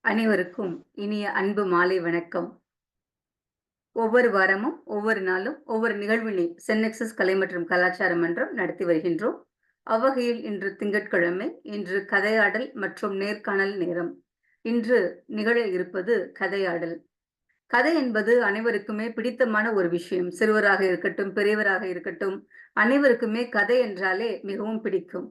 அனைவருக்கும் இனிய அன்பு மாலை வணக்கம். ஒவ்வொரு வாரமும், ஒவ்வொரு நாளும், ஒவ்வொரு நிகழ்வினை சென்னெக்ஸஸ் கலை மற்றும் கலாச்சார மன்றம் நடத்தி வருகின்றோம். அவ்வகையில் இன்று திங்கட்கிழமை, இன்று கதையாடல் மற்றும் நேர்காணல் நேரம். இன்று நிகழ இருப்பது கதையாடல். கதை என்பது அனைவருக்குமே பிடித்தமான ஒரு விஷயம். சிறுவராக இருக்கட்டும், பெரியவராக இருக்கட்டும், அனைவருக்குமே கதை என்றாலே மிகவும் பிடிக்கும்.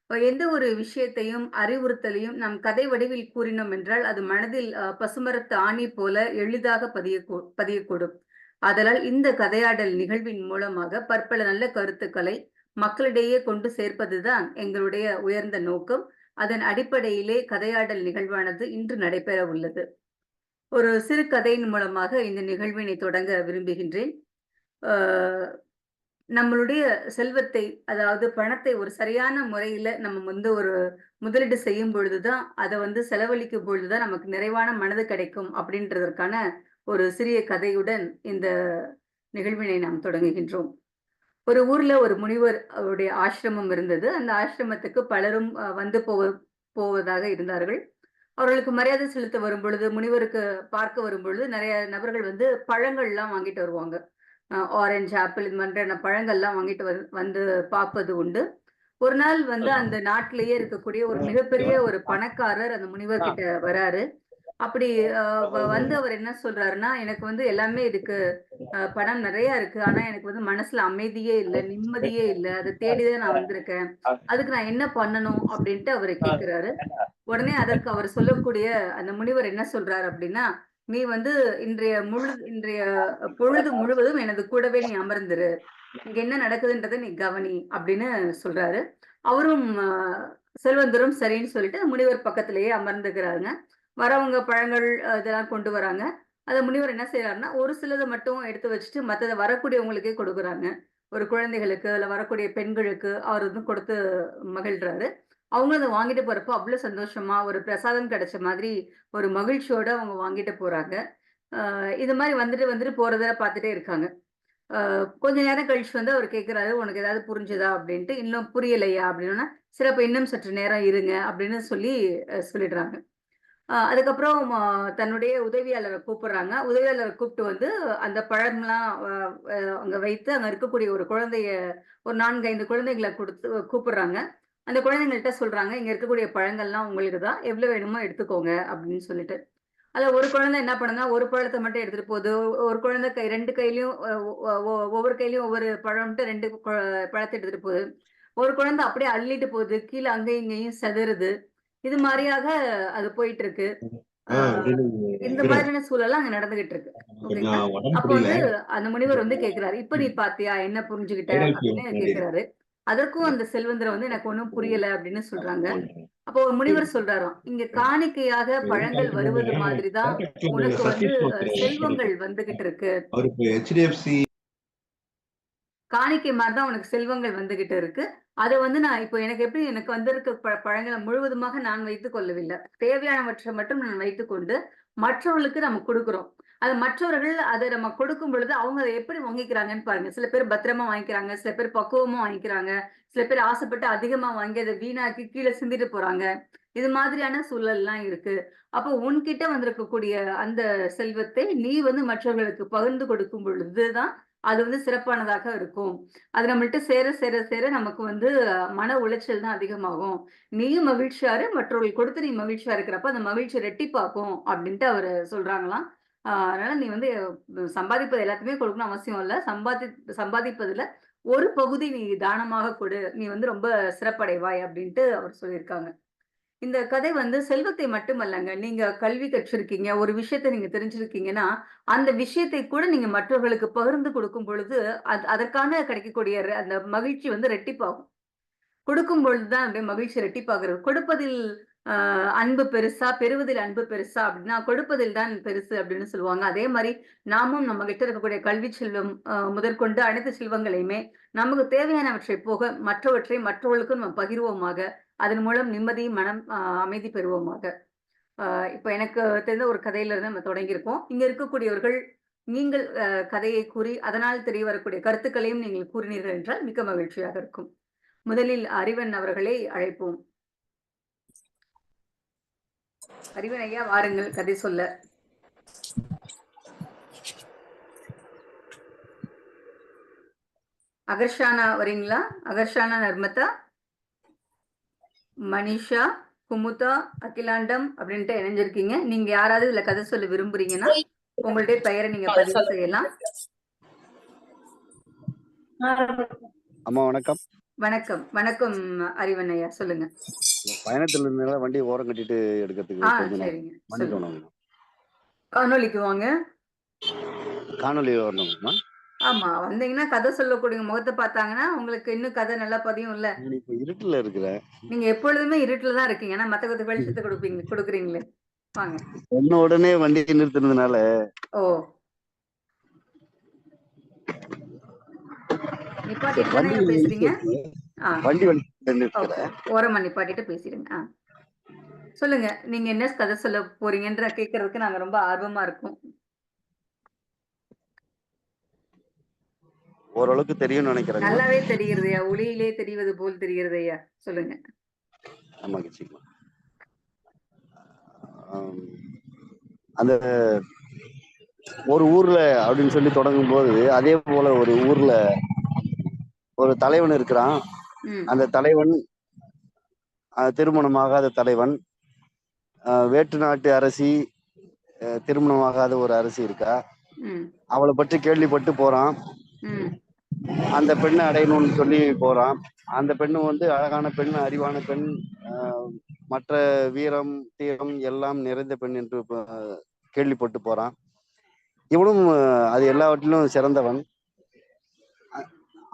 எந்த ஒரு விஷயத்தையும், அறிவுறுத்தலையும் நாம் கதை வடிவில் கூறினோம் என்றால், அது மனதில் பசுமரத்து ஆணி போல எளிதாக பதியக்கூடும். ஆதலால் இந்த கதையாடல் நிகழ்வின் மூலமாக பற்பல நல்ல கருத்துக்களை மக்களிடையே கொண்டு சேர்ப்பதுதான் எங்களுடைய உயர்ந்த நோக்கம். அதன் அடிப்படையிலே கதையாடல் நிகழ்வானது இன்று நடைபெற உள்ளது. ஒரு சிறு கதையின் மூலமாக இந்த நிகழ்வினை தொடங்க விரும்புகின்றேன். அ நம்மளுடைய செல்வத்தை, அதாவது பணத்தை ஒரு சரியான முறையில நம்ம ஒரு முதலீடு செய்யும் பொழுது தான், அத செலவழிக்கும் பொழுது தான் நமக்கு நிறைவான மனது கிடைக்கும் அப்படின்றதற்கான ஒரு சிறிய கதையுடன் இந்த நிகழ்வினை நாம் தொடங்குகின்றோம். ஒரு ஊர்ல ஒரு முனிவர் அவருடைய ஆசிரமம் இருந்தது. அந்த ஆசிரமத்துக்கு பலரும் வந்து போவதாக இருந்தார்கள். அவர்களுக்கு மரியாதை செலுத்த வரும்பொழுது, முனிவருக்கு பார்க்க வரும்பொழுது நெறைய நபர்கள் பழங்கள்லாம் வாங்கிட்டு வருவாங்க. ஆரஞ்சு, ஆப்பிள் இது மாதிரியான பழங்கள்லாம் வாங்கிட்டு வந்து பார்ப்பது உண்டு. ஒரு நாள் அந்த நாட்டிலேயே இருக்கக்கூடிய ஒரு மிகப்பெரிய ஒரு பணக்காரர் அந்த முனிவர் கிட்ட வராரு. அப்படி அ வ வந்து அவர் என்ன சொல்றாருன்னா, "எனக்கு எல்லாமே இருக்கு. பணம் நெறையா இருக்கு. ஆனா எனக்கு மனசுல அமைதியே இல்ல, நிம்மதியே இல்ல. அத தேடி தான் நான் வந்திருக்கேன். அதுக்கு நான் என்ன பண்ணணும்?" அப்படின்ட்டு அவரு கேட்கிறாரு. உடனே அதற்கு அவர் சொல்லக்கூடிய அந்த முனிவர் என்ன சொல்றாரு அப்படின்னா, "நீ இன்றைய பொழுது முழுவதும் எனது கூடவே நீ அமர்ந்திரு. இங்க என்ன நடக்குதுன்றத நீ கவனி" அப்படின்னு சொல்றாரு. அவரும் செல்வந்தரும் சரின்னு சொல்லிட்டு முனிவர் பக்கத்திலேயே அமர்ந்துக்கிறாருங்க. வரவங்க பழங்கள் இதெல்லாம் கொண்டு வராங்க. அத முனிவர் என்ன செய்றாருன்னா, ஒரு சிலத மட்டும் எடுத்து வச்சுட்டு மத்தத வரக்கூடியவங்களுக்கே கொடுக்குறாங்க. ஒரு குழந்தைகளுக்கு, இல்ல வரக்கூடிய பெண்களுக்கு அவர் கொடுத்து மகிழ்றாரு. அவங்களும் அத வாங்கிட்டு போறப்போ அவ்ளோ சந்தோஷமா, ஒரு பிரசாதம் கிடைச்ச மாதிரி ஒரு மகிழ்ச்சியோட அவங்க வாங்கிட்டு போறாங்க. இது மாரி வந்துட்டு போறத பார்த்துட்டே இருக்காங்க. அ கொஞ்ச நேரம் கழிச்சு அவரு கேட்கிறாரு, "உனக்கு ஏதாவது புரிஞ்சுதா?" அப்படின்ட்டு. "இன்னும் புரியலையா?" அப்படின்னோன, "சரி அப்ப இன்னும் சற்று நேரம் இருங்க" அப்படின்னு சொல்லிடுறாங்க. அதுக்கப்புறம் தன்னுடைய உதவியாளர கூப்பிடுறாங்க. உதவியாளர கூப்ட்டு அந்த பழம்லாம் அங்க வைத்து அங்க இருக்கக்கூடிய ஒரு 4, 5 குழந்தைகள கூப்பிடுறாங்க. அந்த குழந்தைங்கள்ட்ட சொல்றாங்க, "இங்க இருக்கக்கூடிய பழங்கள்லாம் உங்களுக்கு தான். எவ்வளவு வேணுமோ எடுத்துக்கோங்க" அப்படின்னு சொல்லிட்டு. அதுல ஒரு குழந்தை என்ன பண்ணுதுன்னா, ஒரு பழத்த மட்டும் எடுத்துட்டு போகுது. ஒரு குழந்தை 2 கையிலயும் அ ஒ ஒ ஒவ்வொரு கையிலயும் ஒவ்வொரு பழம்ன்ட்டு 2 பழத்த எடுத்துட்டு போகுது. ஒரு குழந்தை அப்படியே அள்ளிட்டு போகுது. கீழ அங்கேயும் இங்கேயும் சிதறுது. இது மாரியாக அது போயிட்டு இருக்கு. ஆ இந்த மாதிரியான சூழல்லாம் அங்க நடந்துகிட்டு இருக்கு. ஓகேங்களா. கொஞ்சம் உடம்பு அப்போ முடியல. அந்த முனிவர் கேட்கிறாரு. "இப்ப நீ பார்த்தியா? என்ன புரிஞ்சுகிட்ட?" வைரல் ஃபீவர் அப்படின்னு மாரி இருக்கு. கேட்கிறாரு. அதற்கும் அந்த செல்வந்தர் "எனக்கு ஒண்ணும் புரியல" அப்படின்னு சொல்றாங்க. அப்போ ஒரு முனிவர் சொல்றாராம், "இங்க காணிக்கையாக பழங்கள் வருவது மாதிரி தான் உனக்கு சதீஷ் ஒருத்தரு செல்வங்கள் கிடைக்கும். வந்துகிட்டு இருக்கு. அவரு இப்ப HDFC காணிக்கை மாரி தான் உனக்கு செல்வங்கள் வந்துகிட்டு இருக்கு. அத நான் இப்போ எனக்கு வந்திருக்க பழங்கள முழுவதுமாக நான் வைத்துக் கொள்ளவில்லை. தேவையானவற்றை மட்டும் நான் வைத்துக்கொண்டு, மற்றவர்களுக்கு நம்ம குடுக்குறோம். அது மற்றவர்கள் அத நம்ம கொடுக்கும் பொழுது, அவங்க அத எப்படி வாங்கிக்கிறாங்கன்னு பாருங்க. சில பேர் பத்திரமா வாங்கிக்கிறாங்க. சில பேர் பக்குவமா வாங்கிக்கிறாங்க. சில பேர் ஆசைப்பட்டு அதிகமா வாங்கி அத வீணாக்கி கீழ சிந்திட்டு போறாங்க. இது மாதிரியான சூழல்லாம் இருக்கு. அப்போ உன்கிட்ட வந்திருக்கக்கூடிய அந்த செல்வத்தை நீ மற்றவர்களுக்கு பகிர்ந்து கொடுக்கும் பொழுது தான், அது சிறப்பானதாக இருக்கும். அது நம்மள்ட்ட சேர, சேர, சேர நமக்கு மன உளைச்சல் தான் அதிகமாகும். நீயும் மகிழ்ச்சியா இரு, மற்றவர்களுக்கு கொடுத்து நீ மகிழ்ச்சியா இருக்கிறப்ப, அந்த மகிழ்ச்சி ரெட்டிப்பாக்கும் அப்டின்ட்டு அவரு சொல்றாங்களாம். அதனால நீ சம்பாதிப்பது எல்லாத்தையுமே கொடுக்கணும்னு அவசியம் இல்ல. சம்பாதிப்பதுல ஒரு பகுதி நீ தானமாக கொடு. நீ ரொம்ப சிறப்படைவாய் அப்டின்ட்டு அவர் சொல்லியிருக்காங்க. இந்த கதை செல்வத்தை மட்டுமல்லங்க. நீங்க கல்வி கற்றிருக்கீங்க. ஒரு விஷயத்த நீங்க தெரிஞ்சிருக்கீங்கன்னா, அந்த விஷயத்தை கூட நீங்க மற்றவர்களுக்கு பகிர்ந்து கொடுக்கும் பொழுது, அதற்கான கிடைக்கக்கூடிய அந்த மகிழ்ச்சி ரெட்டிப்பாகும். கொடுக்கும் பொழுது தான் அப்படியே மகிழ்ச்சி இரட்டிப்பாகிறது. கொடுப்பதில் அ அன்பு பெருசா, பெறுவதில் அன்பு பெருசா அப்படின்னா, கொடுப்பதில் தான் பெருசு அப்படின்னு சொல்லுவாங்க. அதே மாரி நாமும் நம்ம கிட்ட இருக்கக்கூடிய கல்வி செல்வம் முதற்கொண்டு அனைத்து செல்வங்களையுமே நமக்கு தேவையானவற்றை போக மற்றவற்றை மற்றவர்களுக்கும் நம்ம பகிர்வோமாக. அதன் மூலம் நிம்மதி, மனம் அமைதி பெறுவோமாக. அ இப்ப எனக்கு தெரிந்த ஒரு கதையில இருந்து நம்ம தொடங்கியிருக்கோம். இங்க இருக்கக்கூடியவர்கள் நீங்கள் கதையை கூறி, அதனால் தெரிய வரக்கூடிய கருத்துக்களையும் நீங்கள் கூறினீர்கள் என்றால் மிக்க மகிழ்ச்சியாக இருக்கும். முதலில் அறிவன் அவர்களை அழைப்போம். அறிவன் ஐயா வாருங்கள் கதை சொல்ல. அகர்ஷானா வரீங்களா? அகர்ஷானா, நர்மதா, மனிஷா, குமுதா, அகிலாண்டம் அப்படின்ட்டு இணைஞ்சிருக்கீங்க. நீங்க யாராவது இதுல கதை சொல்ல விரும்புறீங்கன்னா உங்களுடைய பெயரை நீங்க பதிவு செய்யலாம். அம்மா வணக்கம். வணக்கம் வணக்கம் அறிவன் ஐயா, சொல்லுங்க. பயணத்துல இருந்தனால வண்டி ஓரம் கட்டிட்டு எடுக்கிறதுக்கு கொஞ்ச நேரம் சரிங்க, மன்னிக்கணும். சொல்லுங்க. காணொளிக்கு வாங்க. காணொலி வரணுங்கம்மா. ஆமா, வந்தீங்கன்னா கதை சொல்லக்கூடிய முகத்தை பார்த்தாங்கன்னா உங்களுக்கு இன்னும் கதை நல்லா பதியும் இல்ல. நான் இப்ப இருட்டுல இருக்கிறேன். நீங்க எப்பொழுதுமே இருட்டுல தான் இருக்கீங்க. ஏன்னா மத்த கதை வெளிச்சத்தை கொடுக்குறீங்களே. வாங்க. சொன்ன உடனே வண்டி நிறுத்தினதுனால ஓ, நிப்பாட்டிட்டு தானே வண்டி பேசுறீங்க? வண்டி ஓகே, நிறுத்துறேன். ஓரமா நிப்பாட்டிட்டு பேசிடுங்க. சொல்லுங்க, நீங்க என்ன கதை சொல்ல போறீங்கன்ற கேட்கறதுக்கு நாங்க ரொம்ப ஆர்வமா இருக்கோம். ஓரளவுக்கு தெரியும்னு நினைக்கிறேங்க. நல்லாவே தெரிகிறதையா, ஒளியிலே தெரிவது போல் தெரிகிறதையா, சொல்லுங்க. மகிழ்ச்சிமா. அந்த ஒரு ஊர்ல அப்படின்னு சொல்லி தொடங்கும் போது அதே போல ஒரு ஊர்ல ஒரு தலைவன் இருக்கிறான். அந்த தலைவன் திருமணமாகாத தலைவன். வேற்று நாட்டு அரசி, திருமணமாகாத ஒரு அரசி இருக்கா. அவளை பற்றி கேள்விப்பட்டு போறான். அந்த பெண்ணை அடையணும்னு சொல்லி போறான். அந்த பெண்ணு வந்து அழகான பெண், அறிவான பெண், மற்ற வீரம் தீரம் எல்லாம் நிறைந்த பெண் என்று கேள்விப்பட்டு போறான். இவனும் அது எல்லாவற்றிலும் சிறந்தவன்.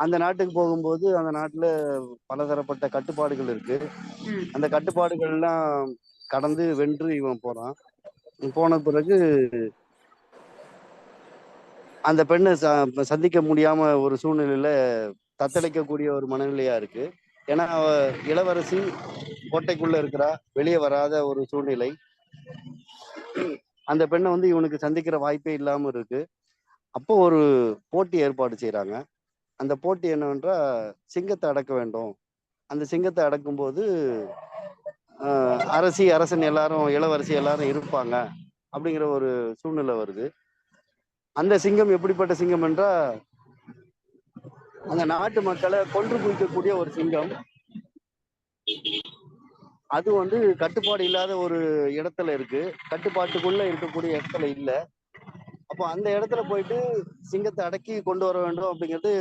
அந்த நாட்டுக்கு போகும்போது அந்த நாட்டுல பலதரப்பட்ட கட்டுப்பாடுகள் இருக்கு. அந்த கட்டுப்பாடுகள்லாம் கடந்து வென்று இவன் போறான். போன பிறகு அந்த பெண்ணை சந்திக்க முடியாம ஒரு சூழ்நிலையில தத்தளிக்கக்கூடிய ஒரு மனநிலையா இருக்கு. ஏன்னா அவ இளவரசி கோட்டைக்குள்ள இருக்கிறா, வெளியே வராத ஒரு சூழ்நிலை. அந்த பெண்ணை வந்து இவனுக்கு சந்திக்கிற வாய்ப்பே இல்லாம இருக்கு. அப்போ ஒரு போட்டி ஏற்பாடு செய்யறாங்க. அந்த போட்டி என்னவென்றா, சிங்கத்தை அடக்க வேண்டும். அந்த சிங்கத்தை அடக்கும்போது அரசி அரசன் எல்லாரும், இளவரசி எல்லாரும் இருப்பாங்க அப்படிங்கிற ஒரு சூழ்நிலை வருது. அந்த சிங்கம் எப்படிப்பட்ட சிங்கம் என்றா, அந்த நாட்டு மக்களை கொன்று குவிக்கக்கூடிய ஒரு சிங்கம். அது வந்து கட்டுப்பாடு இல்லாத ஒரு இடத்துல இருக்கு, கட்டுப்பாட்டுக்குள்ள இருக்கக்கூடிய இடத்துல இல்ல. அப்போ அந்த இடத்துல போயிட்டு சிங்கத்தை அடக்கி கொண்டு வர வேண்டும் அப்படிங்கிறது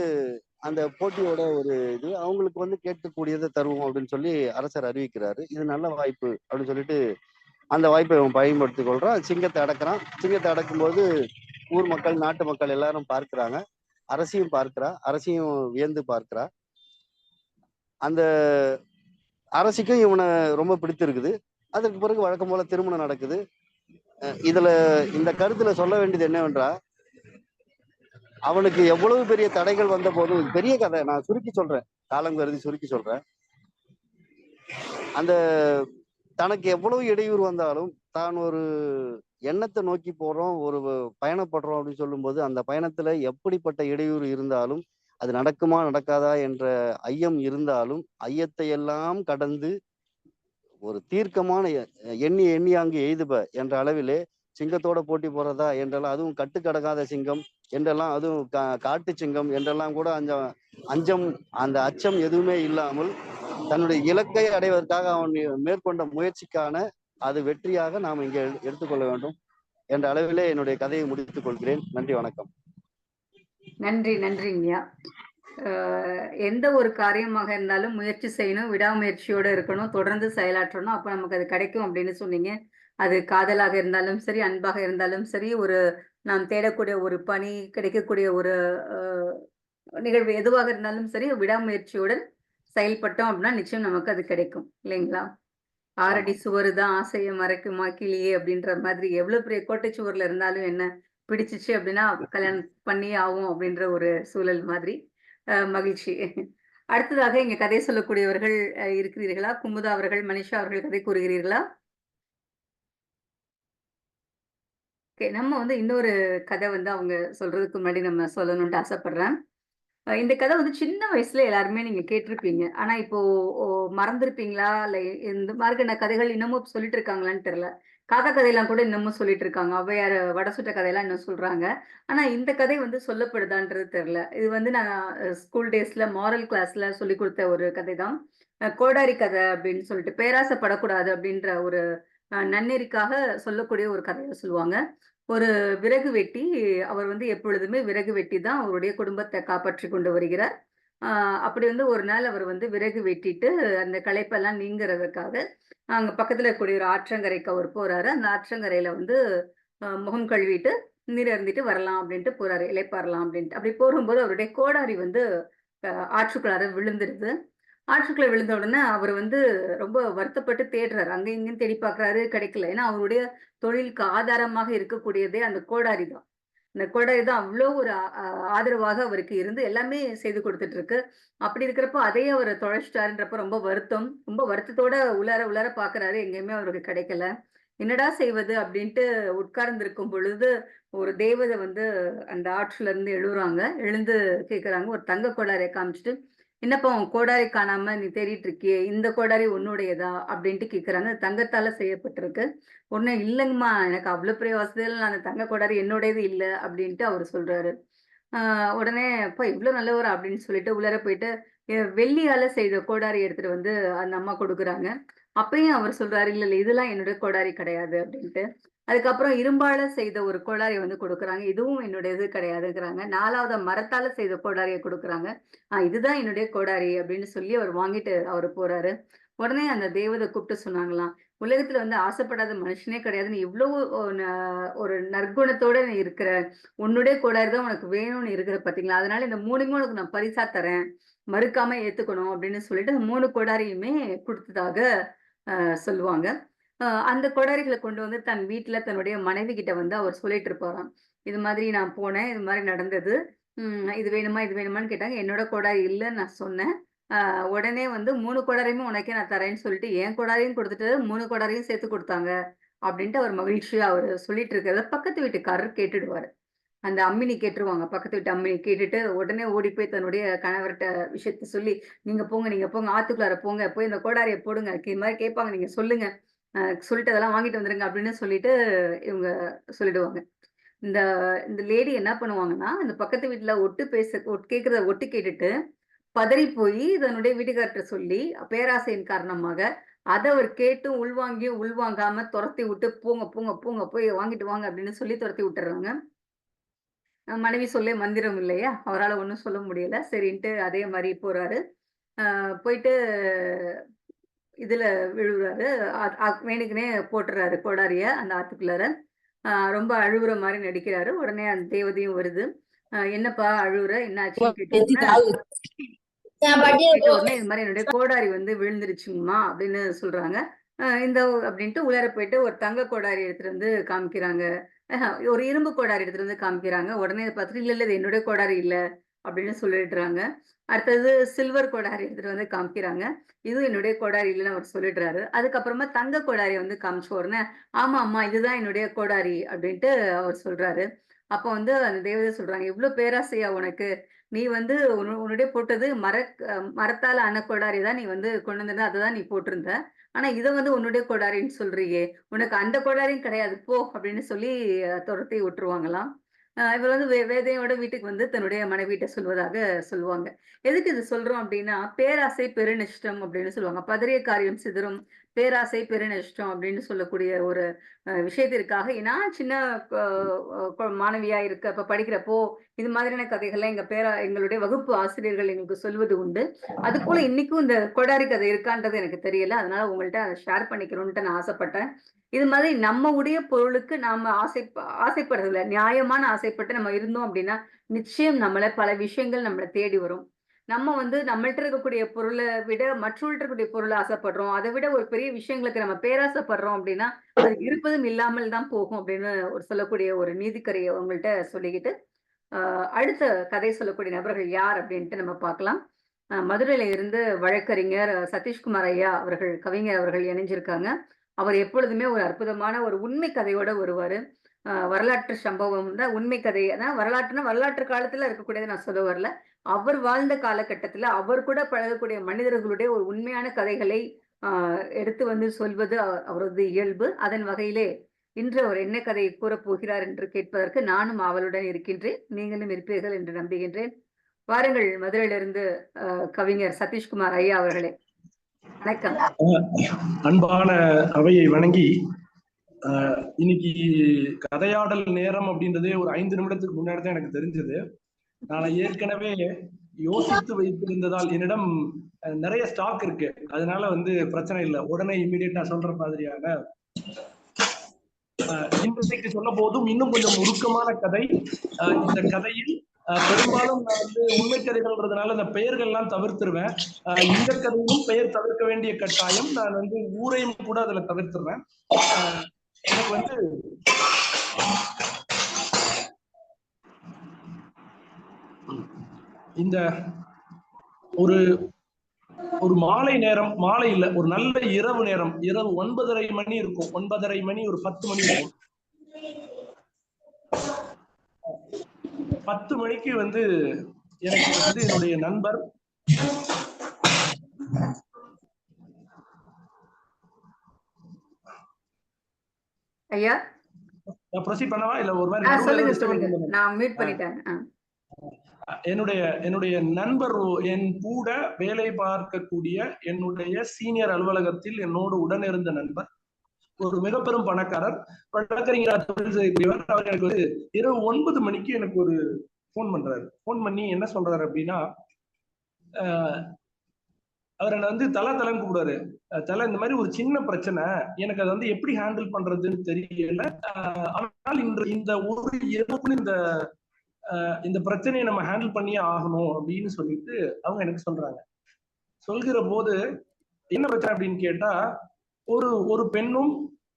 அந்த போட்டியோட ஒரு இது. அவங்களுக்கு வந்து கேட்கக்கூடியதை தருவோம் அப்படின்னு சொல்லி அரசர் அறிவிக்கிறாரு. இது நல்ல வாய்ப்பு அப்படின்னு சொல்லிட்டு அந்த வாய்ப்பை அவன் பயன்படுத்திக் கொள்றான். சிங்கத்தை அடக்குறான். சிங்கத்தை அடக்கும்போது ஊர் மக்கள், நாட்டு மக்கள் எல்லாரும் பார்க்கிறாங்க. அரசியும் பார்க்கிறா. அரசியும் வியந்து பார்க்கிறா. அந்த அரசிக்கும் இவனை ரொம்ப பிடித்திருக்குது. அதற்கு பிறகு வழக்கம் போல திருமணம் நடக்குது. இதுல இந்த கருத்துல சொல்ல வேண்டியது என்னவென்றா, அவனுக்கு எவ்வளவு பெரிய தடைகள் வந்த போதும், பெரிய கதை நான் சுருக்கி சொல்றேன், காலம் கருதி சுருக்கி சொல்றேன். அந்த தனக்கு எவ்வளவு இடையூறு வந்தாலும், தான் ஒரு எண்ணத்தை நோக்கி போறோம், ஒரு பயணப்படுறோம் அப்படின்னு சொல்லும்போது, அந்த பயணத்துல எப்படிப்பட்ட இடையூறு இருந்தாலும், அது நடக்குமா நடக்காதா என்ற ஐயம் இருந்தாலும், ஐயத்தை எல்லாம் கடந்து ஒரு தீர்க்கமான எண்ணி எண்ணி அங்கு எய்துப என்ற அளவிலே சிங்கத்தோட போட்டி போறதா என்றெல்லாம், அதுவும் கட்டுக்கடங்காத சிங்கம் என்றெல்லாம், அதுவும் காட்டு சிங்கம் என்றெல்லாம் கூட அஞ்சம், அந்த அச்சம் எதுவுமே இல்லாமல் தன்னுடைய இலக்கை அடைவதற்காக அவன் மேற்கொண்ட முயற்சிக்கான அது வெற்றியாக நாம் இங்கே எடுத்துக்கொள்ள வேண்டும் என்ற அளவிலே என்னுடைய கதையை முடித்துக் கொள்கிறேன். நன்றி, வணக்கம். நன்றி, நன்றிங்கய்யா. எந்த ஒரு காரியமாக இருந்தாலும் முயற்சி செய்யணும், விடாமுயற்சியோட இருக்கணும், தொடர்ந்து செயலாற்றணும். அப்ப நமக்கு அது கிடைக்கும் அப்படின்னு சொன்னீங்க. அது காதலாக இருந்தாலும் சரி, அன்பாக இருந்தாலும் சரி, ஒரு நாம் தேடக்கூடிய ஒரு பணி, கிடைக்கக்கூடிய ஒரு நிகழ்வு எதுவாக இருந்தாலும் சரி, விடாமுயற்சியுடன் செயல்பட்டோம் அப்படின்னா நிச்சயம் நமக்கு அது கிடைக்கும் இல்லைங்களா? 6 அடி சுவரு தான் ஆசையை மறைக்குமா கிளியே அப்படின்ற மாதிரி, எவ்வளவு பெரிய கோட்டை சுவர்ல இருந்தாலும் என்ன, பிடிச்சிச்சு அப்படின்னா கல்யாணம் பண்ணியே ஆகும் அப்படின்ற ஒரு சூழல் மாதிரி. மகிழ்ச்சி. அடுத்ததாக இங்க கதை சொல்லக்கூடியவர்கள் இருக்கிறீர்களா? குமுதா அவர்கள், மனிஷா அவர்கள் கதை கூறுகிறீர்களா? நம்ம வந்து இன்னொரு கதை வந்து அவங்க சொல்றதுக்கு முன்னாடி நம்ம சொல்லணும்ட்டு ஆசைப்படுறேன். இந்த கதை வந்து சின்ன வயசுல எல்லாருமே நீங்க கேட்டிருப்பீங்க. ஆனா இப்போ ஒ மறந்திருப்பீங்களா? இல்ல இந்த மாதிரியான கதைகள் இன்னமும் சொல்லிட்டு இருக்காங்களான்னு தெரியல. காக்கா கதையெல்லாம் கூட இன்னமும் சொல்லிட்டு இருக்காங்க. ஔவையார் வடை சுட்ட கதையெல்லாம் இன்னும் சொல்றாங்க. ஆனா இந்த கதை வந்து சொல்லப்படுதான்றது தெரியல. இது வந்து நான் ஸ்கூல் டேஸ்ல மாரல் கிளாஸ்ல சொல்லிக் குடுத்த ஒரு கதை தான். கோடாரி கதை அப்படின்னு சொல்லிட்டு, பேராசைப்படக்கூடாது அப்படின்ற ஒரு நன்னெறிக்காக சொல்லக்கூடிய ஒரு கதைய சொல்லுவாங்க. ஒரு விறகு வெட்டி, அவர் வந்து எப்பொழுதுமே விறகு வெட்டி தான் அவருடைய குடும்பத்த காப்பாற்றிக் கொண்டு வருகிறார். ஆ அப்படி வந்து ஒரு நாள் அவர் வந்து விறகு வெட்டிட்டு, அந்த களைப்பெல்லாம் நீங்குறதுக்காக, அங்க பக்கத்துல இருக்கக்கூடிய ஒரு ஆற்றங்கரைக்கு அவர் போறாரு. அந்த ஆற்றங்கரையில வந்து முகம் கழுவிட்டு, நீர் அருந்திட்டு வரலாம் அப்படின்ட்டு போறாரு. இளைப்பாறலாம் அப்படின்ட்டு. அப்படி போகும்போது அவருடைய கோடாரி வந்து அ ஆற்றுக்குள்ளார விழுந்துருது. ஆற்றுக்குள்ள விழுந்த உடனே அவரு வந்து ரொம்ப வருத்தப்பட்டு தேடுறாரு. அங்க இங்கன்னு தேடி பார்க்குறாரு, கிடைக்கல. ஏன்னா அவருடைய தொழிலுக்கு ஆதாரமாக இருக்கக்கூடியதே அந்த கோடாரி தான். இந்த கோடாரி தான் அவ்ளோ ஒரு ஆதரவாக அவருக்கு இருந்து எல்லாமே செய்து குடுத்துட்டு இருக்கு. அப்படி இருக்கிறப்போ அதையே அவரு தொலைச்சுட்டாருன்றப்ப ரொம்ப வருத்தம். ரொம்ப வருத்தத்தோட உளர உளர பார்க்குறாரு. எங்கேயுமே அவருக்கு கிடைக்கல. என்னடா செய்வது அப்படின்ட்டு உட்கார்ந்திருக்கும் பொழுது, ஒரு தேவதை வந்து அந்த ஆற்றுல இருந்து எழுறாங்க. எழுந்து கேட்குறாங்க. ஒரு தங்க கோடாரிய காமிச்சுட்டு, "என்னப்பா உன் கோடாரி காணாம நீ தேடிட்டு இருக்கியே, இந்த கோடாரி உன்னுடையதா?" அப்படின்ட்டு கேட்குறாங்க. அது தங்கத்தால செய்யப்பட்டிருக்கு. உடனே "இல்லங்கம்மா, எனக்கு அவ்ளோ பெரிய வசதியெல்லாம் அந்த தங்க கோடாரி என்னுடையது இல்ல" அப்படின்ட்டு அவரு சொல்றாரு. ஆ உடனே "அப்பா இவ்ளோ நல்லவரா?" அப்படின்னு சொல்லிட்டு உள்ளார போயிட்டு, வெள்ளியால செய்த கோடாரி எடுத்துட்டு வந்து அந்த அம்மா குடுக்குறாங்க. அப்பயும் அவர் சொல்றாரு, "இல்ல, இல்ல இதெல்லாம் என்னுடைய கோடாரி கிடையாது" அப்படின்ட்டு. அதுக்கப்புறம் இரும்பால செய்த ஒரு கோடாரி வந்து குடுக்குறாங்க. "இதுவும் என்னுடையது கிடையாதுங்கிறாங்க." 4வதா மரத்தால செய்த கோடாரிய குடுக்குறாங்க. இதுதான் என்னுடைய கோடாரி" அப்படின்னு சொல்லி அவர் வாங்கிட்டு அவரு போறாரு. உடனே அந்த தேவதை கூப்பிட்டு சொன்னாங்களாம், "உலகத்துல வந்து ஆசைப்படாத மனுஷனே கிடையாது. நீ இவ்வளவு ஒரு நற்குணத்தோட நீ இருக்கிற. உன்னுடைய கோடாரி தான் உனக்கு வேணும்னு இருக்கிற பார்த்தீங்களா? அதனால இந்த 3மே உனக்கு நான் பரிசா தரேன். மறுக்காம ஏத்துக்கணும்" அப்படின்னு சொல்லிட்டு அந்த 3 கோடாரியுமே குடுத்ததாக சொல்லுவாங்க. அந்த கொடாரிகள கொண்டு வந்து தன் வீட்ல தன்னுடைய மனைவி கிட்ட வந்து அவர் சொல்லிட்டு இருப்பாராம். இது மாதிரி நான் போனேன். இது மாரி நடந்தது. இது வேணுமா? இது வேணுமான்னு கேட்டாங்க. என்னோட கோடாரி இல்லன்னு நான் சொன்னேன். உடனே வந்து 3 கோடாரியுமே உனக்கே நான் தரேன்னு சொல்லிட்டு, என் கோடாரியும் குடுத்துட்டு 3 கோடாரியும் சேர்த்து குடுத்தாங்க. அப்டின்ட்டு அவர் மகிழ்ச்சியா அவரு சொல்லிட்டு இருக்கிறத பக்கத்து வீட்டுக்காரர் கேட்டுடுவாரு. அந்த அம்மினி கேட்டுருவாங்க. பக்கத்து வீட்டு அம்மினி கேட்டுட்டு, உடனே ஓடி போய் தன்னுடைய கணவர்ட்ட விஷயத்த சொல்லி, "நீங்க போங்க, நீங்க போங்க. ஆத்துக்குள்ளார போங்க. போய் இந்த கோடாரிய போடுங்க. இது மாரி கேட்பாங்க. நீங்க சொல்லுங்க. சொல்லிட்டு அதெல்லாம் வாங்கிட்டு வந்துருங்க" அப்படின்னு சொல்லிட்டு இவங்க சொல்லிடுவாங்க. இந்த இந்த லேடி என்ன பண்ணுவாங்கன்னா, அந்த பக்கத்து வீட்ல கேட்கிறத ஒட்டு கேட்டுட்டு, பதறி போயி தன்னுடைய வீட்டுக்காரர்ட்ட சொல்லி, பேராசையின் காரணமாக, அத அவர் கேட்டும் உள்வாங்கியும் உள்வாங்காம தொரத்தி விட்டு, "போங்க, போங்க, போங்க. போய் வாங்கிட்டு வாங்க" அப்படின்னு சொல்லி தொரத்தி விட்டுர்றாங்க. மனைவி சொல்லே மந்திரம் இல்லையா? அவரால ஒண்ணும் சொல்ல முடியல. சரின்ட்டு அதே மாரி போறாரு. போயிட்டு இதுல விழுவுறாரு. அ அ வேணுக்குன்னே போட்டுறாரு கோடாரிய அந்த ஆத்துக்குள்ளார. ரொம்ப அழுவுற மாரி நடிக்கிறாரு. உடனே அந்த தேவதையும் வருது. "என்னப்பா அழுவுற? என்ன ஆச்சுன்னு?" கேட்ட உடனே கேட்ட உடனே இது மாரி "என்னுடைய கோடாரி வந்து விழுந்துருச்சுங்கம்மா" அப்படின்னு சொல்றாங்க. இந்த அப்படின்ட்டு உள்ளார போயிட்டு ஒரு தங்க கோடாரி எடுத்துட்டு வந்து காமிக்கிறாங்க. ஒரு இரும்பு கோடாரி எடுத்துட்டு வந்து காமிக்கிறாங்க. உடனே இத பார்த்துட்டு "இல்ல, இல்ல இது என்னுடைய கோடாரி இல்ல" அப்படின்னு சொல்லிடுறாங்க. அடுத்தது சில்வர் கோடாரி எடுத்துட்டு வந்து காமிக்கிறாங்க. "இதுவும் என்னுடைய கோடாரி இல்லன்னு" அவர் சொல்லிடுறாரு. அதுக்கப்புறமா தங்க கோடாரிய வந்து காமிச்ச உடனே, "ஆமா, ஆமா இதுதான் என்னுடைய கோடாரி" அப்படின்ட்டு அவர் சொல்றாரு. அப்ப வந்து அந்த தேவதை சொல்றாங்க, "இவ்ளோ பேராசையா உனக்கு? நீ வந்து உன்னுடைய போட்டது மரத்தால ஆன கோடாரி தான் நீ வந்து கொண்டு வந்திருந்த. அததான் நீ போட்டிருந்த. ஆனா இத வந்து உன்னுடைய கோடாரின்னு சொல்றியே! உனக்கு அந்த கோடாரியும் கிடையாது போ! அப்படின்னு சொல்லி தொரத்தி விட்டுருவாங்களாம். இவர் வந்து வேதனையோட வீட்டுக்கு வந்து தன்னுடைய மனைவிட்ட சொல்வதாக சொல்லுவாங்க. எதுக்கு இது சொல்றோம் அப்படின்னா, பேராசை பெருநஷ்டம் அப்படின்னு சொல்லுவாங்க. "பதறிய காரியம் சிதறும், பேராசை பெருநஷ்டம்" அப்படின்னு சொல்லக்கூடிய ஒரு விஷயத்திற்காக நான் சின்ன அ மாணவியா இருக்கப்ப படிக்கிறப்போ, இது மாதிரியான கதைகள்லாம் எங்களுடைய வகுப்பு ஆசிரியர்கள் எங்களுக்கு சொல்வது உண்டு. அதுபோல இன்னைக்கும் இந்த கொடாரி கதை இருக்கான்றது எனக்கு தெரியல. அதனால உங்கள்ட்ட அத ஷேர் பண்ணிக்கணுன்ட்டு நான் ஆசைப்பட்டேன். இது மாதிரி நம்ம உடைய பொருளுக்கு நாம ஆசைப்படுறதில்ல. நியாயமான ஆசைப்பட்டு நம்ம இருந்தோம் அப்டின்னா, நிச்சயம் பல விஷயங்கள் நம்மள தேடி வரும். நம்ம வந்து நம்மள்ட்ட இருக்கக்கூடிய பொருள விட மற்றவர்கள்ட்ட இருக்கக்கூடிய பொருள ஆசைப்படுறோம். அத விட ஒரு பெரிய விஷயங்களுக்கு நம்ம பேராசைப்படுறோம் அப்டின்னா, அது இருப்பதும் இல்லாமல் தான் போகும் அப்படின்னு சொல்லக்கூடிய ஒரு நீதிக்கரைய உங்கள்ட்ட சொல்லிக்கிட்டு, அ அடுத்த கதை சொல்லக்கூடிய நபர்கள் யார் அப்படின்ட்டு நம்ம பார்க்கலாம். மதுரையில இருந்து வழக்கறிஞர் சதீஷ்குமார் ஐயா அவர்கள், கவிஞர் அவர்கள் இணைஞ்சிருக்காங்க. அவர் எப்பொழுதுமே ஒரு அற்புதமான ஒரு உண்மை கதையோட வருவாரு. வரலாற்று சம்பவம் தான் உண்மை கதை. அதான் வரலாற்றுனா வரலாற்று காலத்துல இருக்கக்கூடியது நான் சொல்ல வரல. அவர் வாழ்ந்த காலகட்டத்துல அவர் கூட பழகக்கூடிய மனிதர்களுடைய ஒரு உண்மையான கதைகளை எடுத்து வந்து சொல்வது அவரது இயல்பு. அதன் வகையிலே இன்று அவர் என்ன கதையை கூறப் போகிறார் என்று கேட்பதற்கு நானும் ஆவலுடன் இருக்கின்றேன். நீங்களும் இருப்பீர்கள் என்று நம்புகின்றேன். வாருங்கள், மதுரையிலிருந்து கவிஞர் சதீஷ்குமார் ஐயா அவர்களே. வணக்கம். அன்பான அவையை வணங்கி, இன்னைக்கு கதையாடல் நேரம் அப்படின்றதே ஒரு 5 நிமிடத்துக்கு முன்னாடி தான் எனக்கு தெரிஞ்சது. நான் ஏற்கனவே யோசித்து வைத்திருந்ததால் என்னிடம் நிறைய ஸ்டாக் இருக்கு, அதனால வந்து பிரச்சனை இல்லை, உடனே இம்மிடியேட்டா சொல்ற மாதிரியான இன்றைக்கு சொல்ல போதும் இன்னும் கொஞ்சம் உருக்கமான கதை. இந்த கதையில் பெரும்பாலும் நான் வந்து உண்மை கதைகள்ன்றதுனால அந்த பெயர்கள்லாம் தவிர்த்துருவேன். இந்த கதையிலும் பெயர் தவிர்க்க வேண்டிய கட்டாயம். நான் வந்து ஊரையும் கூட அதுல தவிர்த்துருவேன். எனக்கு வந்து இந்த ஒரு மாலை நேரம், மாலை இல்ல, ஒரு நல்ல இரவு நேரம், இரவு 9:30 மணி இருக்கும், 9:30 மணி, ஒரு 10 மணி இருக்கும். 10 மணிக்கு வந்து எனக்கு வந்து என்னுடைய நண்பர் ஐயா ப்ரொசீட் பண்ணவா இல்ல ஒரு மாதிரி சொல்லுங்க, நான் மியூட் பண்ணிட்டேன். என்னுடைய நண்பர், என் கூட வேலை பார்க்கக்கூடிய என்னுடைய சீனியர் அலுவலகத்தில் என்னோடு உடன் இருந்த நண்பர், ஒரு மிக பெரும் பணக்காரர், வழக்கறிஞர், தொழில் செய்யக்கூடியவர். அவர் எனக்கு ஒரு இரவு 9 மணிக்கு எனக்கு ஒரு போன் பண்றாரு. போன் பண்ணி என்ன சொல்றாரு அப்படின்னா, அவர் என்ன வந்து தலைன்னு கூப்பிடுவாரு. தலை, இந்த மாதிரி ஒரு சின்ன பிரச்சனை, எனக்கு அதை வந்து எப்படி ஹேண்டில் பண்றதுன்னு தெரியல, ஆனால் இந்த ஒரு இரவுக்குள்ள இந்த பிரச்சனையை நம்ம ஹேண்டில் பண்ணியே ஆகணும் அப்படின்னு சொல்லிட்டு அவங்க எனக்கு சொல்றாங்க. சொல்கிற போது என்ன பிரச்சனை அப்படின்னு கேட்டா, ஒரு பெண்ணும்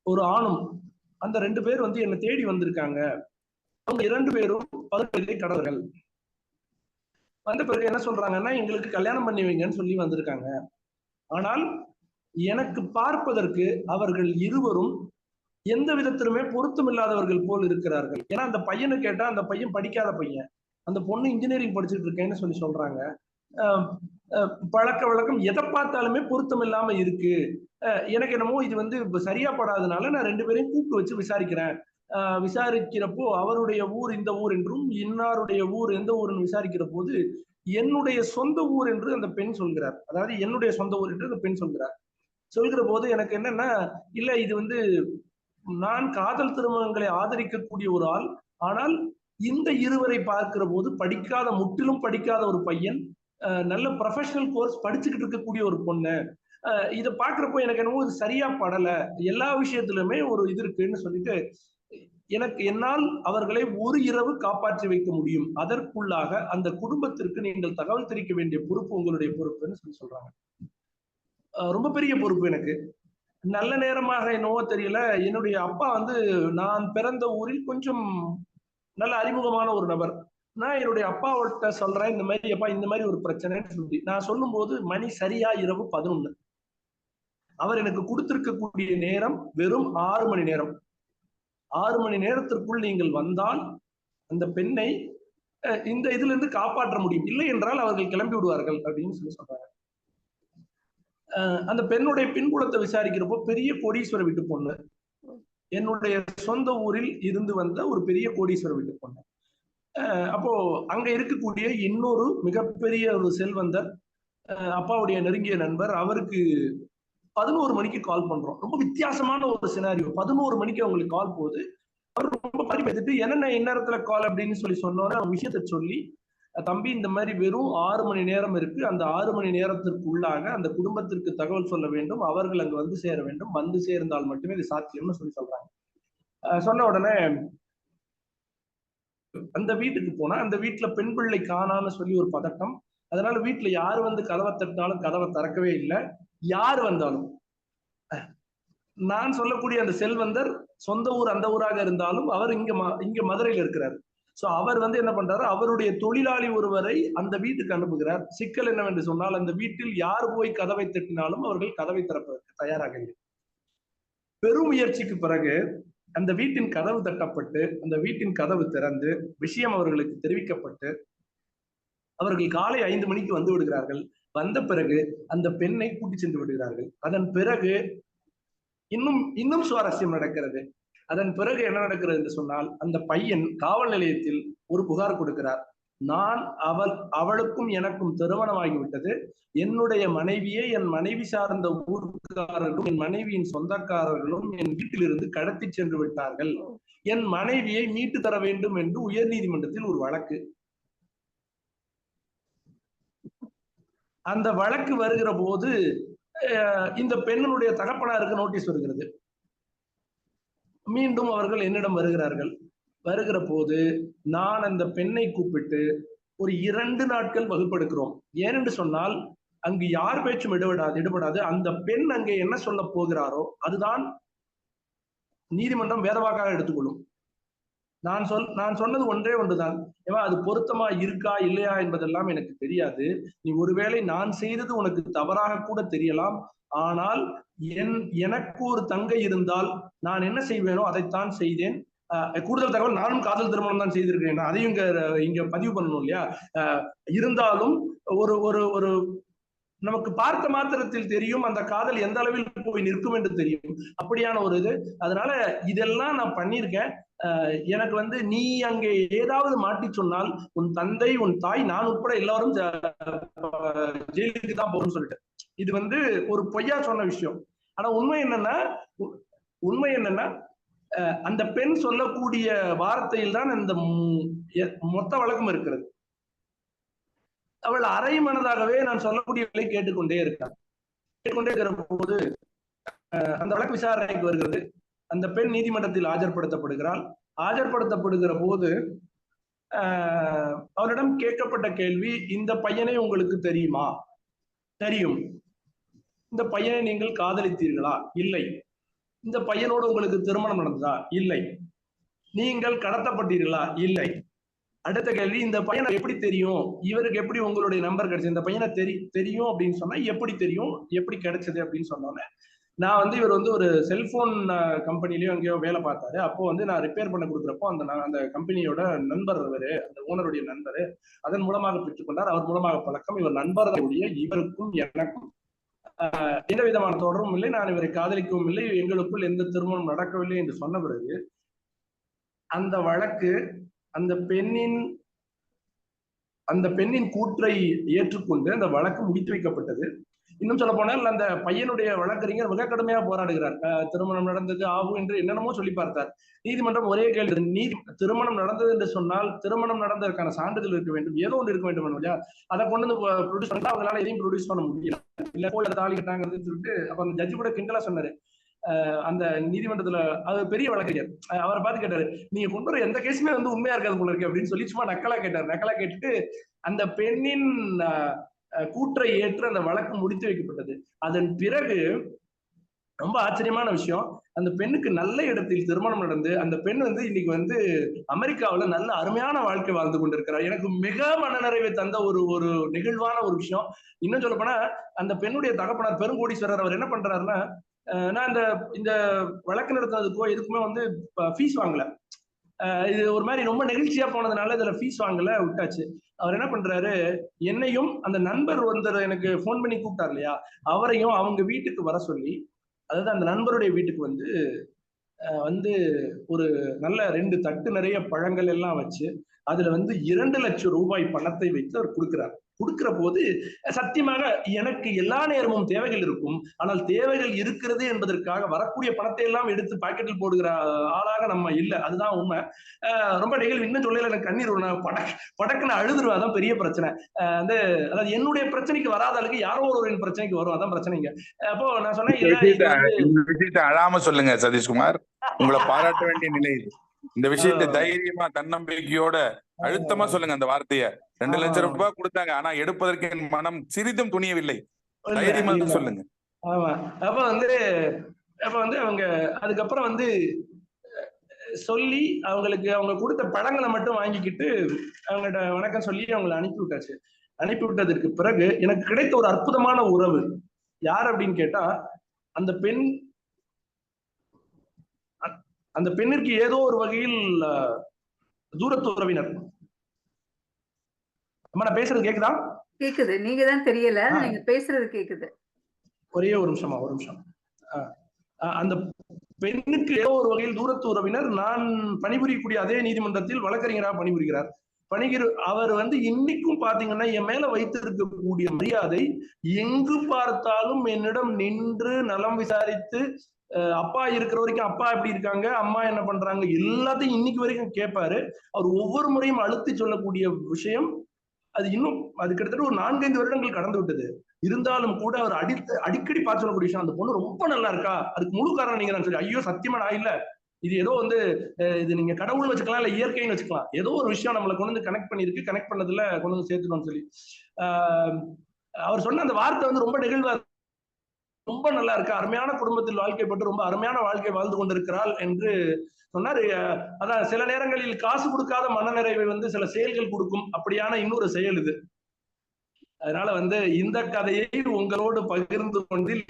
ஒரு ஆணும், அந்த 2 பேர் வந்து என்னை தேடி வந்திருக்காங்க. அவங்க 2 பேரும் 18 கடவர்கள். வந்த பிறகு என்ன சொல்றாங்கன்னா, எங்களுக்கு கல்யாணம் பண்ணி வைங்கன்னு சொல்லி வந்திருக்காங்க. ஆனால் எனக்கு பார்ப்பதற்கு அவர்கள் இருவரும் எந்த விதத்திலுமே பொருத்தம் இல்லாதவர்கள் போல் இருக்கிறார்கள். ஏன்னா அந்த பையனை கேட்டா அந்த பையன் படிக்காத பையன், அந்த பொண்ணு இன்ஜினியரிங் படிச்சுட்டு இருக்கேன்னு சொல்லி சொல்றாங்க. பழக்க வழக்கம் எதை பார்த்தாலுமே பொருத்தம் இல்லாம இருக்கு. எனக்கு என்னமோ இது வந்து சரியா படாதனால நான் 2 பேரையும் கூப்பிட்டு வச்சு விசாரிக்கிறேன். விசாரிக்கிறப்போ அவருடைய ஊர் இந்த ஊர் என்றும், இன்னாருடைய ஊர் எந்த ஊர்னு விசாரிக்கிற போது என்னுடைய சொந்த ஊர் என்று அந்த பெண் சொல்கிறார். அதாவது என்னுடைய சொந்த ஊர் என்று அந்த பெண் சொல்கிறார். சொல்கிற போது எனக்கு என்னன்னா, இல்ல, இது வந்து நான் காதல் திருமணங்களை ஆதரிக்கக்கூடிய ஒரு ஆள், ஆனால் இந்த இருவரை பார்க்கிற போது படிக்காத, முற்றிலும் படிக்காத ஒரு பையன், நல்ல ப்ரொஃபஷனல் கோர்ஸ் படிச்சுக்கிட்டு இருக்கக்கூடிய ஒரு பொண்ணு, இதை பாக்குறப்போ எனக்கு என்னமோ இது சரியா படல, எல்லா விஷயத்திலுமே ஒரு இது இருக்குன்னு சொல்லிட்டு, என்னால் அவர்களை ஒரு இரவு காப்பாற்றி வைக்க முடியும், அதற்குள்ளாக அந்த குடும்பத்திற்கு நீங்கள் தகவல் தெரிவிக்க வேண்டிய பொறுப்பு உங்களுடைய பொறுப்புன்னு சொல்லி சொல்றாங்க. ரொம்ப பெரிய பொறுப்பு எனக்கு. நல்ல நேரமாக என்னவோ தெரியல, என்னுடைய அப்பா வந்து நான் பிறந்த ஊரில் கொஞ்சம் நல்ல அறிமுகமான ஒரு நபர். நான் என்னுடைய அப்பாவோட சொல்றேன், இந்த மாதிரி அப்பா இந்த மாதிரி ஒரு பிரச்சனைன்னு சொல்லி நான் சொல்லும் போது மணி சரியா இரவு 11. அவர் எனக்கு கொடுத்திருக்கக்கூடிய நேரம் வெறும் 6 மணி நேரம். 6 மணி நேரத்திற்குள் நீங்கள் வந்தால் அந்த பெண்ணை இந்த இதுல இருந்து காப்பாற்ற முடியும், இல்லை என்றால் அவர்கள் கிளம்பி விடுவார்கள் அப்படின்னு சொல்லி சொல்றாங்க. அந்த பெண்ணுடைய பின்புலத்தை விசாரிக்கிறப்போ பெரிய கோடீஸ்வர வீட்டு பொண்ணு, என்னுடைய சொந்த ஊரில் இருந்து வந்த ஒரு பெரிய கோடீஸ்வர வீட்டு பொண்ணு. அப்போ அங்க இருக்கக்கூடிய இன்னொரு மிகப்பெரிய ஒரு செல்வந்தர், அப்பாவுடைய நெருங்கிய நண்பர், அவருக்கு 11 மணிக்கு கால் பண்றோம். ரொம்ப வித்தியாசமான ஒரு சினாரியோ. 11 மணிக்கு அவங்களுக்கு கால் போகுது. அவர் ரொம்ப பறி பார்த்துட்டு என்னென்ன இந்நேரத்துல கால் அப்படின்னு சொல்லி சொன்னோட விஷயத்த சொல்லி, தம்பி இந்த மாதிரி வெறும் 6 மணி நேரம் இருக்கு, அந்த 6 மணி நேரத்திற்கு உள்ளாக அந்த குடும்பத்திற்கு தகவல் சொல்ல வேண்டும், அவர்கள் அங்க வந்து சேர வேண்டும், வந்து சேர்ந்தால் மட்டுமே இது சாத்தியம்னு சொல்லி சொல்றாங்க. சொன்ன உடனே அந்த வீட்டுக்கு போனா அந்த வீட்டுல பெண் பிள்ளை காணான்னு சொல்லி ஒரு பதட்டம். அதனால வீட்டுல யாரு வந்து கதவை தட்டினாலும் கதவை திறக்கவே இல்லை. யாரு வந்தாலும், நான் சொல்லக்கூடிய அந்த செல்வந்தர் சொந்த ஊர் அந்த ஊராக இருந்தாலும் அவர் இங்க மதுரையில இருக்கிறார். சோ அவர் வந்து என்ன பண்றாரு, அவருடைய தொழிலாளி ஒருவரை அந்த வீட்டுக்கு அனுப்புகிறார். சிக்கல் என்னவென்று சொன்னால், அந்த வீட்டில் யார் போய் கதவை தட்டினாலும் அவர்கள் கதவை திறப்பதற்கு தயாராக இல்லை. பெரும் முயற்சிக்கு பிறகு அந்த வீட்டின் கதவு தட்டப்பட்டு அந்த வீட்டின் கதவு திறந்து விஷயம் அவர்களுக்கு தெரிவிக்கப்பட்டு அவர்கள் காலை 5 மணிக்கு வந்து விடுகிறார்கள். வந்த பிறகு அந்த பெண்ணை கூட்டி சென்று விடுகிறார்கள். அதன் பிறகு இன்னும் சுவாரஸ்யம் நடக்கிறது. அதன் பிறகு என்ன நடக்கிறது என்று சொன்னால், அந்த பையன் காவல் நிலையத்தில் ஒரு புகார் கொடுக்கிறார். அவளுக்கும் எனக்கும் திருமணமாகிவிட்டது. என்னுடைய மனைவியை என் மனைவி சார்ந்த ஊர்க்காரர்களும் என் மனைவியின் சொந்தக்காரர்களும் என் வீட்டிலிருந்து கடத்தி சென்று விட்டார்கள். என் மனைவியை மீட்டு தர வேண்டும் என்று உயர் நீதிமன்றத்தில் ஒரு வழக்கு. அந்த வழக்கு வருகிற போது இந்த பெண்ணுடைய தகப்பனாருக்கு நோட்டீஸ் வருகிறது. மீண்டும் அவர்கள் என்னிடம் வருகிறார்கள். வருகிற போது நான் அந்த பெண்ணை கூப்பிட்டு ஒரு 2 நாட்கள் வகுப்பெடுக்கிறோம். ஏனென்று சொன்னால் அங்கு யார் பேச்சும் ஈடுபடாது. அந்த பெண் அங்கே என்ன சொல்ல போகிறாரோ அதுதான் நீதிமன்றம் வேதவாக்காக எடுத்துக்கொள்ளும். நான் சொன்னது ஒன்றே ஒன்றுதான். அது பொருத்தமா இருக்கா இல்லையா என்பதெல்லாம் எனக்கு தெரியாது. நீ ஒருவேளை நான் செய்தது உனக்கு தவறாக கூட தெரியலாம். ஆனால் எனக்கு ஒரு தங்கை இருந்தால் நான் என்ன செய்வேனோ அதைத்தான் செய்தேன். கூடுதல் தகவல், நானும் காதல் திருமணம் தான் செய்திருக்கிறேன். அதையும் இங்க பதிவு பண்ணணும் இல்லையா? இருந்தாலும் ஒரு ஒரு ஒரு நமக்கு பார்த்த மாத்திரத்தில் தெரியும் அந்த காதல் எந்த அளவில் போய் நிற்கும் என்று தெரியும். அப்படியான ஒரு இது. அதனால இதெல்லாம் நான் பண்ணியிருக்கேன். எனக்கு நீ அங்கே ஏதாவது மாட்டி சொன்னால் உன் தந்தை உன் தாய் நான் உட்பட எல்லாரும் ஜெயிலுக்கு தான் போகணும்னு சொல்லிட்டு இது ஒரு பொய்யா சொன்ன விஷயம். ஆனா உண்மை என்னன்னா அந்த பெண் சொல்லக்கூடிய வார்த்தையில் தான் இந்த மொத்த வழக்கம் இருக்கிறது. அவள் அரை மனதாகவே நான் சொல்லக்கூடியவர்களை கேட்டுக்கொண்டே இருக்கிற போது அந்த வழக்கு விசாரணைக்கு வருகிறது. அந்த பெண் நீதிமன்றத்தில் ஆஜர்படுத்தப்படுகிறாள். ஆஜர்படுத்தப்படுகிற போது அவரிடம் கேட்கப்பட்ட கேள்வி, இந்த பையனை உங்களுக்கு தெரியுமா? தெரியும். இந்த பையனை நீங்கள் காதலித்தீர்களா? இல்லை. இந்த பையனோடு உங்களுக்கு திருமணம் நடந்ததா? இல்லை. நீங்கள் கடத்தப்பட்டீர்களா? இல்லை. அடுத்த கேள்வி, இந்த பையனை எப்படி தெரியும்? இவருக்கு எப்படி உங்களுடைய நம்பர் கிடைச்சது? இந்த பையனை தெரியும் அப்படின்னு சொன்னா எப்படி தெரியும், எப்படி கிடைச்சது அப்படின்னு சொன்னோன்னே நான் இவர் ஒரு செல்போன் கம்பெனிலயும் அங்கேயோ வேலை பார்த்தாரு. அப்போ நான் ரிப்பேர் பண்ண கொடுக்குறப்போ அந்த கம்பெனியோட நண்பர் அவரு, அந்த ஓனருடைய நண்பர், அதன் மூலமாக பெற்றுக்கொண்டார். அவர் மூலமாக பழக்கம். இவர் நண்பர்களுடைய இவருக்கும் எனக்கும் எந்த விதமான தொடர்பும் இல்லை. நான் இவரை காதலிக்கவும் இல்லை. எங்களுக்குள் எந்த திருமணம் நடக்கவில்லை என்று சொன்ன பிறகு அந்த வழக்கு அந்த பெண்ணின் கூற்றை ஏற்றுக்கொண்டு அந்த வழக்கு முடித்து வைக்கப்பட்டது. இன்னும் சொல்ல போனால் அந்த பையனுடைய வழக்கறிஞர் மிக கடுமையா போராடுகிறார். திருமணம் நடந்தது ஆகும் என்று என்னென்னமோ சொல்லி பார்த்தார். நீதிமன்றம் ஒரே கேள்வி, திருமணம் நடந்தது என்று சொன்னால் திருமணம் நடந்ததற்கான சான்றிதழ் இருக்க வேண்டும், ஏதோ ஒன்று இருக்க வேண்டும் இல்லையா? அதை கொண்டு ப்ரொடியூஸ் பண்ணா அவங்களால எதையும் ப்ரொடியூஸ் பண்ண முடியல. இல்ல கோயில தாலி கட்டாங்கன்னு சொல்லிட்டு அப்ப அந்த ஜட்ஜி கூட கிண்டலா சொன்னாரு. அந்த நீதிமன்றத்துல அது பெரிய வழக்கறிஞர் அவரை பார்த்து கேட்டாரு, நீங்க கொண்டு வர எந்த கேஸுமே உண்மையா இருக்காது போல இருக்கு அப்படின்னு சொல்லி சும்மா நக்கலா கேட்டாரு. நக்கலா கேட்டுட்டு அந்த பெண்ணின் கூற்றை ஏற்று அந்த வழக்கு முடித்து வைக்கப்பட்டது. அதன் பிறகு ரொம்ப ஆச்சரியமான விஷயம், அந்த பெண்ணுக்கு நல்ல இடத்தில் திருமணம் நடந்து அந்த பெண் இன்னைக்கு அமெரிக்காவுல நல்ல அருமையான வாழ்க்கை வாழ்ந்து கொண்டிருக்கிறார். எனக்கு மிக மனநிறைவை தந்த ஒரு நிகழ்வான ஒரு விஷயம். இன்னும் சொல்ல போனா அந்த பெண்ணுடைய தகப்பனார் பெருங்கோடீஸ்வரர். அவர் என்ன பண்றாருன்னா, நான் இந்த வழக்கு நடத்துறதுக்கோ எதுக்குமே ஃபீஸ் வாங்கல. இது ஒரு மாதிரி ரொம்ப நெகிழ்ச்சியா போனதுனால இதுல ஃபீஸ் வாங்கல, விட்டாச்சு. அவர் என்ன பண்றாரு, என்னையும் அந்த நண்பர் எனக்கு போன் பண்ணி கூப்பிட்டார் இல்லையா, அவரையும் அவங்க வீட்டுக்கு வர சொல்லி, அதாவது அந்த நண்பருடைய வீட்டுக்கு ஒரு நல்ல 2 தட்டு நிறைய பழங்கள் எல்லாம் வச்சு அதுல 2 லட்சம் ரூபாய் பணத்தை வைத்து அவர் கொடுக்கிற போது சத்தியமாக எனக்கு எல்லா நேரமும் தேவைகள் இருக்கும். ஆனால் தேவைகள் இருக்கிறது என்பதற்காக வரக்கூடிய பணத்தை எல்லாம் எடுத்து பாக்கெட்டில் போடுகிற ஆளாக நம்ம இல்லை. அதுதான் உண்மை. ரொம்ப நிகழ்வு இன்னும் சொல்லல, எனக்கு கண்ணீர் படக்குன்னு அழுதுருவா. அதான் பெரிய பிரச்சனை. அதாவது என்னுடைய பிரச்சனைக்கு வராத அளவுக்கு யாரோ ஒருவரின் பிரச்சனைக்கு வரும். அதான் பிரச்சனைங்க. அப்போ நான் சொன்னேன், அழாம சொல்லுங்க சதீஷ்குமார், உங்களை பாராட்ட வேண்டிய நிலை. இந்த விஷயத்தை தைரியமா தன்னம்பிக்கையோட அழுத்தமா சொல்லுங்க. அந்த வார்த்தைய 2 லட்சம் ரூபாய் கொடுத்தாங்க, ஆனா எடுப்பதற்கு என் மனம் சிறிதும் துணியவில்லை. தைரியமா சொல்லுங்க. ஆமா. அப்ப அவங்க அதுக்கப்புறம் சொல்லி அவங்க கொடுத்த பழங்களை மட்டும் வாங்கிக்கிட்டு அவங்ககிட்ட வணக்கம் சொல்லி அவங்களை அனுப்பி விட்டாச்சு. அனுப்பி விட்டதற்கு பிறகு எனக்கு கிடைத்த ஒரு அற்புதமான உறவு யார் அப்படின்னு கேட்டா, அந்த பெண் அந்த பெண்ணிற்கு ஏதோ ஒரு வகையில் தூரத்து உறவினர். அம்மா நான் பேசுறது கேக்குதா? கேக்குது. நீங்க தான் தெரியல. நீங்க பேசுறது கேக்குது. ஒரே ஒரு நிமிஷம். அந்த பெண்ணுக்கு ஏதோ ஒரு வகையில் தூரத்து உறவினர் நான் பணிபுரியக்கூடிய அதே நீதிமன்றத்தில் வழக்கறிஞராக பணிபுரிகிறார். அவர் இன்னைக்கும் பாத்தீங்கன்னா என் மேல வைத்திருக்கக்கூடிய மரியாதை, எங்கு பார்த்தாலும் என்னிடம் நின்று நலம் விசாரித்து, அப்பா இருக்கிற வரைக்கும் அப்பா எப்படி இருக்காங்க, அம்மா என்ன பண்றாங்க, எல்லாத்தையும் இன்னைக்கு வரைக்கும் கேட்பாரு. அவர் ஒவ்வொரு முறையும் அழுத்தி சொல்லக்கூடிய விஷயம் அது கிட்டத்தட்ட ஒரு 4-5 வருடங்கள் கடந்து விட்டது. இருந்தாலும் கூட அவர் அடிக்கடி பார்த்து சொல்லக்கூடிய விஷயம், அந்த பொண்ணு ரொம்ப நல்லா இருக்கா, அதுக்கு முழு காரணம் நீங்க தான் சொல்லி. ஐயோ சத்தியமா நான் இல்ல, இது ஏதோ இது நீங்க கடவுள்னு வச்சுக்கலாம், இல்ல இயற்கைன்னு வச்சுக்கலாம், ஏதோ ஒரு விஷயம் நம்மளை கொண்டு கனெக்ட் பண்ணிருக்கு, கனெக்ட் பண்ணதுல கொண்டு சேர்த்துக்கணும்னு சொல்லி அவர் சொன்ன அந்த வார்த்தை ரொம்ப நெகிழ்வா, ரொம்ப நல்லா இருக்கா, அருமையான குடும்பத்தில் வாழ்க்கைப்பட்டு ரொம்ப அருமையான வாழ்க்கை வாழ்ந்து கொண்டிருக்கிறாள் என்று சொன்னார். அதான் சில நேரங்களில் காசு கொடுக்காத மனநிறைவை சில செயல்கள் கொடுக்கும், அப்படியான இன்னொரு செயல் இது. அதனால இந்த கதையை உங்களோடு பகிர்ந்து கொண்டில்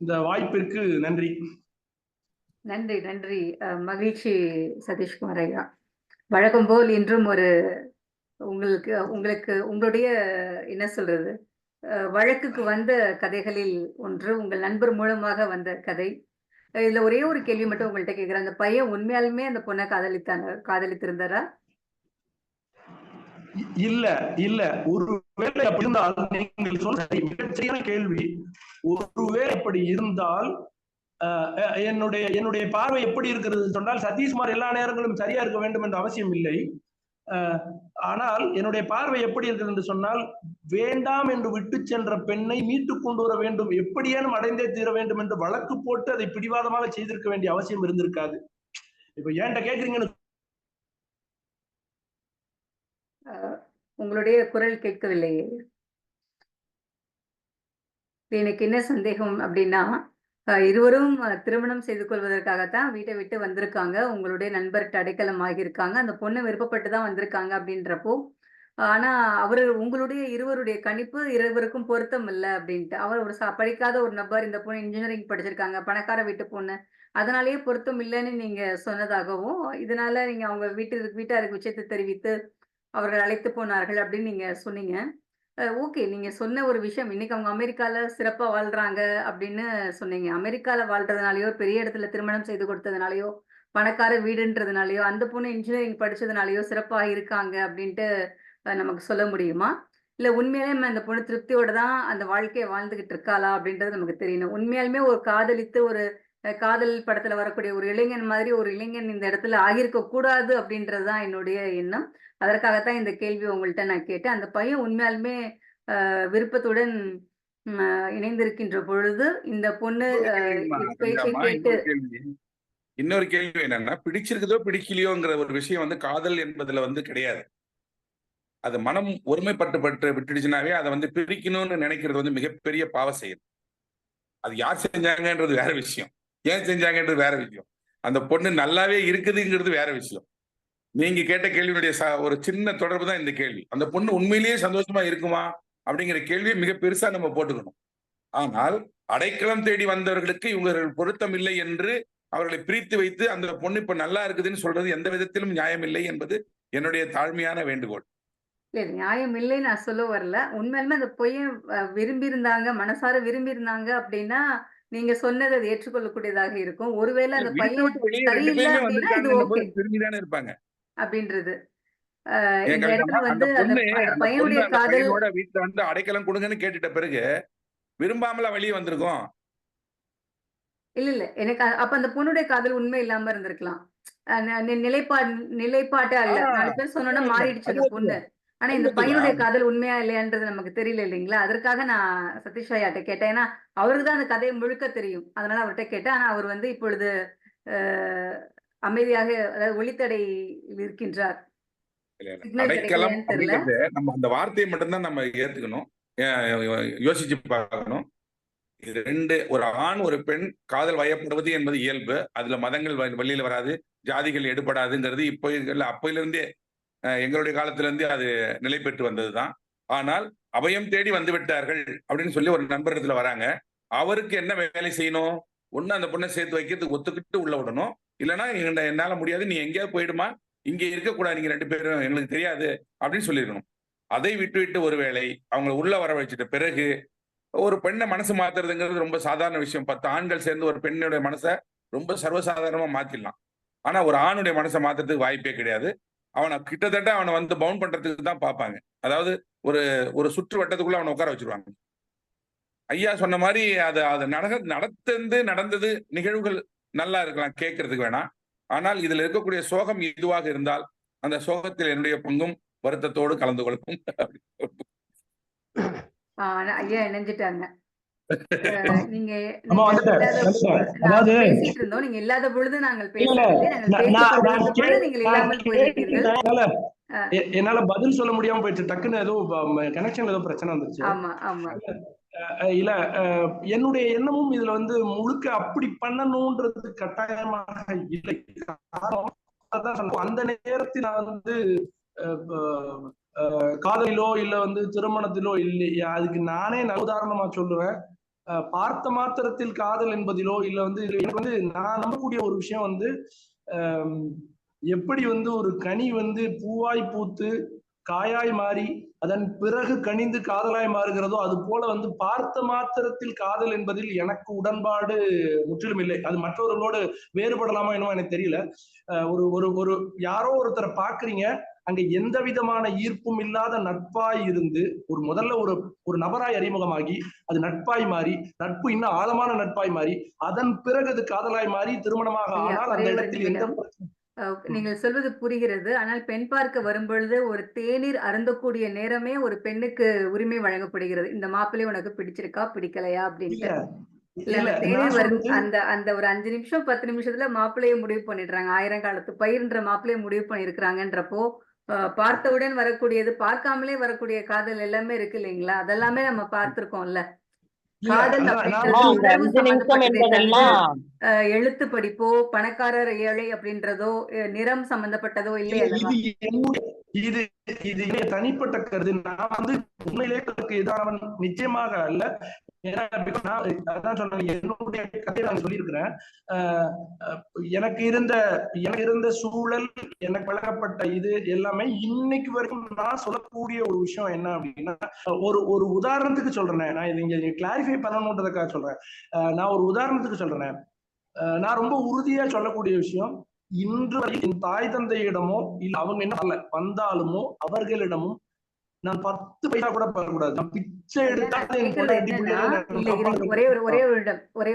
இந்த வாய்ப்பிற்கு நன்றி. நன்றி நன்றி. மகிழ்ச்சி சதீஷ்குமார் ஐயா. வழக்கம் போல் இன்றும் ஒரு உங்களுக்கு உங்களுடைய என்ன சொல்றது, வழக்குக்கு வந்த கதைகளில் ஒன்று உங்கள் நண்பர் மூலமாக வந்த கதை. இதுல ஒரே ஒரு கேள்வி மட்டும் உங்கள்கிட்ட கேட்கிறேன். அந்த பையன் உண்மையாலுமே அந்த பொண்ணை காதலித்திருந்தாரா? இல்ல ஒருவேளை அப்படி இருந்தால், நீங்கள் சொல்ற மிகச்சரியான கேள்வி. ஒருவேளை அப்படி இருந்தால் என்னுடைய பார்வை எப்படி இருக்கிறது சொன்னால், சதீஷ்குமார் எல்லா நேரங்களும் சரியா இருக்க வேண்டும் என்ற அவசியம் இல்லை. ஆனால் என்னுடைய பார்வை எப்படி இருக்கிறது என்று சொன்னால், வேண்டாம் என்று விட்டு சென்ற பெண்ணை மீட்டுக் கொண்டு வர வேண்டும், எப்படியேனும் அடைந்தே தீர வேண்டும் என்று வழக்கு போட்டு அதை பிடிவாதமாக செய்திருக்க வேண்டிய அவசியம் இருந்திருக்காது. இப்ப ஏன்ட்ட கேக்குறீங்கன்னு, உங்களுடைய குரல் கேட்கவில்லையே. எனக்கு என்ன சந்தேகம் அப்படின்னா, இருவரும் திருமணம் செய்து கொள்வதற்காகத்தான் வீட்டை விட்டு வந்திருக்காங்க. உங்களுடைய நண்பர்கிட்ட அடைக்கலம் ஆகியிருக்காங்க. அந்த பொண்ணு விருப்பப்பட்டு தான் வந்திருக்காங்க அப்படின்றப்போ, ஆனா உங்களுடைய இருவருடைய கணிப்பு இருவருக்கும் பொருத்தம் இல்லை அப்படின்ட்டு. அவர் ஒரு படிக்காத ஒரு நபர், இந்த பொண்ணு இன்ஜினியரிங் படிச்சிருக்காங்க, பணக்கார வீட்டு பொண்ணு, அதனாலேயே பொருத்தம் இல்லைன்னு நீங்க சொன்னதாகவும், இதனால நீங்க அவங்க வீட்டாருக்கு விஷயத்தை தெரிவித்து அவர்கள் அழைத்து போனார்கள் அப்படின்னு நீங்க சொன்னீங்க. ஓகே, நீங்க சொன்ன ஒரு விஷயம், இன்னைக்கு அவங்க அமெரிக்கால சிறப்பா வாழ்றாங்க அப்படின்னு சொன்னீங்க. அமெரிக்கால வாழ்றதுனாலயோ, பெரிய இடத்துல திருமணம் செய்து கொடுத்ததுனாலயோ, பணக்கார வீடுன்றதுனாலயோ, அந்த பொண்ணு இன்ஜினியரிங் படிச்சதுனாலயோ சிறப்பா இருக்காங்க அப்படின்ட்டு நமக்கு சொல்ல முடியுமா? இல்ல உண்மையாலுமே அந்த பொண்ணு திருப்தியோட தான் அந்த வாழ்க்கையை வாழ்ந்துகிட்டு இருக்காளா அப்படின்றது நமக்கு தெரியணும். உண்மையாலுமே ஒரு காதலித்து ஒரு காதல் படத்துல வரக்கூடிய ஒரு இளைஞன் மாதிரி ஒரு இளைஞன் இந்த இடத்துல ஆகியிருக்க கூடாது அப்படின்றதுதான் என்னுடைய எண்ணம். அதற்காகத்தான் இந்த கேள்வி உங்கள்கிட்ட நான் கேட்டேன். அந்த பையன் உண்மையாலுமே விருப்பத்துடன் இணைந்திருக்கின்ற பொழுது இந்த பொண்ணு பேச்சை கேட்டு. இன்னொரு கேள்வி என்னன்னா, பிடிச்சிருக்குதோ பிடிக்கலையோங்கிற ஒரு விஷயம் காதல் என்பதுல கிடையாது. அது மனம் ஒருமைப்பட்டு விட்டுடுச்சுனாவே அதை பிரிக்கணும்னு நினைக்கிறது மிகப்பெரிய பாவ செயல். அது யார் செஞ்சாங்கன்றது வேற விஷயம், ஏன் செஞ்சாங்கன்றது வேற விஷயம், அந்த பொண்ணு நல்லாவே இருக்குதுங்கிறது வேற விஷயம். நீங்க கேட்ட கேள்வியுடைய ஒரு சின்ன தொடர்பு தான் இந்த கேள்வி. அந்த பொண்ணு உண்மையிலேயே சந்தோஷமா இருக்குமா அப்படிங்கிற கேள்வியை மிக பெருசா நம்ம போட்டுக்கணும். ஆனால் அடைக்கலம் தேடி வந்தவர்களுக்கு இவர்கள் பொருத்தம் இல்லை என்று அவர்களை பிரித்து வைத்து அந்த பொண்ணு இப்ப நல்லா இருக்குதுன்னு சொல்றது எந்த விதத்திலும் நியாயம் இல்லை என்பது என்னுடைய தாழ்மையான வேண்டுகோள். இல்ல, நியாயம் இல்லைன்னு நான் சொல்ல வரல. உண்மையாலுமே அந்த பையன் விரும்பி இருந்தாங்க, மனசார விரும்பி இருந்தாங்க அப்படின்னா நீங்க சொன்னது அது ஏற்றுக்கொள்ளக்கூடியதாக இருக்கும். ஒருவேளை அந்த பையன் சரியில்லை அப்படின்னா இது ஓகே விரும்பிதானே இருப்பாங்க அப்படின்றது. இந்த இடத்துல அந்த பையனுடைய காதல் வீட்டுல அடைக்கலம் கொடுங்கன்னு கேட்டுட்ட பிறகு விரும்பாமல வெளியே வந்திருக்கோம். இல்ல எனக்கு அப்ப அந்த பொண்ணுடைய காதல் உண்மை இல்லாம இருந்திருக்கலாம். நிலைப்பாட்டே அல்ல. 4 பேர் சொன்னோன்னா மாறிடுச்சு அந்த பொண்ணு. ஆனா இந்த பையனுடைய காதல் உண்மையா இல்லையான்றது நமக்கு தெரியல இல்லைங்களா? அதற்காக நான் சதீஷ் ஐயாட்ட கேட்டேன். ஏன்னா அவருக்கு தான் அந்த கதையை முழுக்க தெரியும். அதனால அவர்கிட்ட கேட்டேன். ஆனா அவர் இப்பொழுது அமைதியாக, அதாவது ஒளித்தடை இருக்கின்றார். அடைக்கலம் அப்படிங்கிறது நம்ம அந்த வார்த்தையை மட்டும்தான் நம்ம ஏத்துக்கணும், யோசிச்சு பார்க்கணும். இது ரெண்டு, ஒரு ஆண் ஒரு பெண் காதல் வயப்படுவது என்பது இயல்பு. அதுல மதங்கள் வெளியில வராது, ஜாதிகள் எடுபடாதுங்கிறது அப்போயிலிருந்தே எங்களுடைய காலத்துல இருந்தே அது நிலை பெற்று வந்ததுதான். ஆனால் அபயம் தேடி வந்து விட்டார்கள் அப்படின்னு சொல்லி ஒரு நண்பர் இடத்துல வராங்க. அவருக்கு என்ன வேலை செய்யணும்? ஒண்ணு அந்த பொண்ணை சேர்த்து வைக்கிறதுக்கு ஒத்துக்கிட்டு உள்ள விடணும். இல்லைன்னா என்னால முடியாது, நீ எங்கேயாவது போயிடுமா, இங்க இருக்கக்கூடாது, நீங்க 2 பேரும் எங்களுக்கு தெரியாது அப்படின்னு சொல்லிருக்கணும். அதை விட்டு ஒருவேளை அவங்களை உள்ள வர வச்சுட்ட பிறகு ஒரு பெண்ணை மனசு மாத்துறதுங்கிறது ரொம்ப சாதாரண விஷயம். 10 ஆண்கள் சேர்ந்து ஒரு பெண்ணுடைய மனசை ரொம்ப சர்வசாதாரணமா மாத்திடலாம். ஆனா ஒரு ஆணுடைய மனசை மாத்துறதுக்கு வாய்ப்பே கிடையாது. அவனை கிட்டத்தட்ட அவனை வந்து பவுண்ட் பண்றதுக்கு தான் பார்ப்பாங்க. அதாவது ஒரு சுற்று வட்டத்துக்குள்ள அவனை உட்கார வச்சிருவாங்க. ஐயா சொன்ன மாதிரி அது நடந்தது நிகழ்வுகள் நல்லா இருக்கலாம், கேட்கறதுக்கு வேணாம். ஆனால் இதுல இருக்கக்கூடிய சோகம் இதுவாக இருந்தால் அந்த சோகத்தில் என்னுடைய பங்கும் வருத்தத்தோடு கலந்து கொள்ளும். ஐயா இணைஞ்சிட்டாங்க. நீங்க அதாவது பேசிட்டு இருந்தோம், நீங்க இல்லாத பொழுது நாங்கள் நீங்கள் இல்லாமல் போயிருக்கீர்கள். என்னால பதில் சொல்ல முடியாம போயிடுச்சு. டக்குன்னு ஏதோ கனெக்ஷன்ல ஏதோ பிரச்சனை வந்துருச்சு. ஆமா ஆமா. இல்ல என்னுடைய எண்ணமும் இதுல வந்து முழுக்க அப்படி பண்ணணும்ன்றது கட்டாயமாக இல்லை. அந்த நேரத்தில் நான் வந்து காதலிலோ இல்ல வந்து திருமணத்திலோ இல்லை, அதுக்கு நானே நல்ல உதாரணமா சொல்லுவேன். பார்த்த மாத்திரத்தில் காதல் என்பதிலோ இல்ல வந்து எனக்கு வந்து நான் நம்பக்கூடிய ஒரு விஷயம் வந்து எப்படி வந்து ஒரு கனி வந்து பூவாய் பூத்து காயாய் மாறி அதன் பிறகு கனிந்து காதலாய் மாறுகிறதோ அது போல வந்து பார்த்த மாத்திரத்தில் காதல் என்பதில் எனக்கு உடன்பாடு முற்றிலும் இல்லை. அது மற்றவர்களோடு வேறுபடலாமா என்னவோ எனக்கு தெரியல. ஒரு யாரோ ஒருத்தரை பாக்குறீங்க, அங்க எந்த விதமான ஈர்ப்பும் இல்லாத நட்பாய் இருந்து முதல்ல ஒரு நபராய் அறிமுகமாகி அது நட்பாய் மாறி, நட்பு இன்னும் ஆழமான நட்பாய் மாறி, அதன் பிறகு அது காதலாய் மாறி திருமணமாக ஆனால் அந்த இடத்தில் எந்த நீங்கள் சொல்வது புரிகிறது. ஆனால் பெண் பார்க்க வரும்பொழுது ஒரு தேநீர் அருந்தக்கூடிய நேரமே ஒரு பெண்ணுக்கு உரிமை வழங்கப்படுகிறது. இந்த மாப்பிள்ளை உனக்கு பிடிச்சிருக்கா பிடிக்கலையா அப்படின்ட்டு. தேநீர் வரும் அந்த ஒரு 5 நிமிஷம் 10 நிமிஷத்துல மாப்பிள்ளையை முடிவு பண்ணிடுறாங்க. 1000 காலத்து பயிர்ன்ற மாப்பிள்ளையை முடிவு பண்ணிருக்கிறாங்கன்றப்போ பார்த்தவுடன் வரக்கூடியது, பார்க்காமலே வரக்கூடிய காதல் எல்லாமே இருக்கு இல்லைங்களா? அதெல்லாமே நம்ம பார்த்திருக்கோம்ல. காதல் எழுத்து படிப்போ பணக்காரர் ஏழை அப்படின்றதோ நிறம் சம்பந்தப்பட்டதோ இல்லை. இது தனிப்பட்ட கருது. நான் வந்து உண்மையிலே எதிரானவன் நிச்சயமாக அல்ல. என்னுடைய கதையை நான் சொல்லியிருக்கிறேன். எனக்கு இருந்த சூழல், எனக்கு வழங்கப்பட்ட இது எல்லாமே இன்னைக்கு வரைக்கும் நான் சொல்லக்கூடிய ஒரு விஷயம் என்ன அப்படின்னா, ஒரு உதாரணத்துக்கு சொல்றேன். நான் நீங்க கிளாரிஃபை பண்ணணுன்றதுக்காக சொல்றேன். நான் ஒரு உதாரணத்துக்கு சொல்றேன். நான் ரொம்ப உறுதியா சொல்லக்கூடிய விஷயம், இன்று என் தாய் தந்தையிடமோ இல்ல அவங்க என்ன வந்தாலுமோ அவர்களிடமும் நான் 10 பைசா கூட பெறக்கூடாது. நான் பிச்சை எடுத்தாலும் ஒரே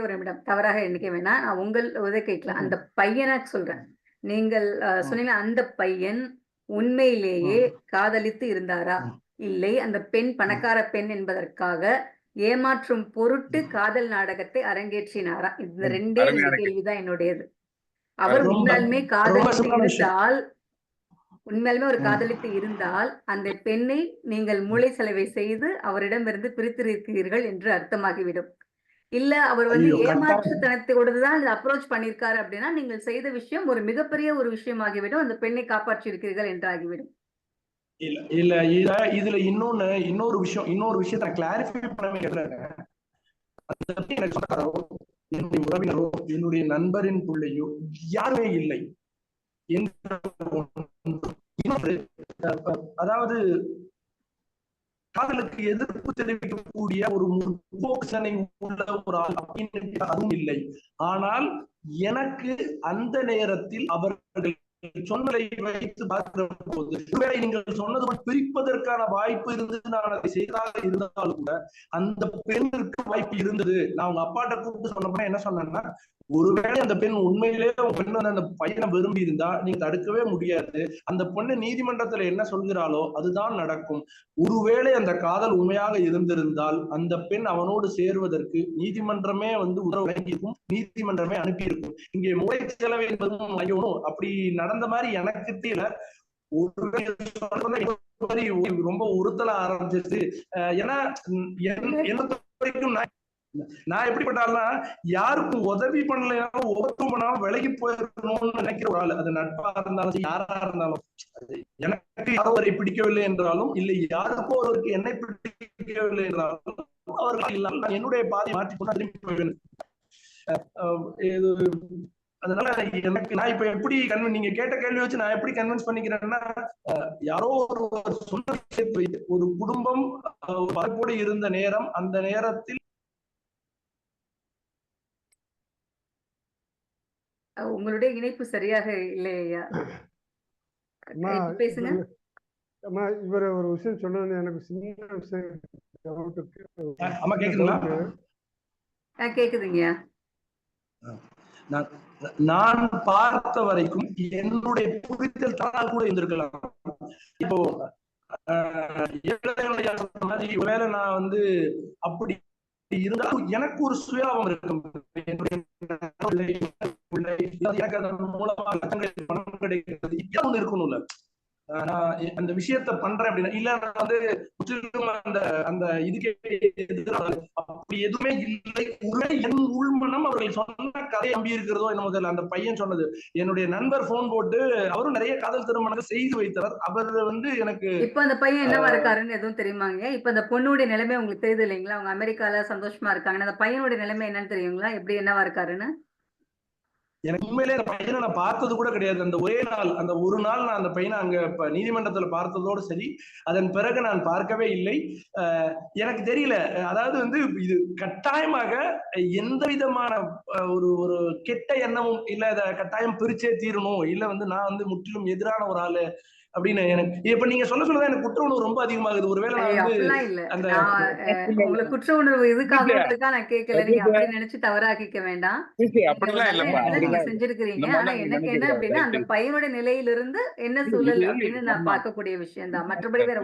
ஒரு நிமிடம் தவறாக எண்ணிக்க வேணாம். நான் உங்கள் கேட்கலாம். அந்த பையனை சொல்றேன். நீங்கள் சொன்னீங்க அந்த பையன் உண்மையிலேயே காதலித்து இருந்தாரா, இல்லை அந்த பெண் பணக்கார பெண் என்பதற்காக ஏமாற்றும் பொருட்டு காதல் நாடகத்தை அரங்கேற்றினாரா? இந்த 2 கேள்விதான் என்னுடையது. அவர் உண்மையாலுமே ஒரு காதலித்து இருந்தால் அந்த பெண்ணை நீங்கள் மூளை செலவை செய்து அவரிடமிருந்து பிரித்திருக்கிறீர்கள் என்று அர்த்தமாகிவிடும். இல்ல அவர் வந்து ஏமாற்றுத்தனத்தோடுதான் அப்ரோச் பண்ணிருக்காரு அப்படின்னா நீங்கள் செய்த விஷயம் ஒரு மிகப்பெரிய ஒரு விஷயமாகிவிடும். அந்த பெண்ணை காப்பாற்றி இருக்கிறீர்கள் என்று ஆகிவிடும். இல்ல இதுல இன்னொரு விஷயத்தை கிளாரிஃபை பண்ணவே எனக்கு சொன்னாரோ, என்னுடைய உறவினரோ என்னுடைய நண்பரின் பிள்ளையோ யாருமே இல்லை. அதாவது காதலுக்கு எதிர்ப்பு தெரிவிக்கக்கூடிய ஒரு முற்போக்கு உள்ள ஒரு ஆள் அப்படின்னு அதுவும் இல்லை. ஆனால் எனக்கு அந்த நேரத்தில் அவர்கள் சொன்னதை வைத்து பார்க்கிற போது ஒருவேளை நீங்கள் சொன்னது பிரிப்பதற்கான வாய்ப்பு இருந்தது, நான் அதை செய்தாக இருந்தாலும் கூட அந்த பெண்ணிற்கு வாய்ப்பு இருந்தது. நான் அவங்க அப்பாட்ட கூப்பிட்டு சொன்னப்ப என்ன சொன்னேன்னா, ஒருவேளை அந்த பெண் உண்மையிலே பெண் வந்து அந்த பையனை விரும்பி இருந்தா நீங்க தடுக்கவே முடியாது. அந்த பொண்ணு நீதிமன்றத்துல என்ன சொல்கிறாளோ அதுதான் நடக்கும். ஒருவேளை அந்த காதல் உண்மையாக இருந்திருந்தால் அந்த பெண் அவனோடு சேருவதற்கு நீதிமன்றமே வந்து உத்தரவு வழங்கியிருக்கும், நீதிமன்றமே அனுப்பியிருக்கும். இங்கே மூளை செலவு என்பதும் அப்படி நடந்த மாதிரி எனக்கு தெரியல. ரொம்ப உறுத்தல ஆரம்பிச்சிருச்சு. ஏன்னா என்ன வரைக்கும் நான் எப்படிப்பட்டாலும்னா யாருக்கும் உதவி பண்ணலாம் ஒவ்வொருத்தரும் பண்ணாலும் விலகி போயிருக்கணும்னு நினைக்கிற ஒரு ஆள். அது நட்பா இருந்தாலும் யாரா இருந்தாலும், எனக்கு யாரோ அவரை பிடிக்கவில்லை என்றாலும் இல்லை யாருக்கும் ஒருவருக்கு என்னை பிடிக்கவில்லை என்றாலும் அவர்கள் இல்லாமல் நான் என்னுடைய பாதையை மாற்றி திரும்பி போவேன். இது அதனால எனக்கு நான் இப்ப எப்படி நீங்க கேட்ட கேள்வி வச்சு நான் எப்படி கன்வின்ஸ் பண்ணிக்கிறேன்னா, யாரோ ஒரு சொன்ன விஷயத்தை வைத்து ஒரு குடும்பம் கூட இருந்த நேரம், அந்த நேரத்தில் உங்களுடைய இணைப்பு சரியாக இல்லையா? பேசுங்க. இவர் ஒரு விஷயம் சொன்னது எனக்கு சின்ன விஷயம். அம்மா கேக்குதுங்களா? கேக்குதுங்கய்யா. நான் பார்த்த வரைக்கும் என்னுடைய புரிதல் தானா கூட இருந்திருக்கலாம். இப்போ மாதிரி ஒருவேளை நான் வந்து அப்படி இருந்தாலும் எனக்கு ஒரு சுயாபம் இருக்கும். எனக்கு அதன் மூலமா பணம் கிடைக்கிறது இருக்கணும்ல. நான் அந்த விஷயத்த பண்றேன் அப்படின்னா, இல்ல நான் வந்து முற்றிலும் அந்த இதுக்கே அப்படி எதுவுமே இல்லை. என் உள்மனம் அவர்கள் சொன்ன கதை நம்பி இருக்கிறதோ என்ன முதல்ல அந்த பையன் சொன்னது. என்னுடைய நண்பர் போன் போட்டு அவரும் நிறைய காதல் திருமணங்கள் செய்து வைத்தவர். அவர் வந்து எனக்கு இப்ப அந்த பையன் என்னவா இருக்காருன்னு எதுவும் தெரியுமாங்க? இப்ப அந்த பொண்ணுடைய நிலைமை உங்களுக்கு தெரியுது இல்லைங்களா? அவங்க அமெரிக்கால சந்தோஷமா இருக்காங்க. அந்த பையனுடைய நிலைமை என்னன்னு தெரியுங்களா? எப்படி என்னவா இருக்காருன்னு? எனக்கு உண்மையிலே அந்த பையனை நான் பார்த்தது கூட கிடையாது. அந்த ஒரே நாள், அந்த ஒரு நாள் நான் அந்த பையனை அங்க நீதிமன்றத்துல பார்த்ததோடு சரி, அதன் பிறகு நான் பார்க்கவே இல்லை. எனக்கு தெரியல. அதாவது வந்து இது கட்டாயமாக எந்த விதமான ஒரு கெட்ட எண்ணமும் இல்ல, இதை கட்டாயம் பிரிச்சே தீரணும், இல்ல வந்து நான் வந்து முற்றிலும் எதிரான ஒரு ஆளு அப்படின்னு எனக்கு இப்ப நீங்க சொல்லதான் எனக்கு குற்ற உணர்வு ரொம்ப அதிகமாகுது. ஒருவேளை நான் வந்து அந்த உங்களுக்கு குற்ற உணர்வு இதுக்காக நான் கேட்கல. நீங்க அப்படி நினைச்சு தவறாக்கிக்க வேண்டாம். நீங்க செஞ்சிருக்கிறீங்க. ஆனா எனக்கு என்ன அப்படின்னா, அந்த பையனுடைய நிலையிலிருந்து என்ன சூழல் அப்படின்னு நான் பார்க்கக்கூடிய விஷயம் தான். மற்றபடி வேற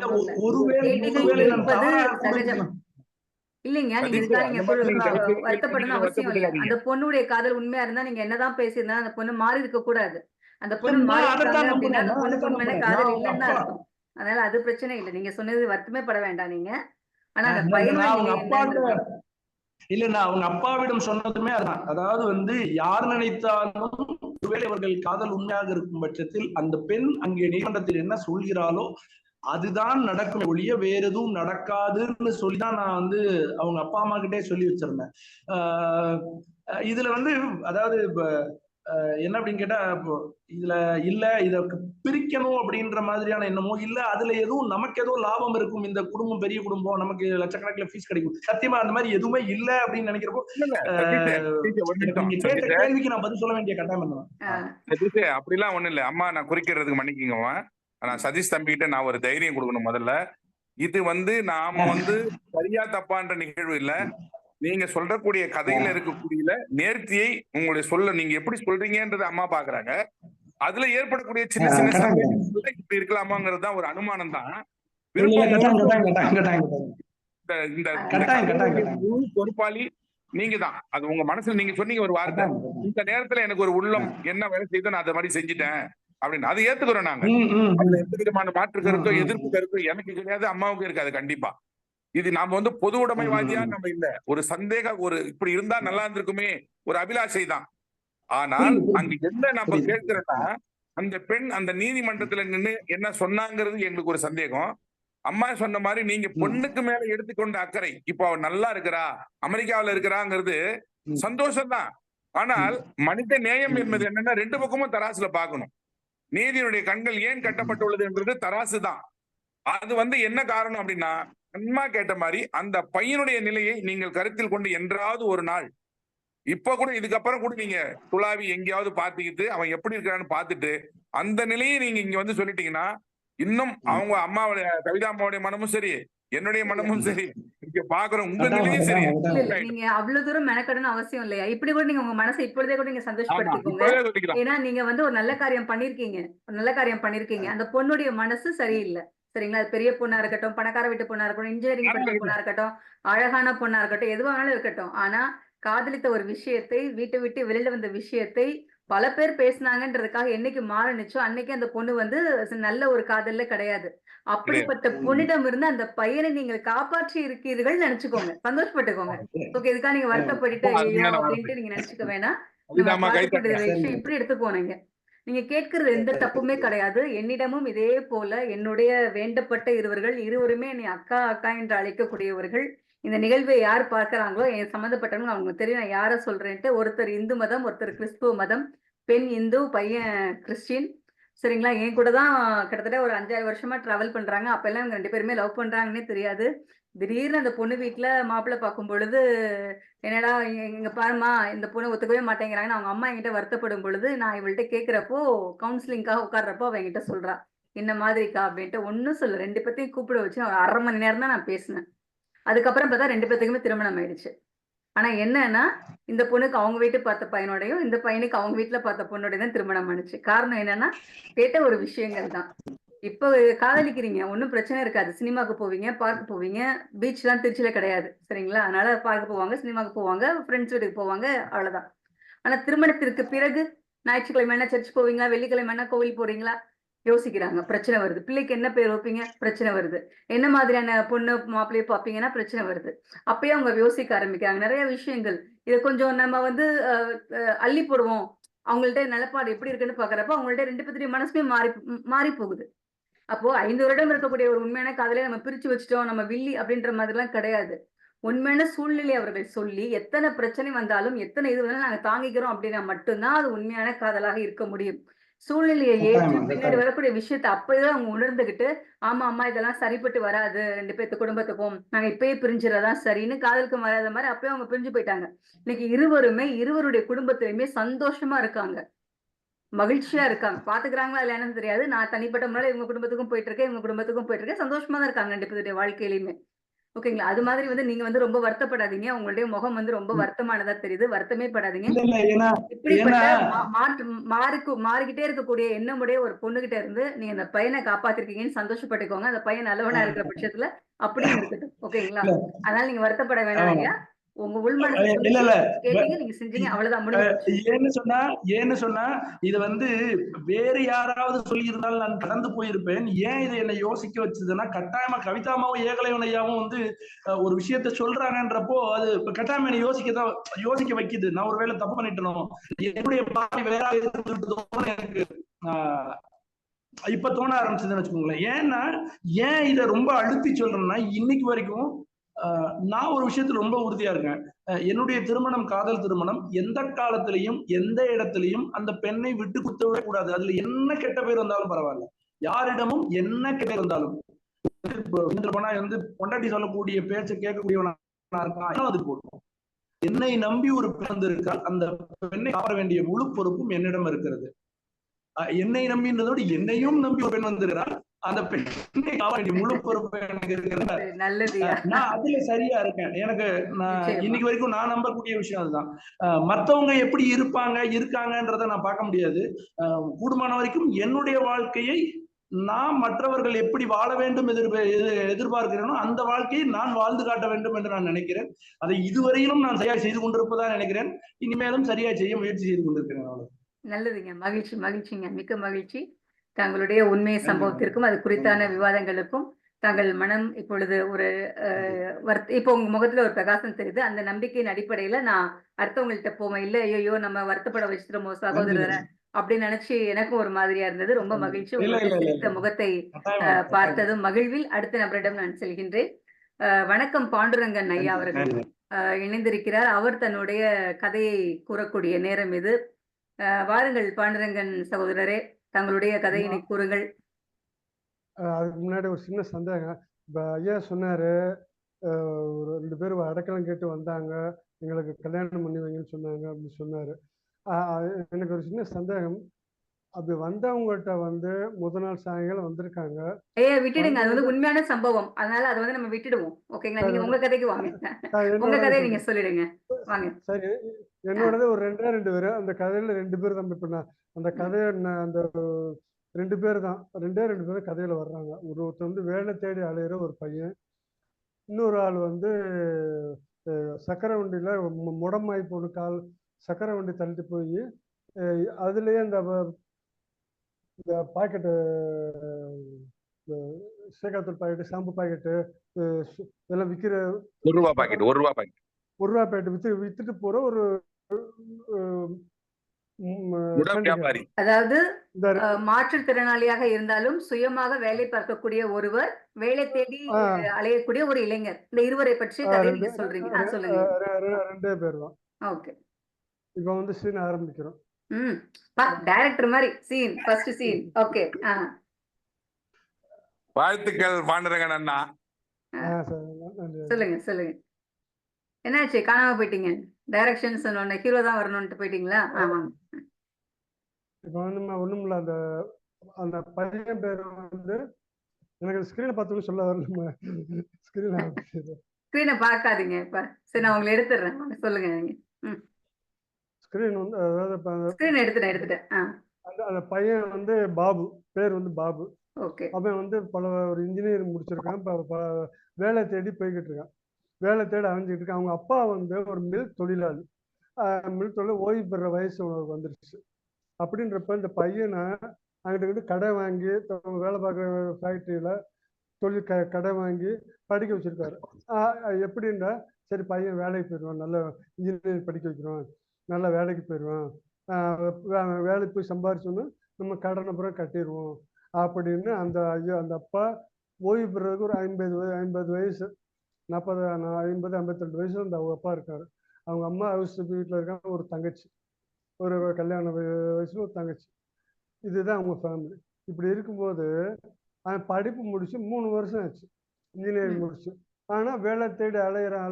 சகஜம் இல்லைங்க. நீங்க இதுக்காக நீங்க வருத்தப்படணும் அவசியம் இல்லை. அந்த பொண்ணுடைய காதல் உண்மையா இருந்தா நீங்க என்னதான் பேசியிருந்தா அந்த பொண்ணு மாறி இருக்க கூடாது. அந்த பொண்ணு மாறி இருக்காங்க அப்படின்னா அந்த பொண்ணுக்கு உண்மையான காதல் இல்லைன்னு தான் அர்த்தம். அதனால அது பிரச்சனை இல்லை. நீங்க சொன்னது வருத்தமே பட வேண்டாம் நீங்க. ஆனா அந்த பையனுடைய இல்ல நான் அவங்க அப்பாவிடம் சொன்னதுமே அதான். அதாவது வந்து யார் நினைத்தாலும் ஒருவேளை அவர்கள் காதல் உண்மையாக இருக்கும் பட்சத்தில் அந்த பெண் அங்கே நீதிமன்றத்தில் என்ன சொல்கிறாளோ அதுதான் நடக்கும் ஒழிய வேற எதுவும் நடக்காதுன்னு சொல்லிதான் நான் வந்து அவங்க அப்பா அம்மா கிட்டே சொல்லி வச்சிருந்தேன். இதுல வந்து அதாவது என்ன அப்படின்னு கேட்டா, இதுல இல்ல இத பிரிக்கணும் அப்படின்ற மாதிரியான எண்ணமோ இல்ல, அதுல எதுவும் நமக்கு ஏதோ லாபம் இருக்கும், இந்த குடும்பம் பெரிய குடும்பம், நமக்கு லட்சக்கணக்கில் ஃபீஸ் கிடைக்கும், சத்தியமா அந்த மாதிரி எதுவுமே இல்ல அப்படின்னு நினைக்கிறப்போ கேட்ட கேள்விக்கு நான் பதில் சொல்ல வேண்டிய கட்டாயம் என்ன? அப்படிலாம் ஒண்ணு இல்ல அம்மா. நான் குறிக்கிறதுக்கு மன்னிக்குங்கம்மா. நான் சதீஷ் தம்பிகிட்ட நான் ஒரு தைரியம் கொடுக்கணும். முதல்ல இது வந்து நாம வந்து சரியா தப்பான்ற நிகழ்வு இல்ல. நீங்க சொல்றக்கூடிய கதையில இருக்கக்கூடிய நேர்த்தியை உங்களுடைய சொல்ல நீங்க எப்படி சொல்றீங்கன்றத அம்மா பாக்குறாங்க. அதுல ஏற்படக்கூடிய சின்ன சின்ன இப்படி இருக்கலாமாங்கிறது தான் ஒரு அனுமானம் தான். பொறுப்பாளி நீங்க தான். அது உங்க மனசுல நீங்க சொன்னீங்க ஒரு வார்த்தை, இந்த நேரத்துல எனக்கு ஒரு உள்ளம் என்ன வேலை செய்தோ நான் அதை மாதிரி செஞ்சுட்டேன் அப்படின்னு. அதை ஏத்துக்கிறோம் நாங்க. அதுல எந்த விதமான மாற்று கருத்தோ எதிர்ப்பு கருத்தோ எனக்கு கிடையாது, அம்மாவுக்கு இருக்காது கண்டிப்பா. இது நாம வந்து பொது உடைமைவாதியா நம்ம இல்ல. ஒரு சந்தேகம், ஒரு இப்படி இருந்தா நல்லா இருந்திருக்குமே ஒரு அபிலாஷை தான். ஆனால் அங்க என்ன நம்ம கேட்கிறோம்னா, அந்த பெண் அந்த நீதிமன்றத்துல நின்று என்ன சொன்னாங்கிறது எங்களுக்கு ஒரு சந்தேகம். அம்மா சொன்ன மாதிரி நீங்க பொண்ணுக்கு மேல எடுத்துக்கொண்ட அக்கறை, இப்போ அவ நல்லா இருக்கிறா, அமெரிக்காவில இருக்கிறாங்கிறது சந்தோஷம் தான். ஆனால் மனித நேயம் என்பது என்னன்னா, ரெண்டு பக்கமும் தராசுல பார்க்கணும். நீதியினுடைய கண்கள் ஏன் கட்டப்பட்டுள்ளதுன்றது தராசு தான். அது வந்து என்ன காரணம் அப்படின்னா, அம்மா கேட்ட மாதிரி அந்த பையனுடைய நிலையை நீங்கள் கருத்தில் கொண்டு என்றாவது ஒரு நாள், இப்ப கூட இதுக்கப்புறம் கூட நீங்க துளாவி எங்கேயாவது பாத்துக்கிட்டு அவன் எப்படி இருக்கிறான்னு பாத்துட்டு அந்த நிலையை நீங்க இங்க வந்து சொல்லிட்டீங்கன்னா, இன்னும் அவங்க அம்மாவுடைய கவிதா அம்மாவுடைய மனமும் சரி, என்னுடைய மனமும் சரி, இங்க பாக்குறோம் உங்க நிலையும் சரி. நீங்க அவ்வளவு தூரம் மெனக்கடணும் அவசியம் இல்லையா? இப்படி கூட நீங்க உங்க மனசை இப்பொழுதே கூட நீங்க சந்தோஷப்படுத்திக்கோங்க. ஏன்னா நீங்க வந்து ஒரு நல்ல காரியம் பண்ணிருக்கீங்க. அந்த பொண்ணுடைய மனசு சரியில்லை. சரிங்களா? அது பெரிய பொண்ணா இருக்கட்டும், பணக்கார வீட்டு பொண்ணா இருக்கட்டும், இன்ஜினியரிங் படித்த பொண்ணா இருக்கட்டும், அழகான பொண்ணா இருக்கட்டும், எதுவானாலும் இருக்கட்டும். ஆனா காதலித்த ஒரு விஷயத்தை, வீட்டை விட்டு வெளியில வந்த விஷயத்தை பல பேர் பேசினாங்கன்றதுக்காக என்னைக்கு மாறனுச்சோ அன்னைக்கு அந்த பொண்ணு வந்து நல்ல ஒரு காதல்ல கிடையாது. அப்படிப்பட்ட பொண்ணிடம் இருந்து அந்த பையனை நீங்கள் காப்பாற்றி இருக்கீர்கள் நினைச்சுக்கோங்க, சந்தோஷப்பட்டுக்கோங்க. ஓகே, இதுக்காக நீங்க வருத்தப்பட்டு அப்படின்ட்டு நீங்க நினைச்சுக்க வேணாம். விஷயம் இப்படி எடுத்து போனீங்க. நீங்க கேட்கறது எந்த தப்புமே கிடையாது. என்னிடமும் இதே போல என்னுடைய வேண்டப்பட்ட இருவருமே என்னை அக்கா அக்கா என்று அழைக்கக்கூடியவர்கள் இந்த நிகழ்வை யார் பார்க்கறாங்களோ என் சம்மந்தப்பட்டவங்க அவங்க தெரியும் நான் யாரை சொல்றேன்ட்டு. ஒருத்தர் இந்து மதம், ஒருத்தர் கிறிஸ்துவ மதம், பெண் இந்து, பையன் கிறிஸ்டின். சரிங்களா? என் கூட தான் கிட்டத்தட்ட ஒரு 5-6 வருஷமா டிராவல் பண்றாங்க. அப்பெல்லாம் இவங்க 2 பேருமே லவ் பண்றாங்கன்னே தெரியாது. திடீர்னு அந்த பொண்ணு வீட்ல மாப்பிள்ளை பார்க்கும் பொழுது, என்னடா இங்க பாரும்மா இந்த பொண்ணு ஒத்துக்கவே மாட்டேங்கிறாங்கன்னு அவங்க அம்மா என்கிட்ட வருத்தப்படும் பொழுது, நான் இவள்ட்ட கேட்கிறப்போ கவுன்சிலிங்காக உட்கார்றப்போ அவ என்கிட்ட சொல்றா. இந்த மாதிரிக்கா அப்படின்ட்டு. ஒண்ணும் சொல்லல. 2 பேத்தையும் கூப்பிட வச்சு ஒரு 1/2 மணி நேரம் தான் நான் பேசினேன். அதுக்கப்புறம் பார்த்தா 2 பேத்துக்குமே திருமணம் ஆயிடுச்சு. ஆனா என்னன்னா, இந்த பொண்ணுக்கு அவங்க வீட்டு பார்த்த பையனோடையும், இந்த பையனுக்கு அவங்க வீட்ல பார்த்த பொண்ணோடயும் தான் திருமணம் ஆனுச்சு. காரணம் என்னன்னா, கேட்ட ஒரு விஷயங்கள் தான். இப்போ காதலிக்கிறீங்க, ஒண்ணும் பிரச்சனை இருக்காது. சினிமாக்கு போவீங்க, பார்க் போவீங்க. பீச்லாம் திருச்சியில கிடையாது. சரிங்களா? அதனால பார்க் போவாங்க, சினிமாக்கு போவாங்க, ஃப்ரெண்ட்ஸ் வீட்டுக்கு போவாங்க, அவ்வளவுதான். ஆனா திருமணத்திற்கு பிறகு ஞாயிற்றுக்கிழமைனா சர்ச் போவீங்களா? வெள்ளிக்கிழமைனா கோவில் போறீங்களா? யோசிக்கிறாங்க. பிரச்சனை வருது. பிள்ளைக்கு என்ன பேர் வைப்பீங்க? பிரச்சனை வருது. என்ன மாதிரியான பொண்ணு மாப்பிள்ளைய பார்ப்பீங்கன்னா பிரச்சனை வருது. அப்பயே அவங்க யோசிக்க ஆரம்பிக்கிறாங்க. நிறைய விஷயங்கள். இத கொஞ்சம் நம்ம வந்து அள்ளி போடுவோம். அவங்கள்ட்ட நிலப்பாடு எப்படி இருக்குன்னு பார்க்கறப்ப அவங்கள்ட்ட 2 பேத்துடைய மனசுமே மாறி போகுது. அப்போ 5 வருடம் இருக்கக்கூடிய ஒரு உண்மையான காதலை நம்ம பிரிச்சு வச்சுட்டோம். நம்ம வில்லி அப்படின்ற மாதிரிலாம் கிடையாது. உண்மையான சூழ்நிலை அவர்கள் சொல்லி, எத்தனை பிரச்சனை வந்தாலும், எத்தனை இது வந்தாலும் நாங்க தாங்கிக்கிறோம் அப்படின்னா மட்டும்தான் அது உண்மையான காதலாக இருக்க முடியும். சூழ்நிலையை ஏற்று பின்னாடி வரக்கூடிய விஷயத்த அப்பதான் அவங்க உணர்ந்துகிட்டு, ஆமா அம்மா இதெல்லாம் சரிப்பட்டு வராது 2 பேத்து குடும்பத்துக்கும். நாங்க இப்பயே பிரிஞ்சுறதான் சரின்னு காதலுக்கு வராத மாதிரி அப்பயே அவங்க பிரிஞ்சு போயிட்டாங்க. இன்னைக்கு இருவருடைய குடும்பத்திலயுமே சந்தோஷமா இருக்காங்க. மகிழ்ச்சியா இருக்காங்க. பாத்துக்கிறாங்களா இல்லையான்னு தெரியாது. நான் தனிப்பட்ட முறையில இவங்க குடும்பத்துக்கும் போயிட்டு இருக்கேன், இவங்க குடும்பத்துக்கும் போயிட்டு இருக்கேன். சந்தோஷமா தான் இருக்காங்க 2 பேருடைய வாழ்க்கையிலயுமே. ஓகேங்களா? அது மாதிரி வந்து நீங்க வந்து ரொம்ப வருத்தப்படாதீங்க. உங்களுடைய முகம் வந்து ரொம்ப வருத்தமானதா தெரியுது. வருத்தமே படாதீங்க. இல்ல இல்ல ஏன்னா இப்படிப்பட்ட மாறிக்கிட்டே இருக்கக்கூடிய எண்ணமுடைய ஒரு பொண்ணுகிட்ட இருந்து நீங்க அந்த பையனை காப்பாத்திருக்கீங்கன்னு சந்தோஷப்பட்டுக்கோங்க. அந்த பையன் நல்லவனா இருக்கிற பட்சத்துல அப்படியும் இருக்கட்டும். ஓகேங்களா? அதனால நீங்க வருத்தப்பட வேணாம் ஐயா. உங்க உள்மனசு இல்ல இல்ல கேட்டீங்க, நீங்க செஞ்சீங்க, அவ்வளவுதான் முடிஞ்சு. ஏன்னு சொன்னா இது வந்து வேற யாராவது சொல்லி இருந்தாலும் நான் கடந்து போயிருப்பேன். ஏன் இதை என்னை யோசிக்க வச்சதுன்னா, கட்டாயமா கவிதாமாவும் ஏகலைவனையாவும் வந்து ஒரு விஷயத்த சொல்றாங்கன்றப்போ அது கட்டாயமா என்னை யோசிக்க வைக்குது. நான் ஒருவேளை தப்பு பண்ணிட்டனோ, என்னுடைய பார்வை வேற இருந்துட்டதோன்னு எனக்கு இப்ப தோண ஆரம்பிச்சதுன்னு வச்சுக்கோங்களேன். ஏன்னா ஏன் இதை ரொம்ப அழுத்தி சொல்றேன்னா, இன்னைக்கு வரைக்கும் நான் ஒரு விஷயத்துல ரொம்ப உறுதியா இருக்கேன். என்னுடைய திருமணம் காதல் திருமணம். எந்த காலத்திலையும் எந்த இடத்திலையும் அந்த பெண்ணை விட்டு கொடுத்து விட கூடாது. அதுல என்ன கெட்ட பேர் வந்தாலும் பரவாயில்ல. யாரிடமும் என்ன கெட்ட பேர் வந்தாலும் வந்து பொண்டாட்டி சொல்லக்கூடிய பேச்சை கேட்கக்கூடியவனா இருக்கான், அது போடும். என்னை நம்பி ஒரு பெண் இருக்கால் அந்த பெண்ணை காப்பாற்ற வேண்டிய முழு பொறுப்பும் என்னிடம் இருக்கிறது. என்னை நம்பின்றதோடு என்னையும் நம்பி ஒரு பெண் வந்திருக்கிறார். அந்த பெண்ணை காப்பாற்ற வேண்டிய முழு பொறுப்பு எனக்கு இருக்கிறது. நான் அதுல சரியா இருக்கேன். எனக்கு இன்னைக்கு வரைக்கும் நான் நம்பக்கூடிய விஷயம் அதுதான். மத்தவங்க எப்படி இருக்காங்கன்றத நான் பார்க்க முடியாது. கூடுமான வரைக்கும் என்னுடைய வாழ்க்கையை நான் மற்றவர்கள் எப்படி வாழ வேண்டும் எதிர்பார்க்கிறேனோ அந்த வாழ்க்கையை நான் வாழ்ந்து காட்ட வேண்டும் என்று நான் நினைக்கிறேன். அதை இதுவரையிலும் நான் சரியா செய்து கொண்டிருப்பதா நினைக்கிறேன். இனிமேலும் சரியா செய்ய முயற்சி செய்து கொண்டிருக்கிறேன். நல்லதுங்க. மகிழ்ச்சிங்க. மிக்க மகிழ்ச்சி. தங்களுடைய உண்மை சம்பவத்திற்கும் அது குறித்தான விவாதங்களுக்கும் தங்கள் மனம் இப்பொழுது ஒரு இப்போ உங்க முகத்துல ஒரு பிரகாசம் தெரியுது. அந்த நம்பிக்கையின் அடிப்படையில நான் அடுத்தவங்கள்ட்ட போவேன். இல்ல ஐயோ நம்ம வருத்தப்பட வச்சிருமோ சகோதரரை அப்படின்னு நினைச்சு எனக்கும் ஒரு மாதிரியா இருந்தது. ரொம்ப மகிழ்ச்சி. உங்களுடைய சிரித்த முகத்தை பார்த்ததும் மகிழ்வில் அடுத்த நபரிடம் நான் செல்கின்றேன். வணக்கம் பாண்டுரங்கன் ஐயா அவர்கள் இணைந்திருக்கிறார். அவர் தன்னுடைய கதையை கூறக்கூடிய நேரம் இது. வாருங்கள் பாண்டுரங்கன் சகோதரரே, தங்களுடைய கதையினை கூறுங்கள். அதுக்கு முன்னாடி ஒரு சின்ன சந்தேகம். இப்போ ஐயா சொன்னாரு, ஒரு 2 பேர் அடைக்கலம் கேட்டு வந்தாங்க, எங்களுக்கு கல்யாணம் பண்ணி வைங்கன்னு சொன்னாங்க அப்படின்னு சொன்னாரு. எனக்கு ஒரு சின்ன சந்தேகம். அப்படி வந்தவங்ககிட்ட வந்து முதல் நாள் சாயங்காலம் வந்திருக்காங்க. விட்டுடுங்க. அது வந்து உண்மையான சம்பவம். அதனால அதை வந்து நம்ம விட்டுடுவோம். ஓகேங்களா? நீங்க உங்க கதைக்கு வாங்க. உங்க கதையை நீங்க சொல்லிடுங்க. வாங்க. சரி, என்னோடது ஒரு 2 பேரு. அந்த கதையில 2 பேர் தான். இப்ப அந்த கதையை அந்த 2 பேர் தான். 2 பேரும் கதையில வர்றாங்க. ஒருத்தர் வந்து வேலை தேடி அலையிற ஒரு பையன், இன்னொரு ஆள் வந்து சக்கரை வண்டியில முடமாயி போன கால், சக்கரை வண்டி தள்ளிட்டு போய் அதுலயே இந்த பாக்கெட்டு, சேகாத்தூள் பாக்கெட்டு, ஷாம்பு பாக்கெட்டு இதெல்லாம் விற்கிற ₹1 பாக்கெட் ₹1 பாக்கெட் வித்துட்டு போற ஒரு குட சண்டிகர் வியாபாரி. அதாவது இந்த மாற்றுத்திறனாளியாக இருந்தாலும் சுயமாக வேலை பார்க்கக்கூடிய ஒருவர், வேலை தேடி அலையக்கூடிய ஒரு இளைஞர். இந்த இருவரை பற்றி கதை நீங்க சொல்றீங்க. சொல்லுங்க. 2 பேர் தான். ஓகே. இப்ப வந்து சீன் ஆரம்பிக்கிறோம். டைரக்டர் மாதிரி சீன், ஃபர்ஸ்ட் சீன். ஓகே. வாழ்த்துக்கள் பாண்டுரங்கன் அண்ணா. சொல்லுங்க சொல்லுங்க. என்னாச்சு, காணாம போயிட்டீங்க? டைரக்ஷன் சொன்ன ஹீரோ தான் வரணும்னு போயிட்டீங்களா? ஆமாங்க. இப்ப வந்து ஒண்ணும் இல்ல, அந்த அந்த பையன் பேர் வந்து எனக்கு ஸ்கிரீனை பார்த்தோன்னு சொல்ல வரல. ஸ்கிரீனை பார்க்காதீங்க இப்ப. சரி, நான் உங்களை எடுத்துடுறேன். சொல்லுங்க நீங்க. ஸ்கிரீன் வந்து அதாவது ஸ்கிரீன் எடுத்துட்டேன். அந்த பையன் வந்து பாபு, பேர் வந்து பாபு. ஓகே. அவன் வந்து ஒரு இன்ஜினியரிங் முடிச்சிருக்கான். வேலை தேடி போய்கிட்டு இருக்கான். வேலை தேடி அலைஞ்சிட்டு இருக்கான். அவங்க அப்பா வந்து ஒரு மில் தொழிலாளி. மில் தொழில் ஓய்வு பெற வயசு அவனுக்கு வந்துருச்சு. அப்படின்றப்ப இந்த பையனை அங்கிட்ட கடை வாங்கி வேலை பார்க்குற ஃபேக்ட்ரியில தொழில் கடை வாங்கி படிக்க வச்சிருக்காரு. எப்படின்னா, சரி பையன் வேலைக்கு போயிடுவான், நல்ல இன்ஜினியரிங் படிக்க வைக்கிறோம், நல்ல வேலைக்கு போயிடுவான், வேலைக்கு போய் சம்பாரிச்சோன்னு நம்ம கடனை புறம் கட்டிடுவோம் அப்படின்னு அந்த அப்பா ஓய்வு பெறதுக்கு ஒரு 50 வயசு, 40, 50, 52 வயசு அந்த அவங்க அப்பா இருக்காரு. அவங்க அம்மா ஹவுஸ் வீட்டில் இருக்காங்க. ஒரு தங்கச்சி, ஒரு கல்யாண வயசுல ஒரு தங்கச்சி. இதுதான் அவங்க ஃபேமிலி. இப்படி இருக்கும்போது அவன் படிப்பு முடிச்சு 3 வருஷம் ஆச்சு, இன்ஜினியரிங் முடிச்சு. ஆனால் வேலை தேடி அலையிறேன்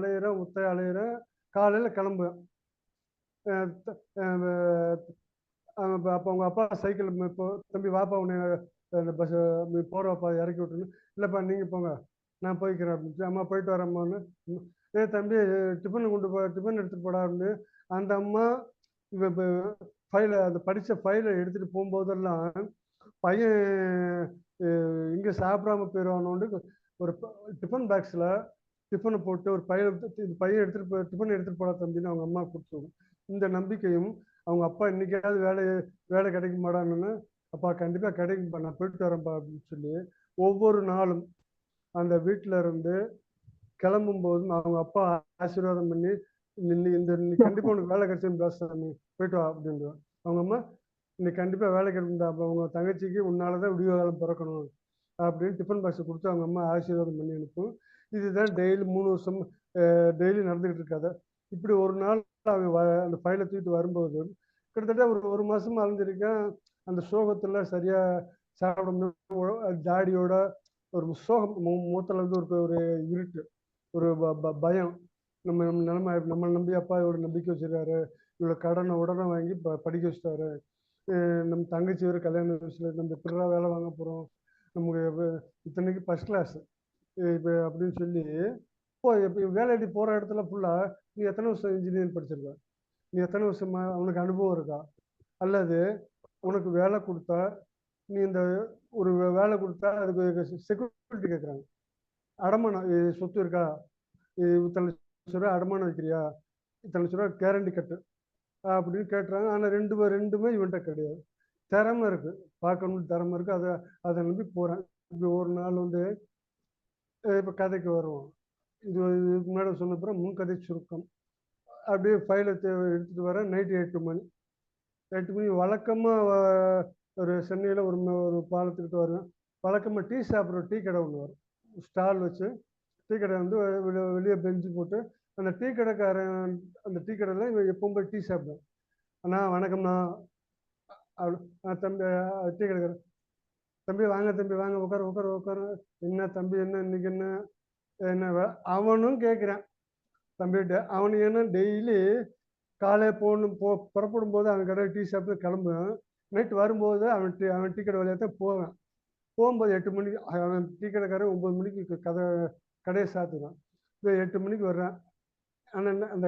அலையிறேன். காலையில் கிளம்புவேன். அப்போ அவங்க அப்பா சைக்கிள், இப்போ தம்பி வாப்பா உன்னை அந்த பஸ் போகிறப்பா இறக்கி விட்டுருன்னு. இல்லைப்பா நீங்கள் போங்க, நான் போய்க்கிறேன் அப்படின்னு. அம்மா போயிட்டு வரம்மான்னு. தம்பி டிஃபன் எடுத்துகிட்டு போடா அப்படின்னு அந்த அம்மா இப்போ ஃபைலை, அந்த படித்த ஃபைலை எடுத்துகிட்டு போகும்போதெல்லாம் பையன் இங்கே சாப்பிடாம போயிடுவானோண்டு ஒரு டிஃபன் பாக்ஸில் டிஃபனை போட்டு ஒரு பையன் டிஃபன் எடுத்துகிட்டு போடா தம்பின்னு அவங்க அம்மா கொடுத்துருவோம். இந்த நம்பிக்கையும் அவங்க அப்பா இன்னைக்காவது வேலை கிடைக்க மாட்டான்னு, அப்பா கண்டிப்பாக கிடைக்கும்பா, நான் போயிட்டு வரேன்ப்பா அப்படின்னு சொல்லி ஒவ்வொரு நாளும் அந்த வீட்டில் இருந்து கிளம்பும் போதும் அவங்க அப்பா ஆசீர்வாதம் பண்ணி, இன்னைக்கு கண்டிப்பாக உனக்கு வேலை கிடைச்சா சாமி, போயிட்டு வா அப்படின்னு. அவங்க அம்மா இன்னைக்கு கண்டிப்பாக வேலை கிடைக்கும்டா, அப்போ அவங்க தங்கச்சிக்கு உன்னாலதான் விடிய காலம் பிறக்கணும் அப்படின்னு டிஃபன் பாக்ஸை கொடுத்து அவங்க அம்மா ஆசீர்வாதம் பண்ணி அனுப்பும். இதுதான் டெய்லி 3 வருஷம் டெய்லி நடந்துகிட்டு இருக்காது. இப்படி ஒரு நாள் அவன் அந்த ஃபைலை தூக்கிட்டு வரும்போது கிட்டத்தட்ட ஒரு மாசமா அலைஞ்சிருக்கேன். அந்த சோகத்துல சரியா சாப்பிட, தாடியோட ஒரு சோகம், முகத்துல வந்து ஒரு இருட்டு, ஒரு பயம். நம்ம நம்ம நம்பி அப்பா இவ்வளவு நம்பிக்கை வச்சிருக்காரு, இவ்வளவு கடனை உடனே வாங்கி படிக்க வச்சுட்டாரு, நம்ம தங்கச்சி ஒரு கல்யாண விஷயத்துல நம்ம எப்படிடா வேலை வாங்க போறோம், நமக்கு இத்தனைக்கு ஃபர்ஸ்ட் கிளாஸ் இப்போ அப்படின்னு சொல்லி வேலைக்கு போற இடத்துல ஃபுல்லா நீ எத்தனை வருஷம் இன்ஜினியரிங் படிச்சிருக்க, நீ எத்தனை வருஷமா உனக்கு அனுபவம் இருக்கா, அல்லது உனக்கு வேலை கொடுத்தா நீ இந்த ஒரு வேலை கொடுத்தா அதுக்கு செக்யூரிட்டி கேட்குறாங்க, அடமானம் சொத்து இருக்கா, இத்தனை லட்ச ரூபா அடமானம் வைக்கிறியா, இத்தனை லட்ச ரூபா கேரண்டி கட்டு அப்படின்னு கேட்டுறாங்க. ஆனால் ரெண்டுமே இவன்கிட்ட கிடையாது. திறமை இருக்கு, பார்க்கணும்னு திறமை இருக்கு, அதை நம்பி போறேன். இப்படி ஒரு நாள் வந்து இப்போ கதைக்கு வருவோம். இதுக்கு முன்னாடி சொன்ன பிறகு முன்கதை சுருக்கம். அப்படியே ஃபைலை எடுத்துட்டு வரேன். நைட்டு 8 மணி. 8 மணி வழக்கமாக ஒரு சென்னையில் ஒரு பாலத்துக்கிட்ட வருவேன். வழக்கமாக டீ சாப்பிட்ற டீ கடை ஒன்று வரும், ஸ்டால் வச்சு. டீ கடை வந்து வெளியே பெஞ்சு போட்டு அந்த டீ கடைக்காரன், அந்த டீ கடையில் இவன் எப்பவும் போய் டீ சாப்பிடுவேன். அண்ணா வணக்கம்ண்ணா, தம்பி டீ கடைக்காரன், தம்பி வாங்க தம்பி வாங்க, உட்காரு. என்ன தம்பி, என்ன இன்னைக்கு என்ன அவனும் கேட்குறான் தம்பிகிட்ட. அவனு ஏன்னா டெய்லி காலையில் புறப்படும் போது அவன் கடை டீ சாப்பிட்டு கிளம்புவேன். நைட்டு வரும்போது அவன் டீ கடை வழியாக தான் போவேன். போகும்போது 8 மணிக்கு அவன் டீ கடைக்காரன் 9 மணிக்கு கடையை சாத்துவான். இப்போ 8 மணிக்கு வர்றான். ஆனால் அந்த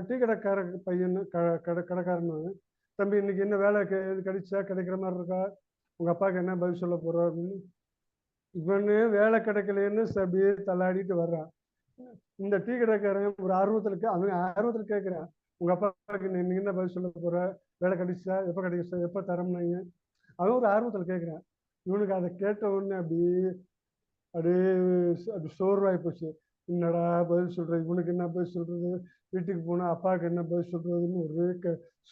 டீ கடைக்கார பையன் கடைக்காரன்னு, தம்பி இன்னைக்கு என்ன வேலை கிடைக்கிற மாதிரி இருக்கா, உங்க அப்பாவுக்கு என்ன பதில் சொல்ல போறோம் அப்படின்னு. இவனு வேலை கிடைக்கலன்னு அப்படியே தள்ளாடிட்டு வர்றான். இந்த டீ கடைக்காரன் ஒரு ஆர்வத்தில் கேட்குறான், உங்க அப்பாவுக்கு நீங்க என்ன பதில் சொல்ல போற, வேலை கிடைச்சா, எப்போ கிடைச்சா, எப்போ தரம்னாங்க. அவன் ஒரு ஆர்வத்தில் கேட்குறான். இவனுக்கு அதை கேட்ட உடனே அப்படியே அப்படி சோர்வாகி போச்சு. என்னடா பதில் சொல்றது, இவனுக்கு என்ன பதில் சொல்றது, வீட்டுக்கு போனா அப்பாவுக்கு என்ன பதில் சொல்றதுன்னு ஒரே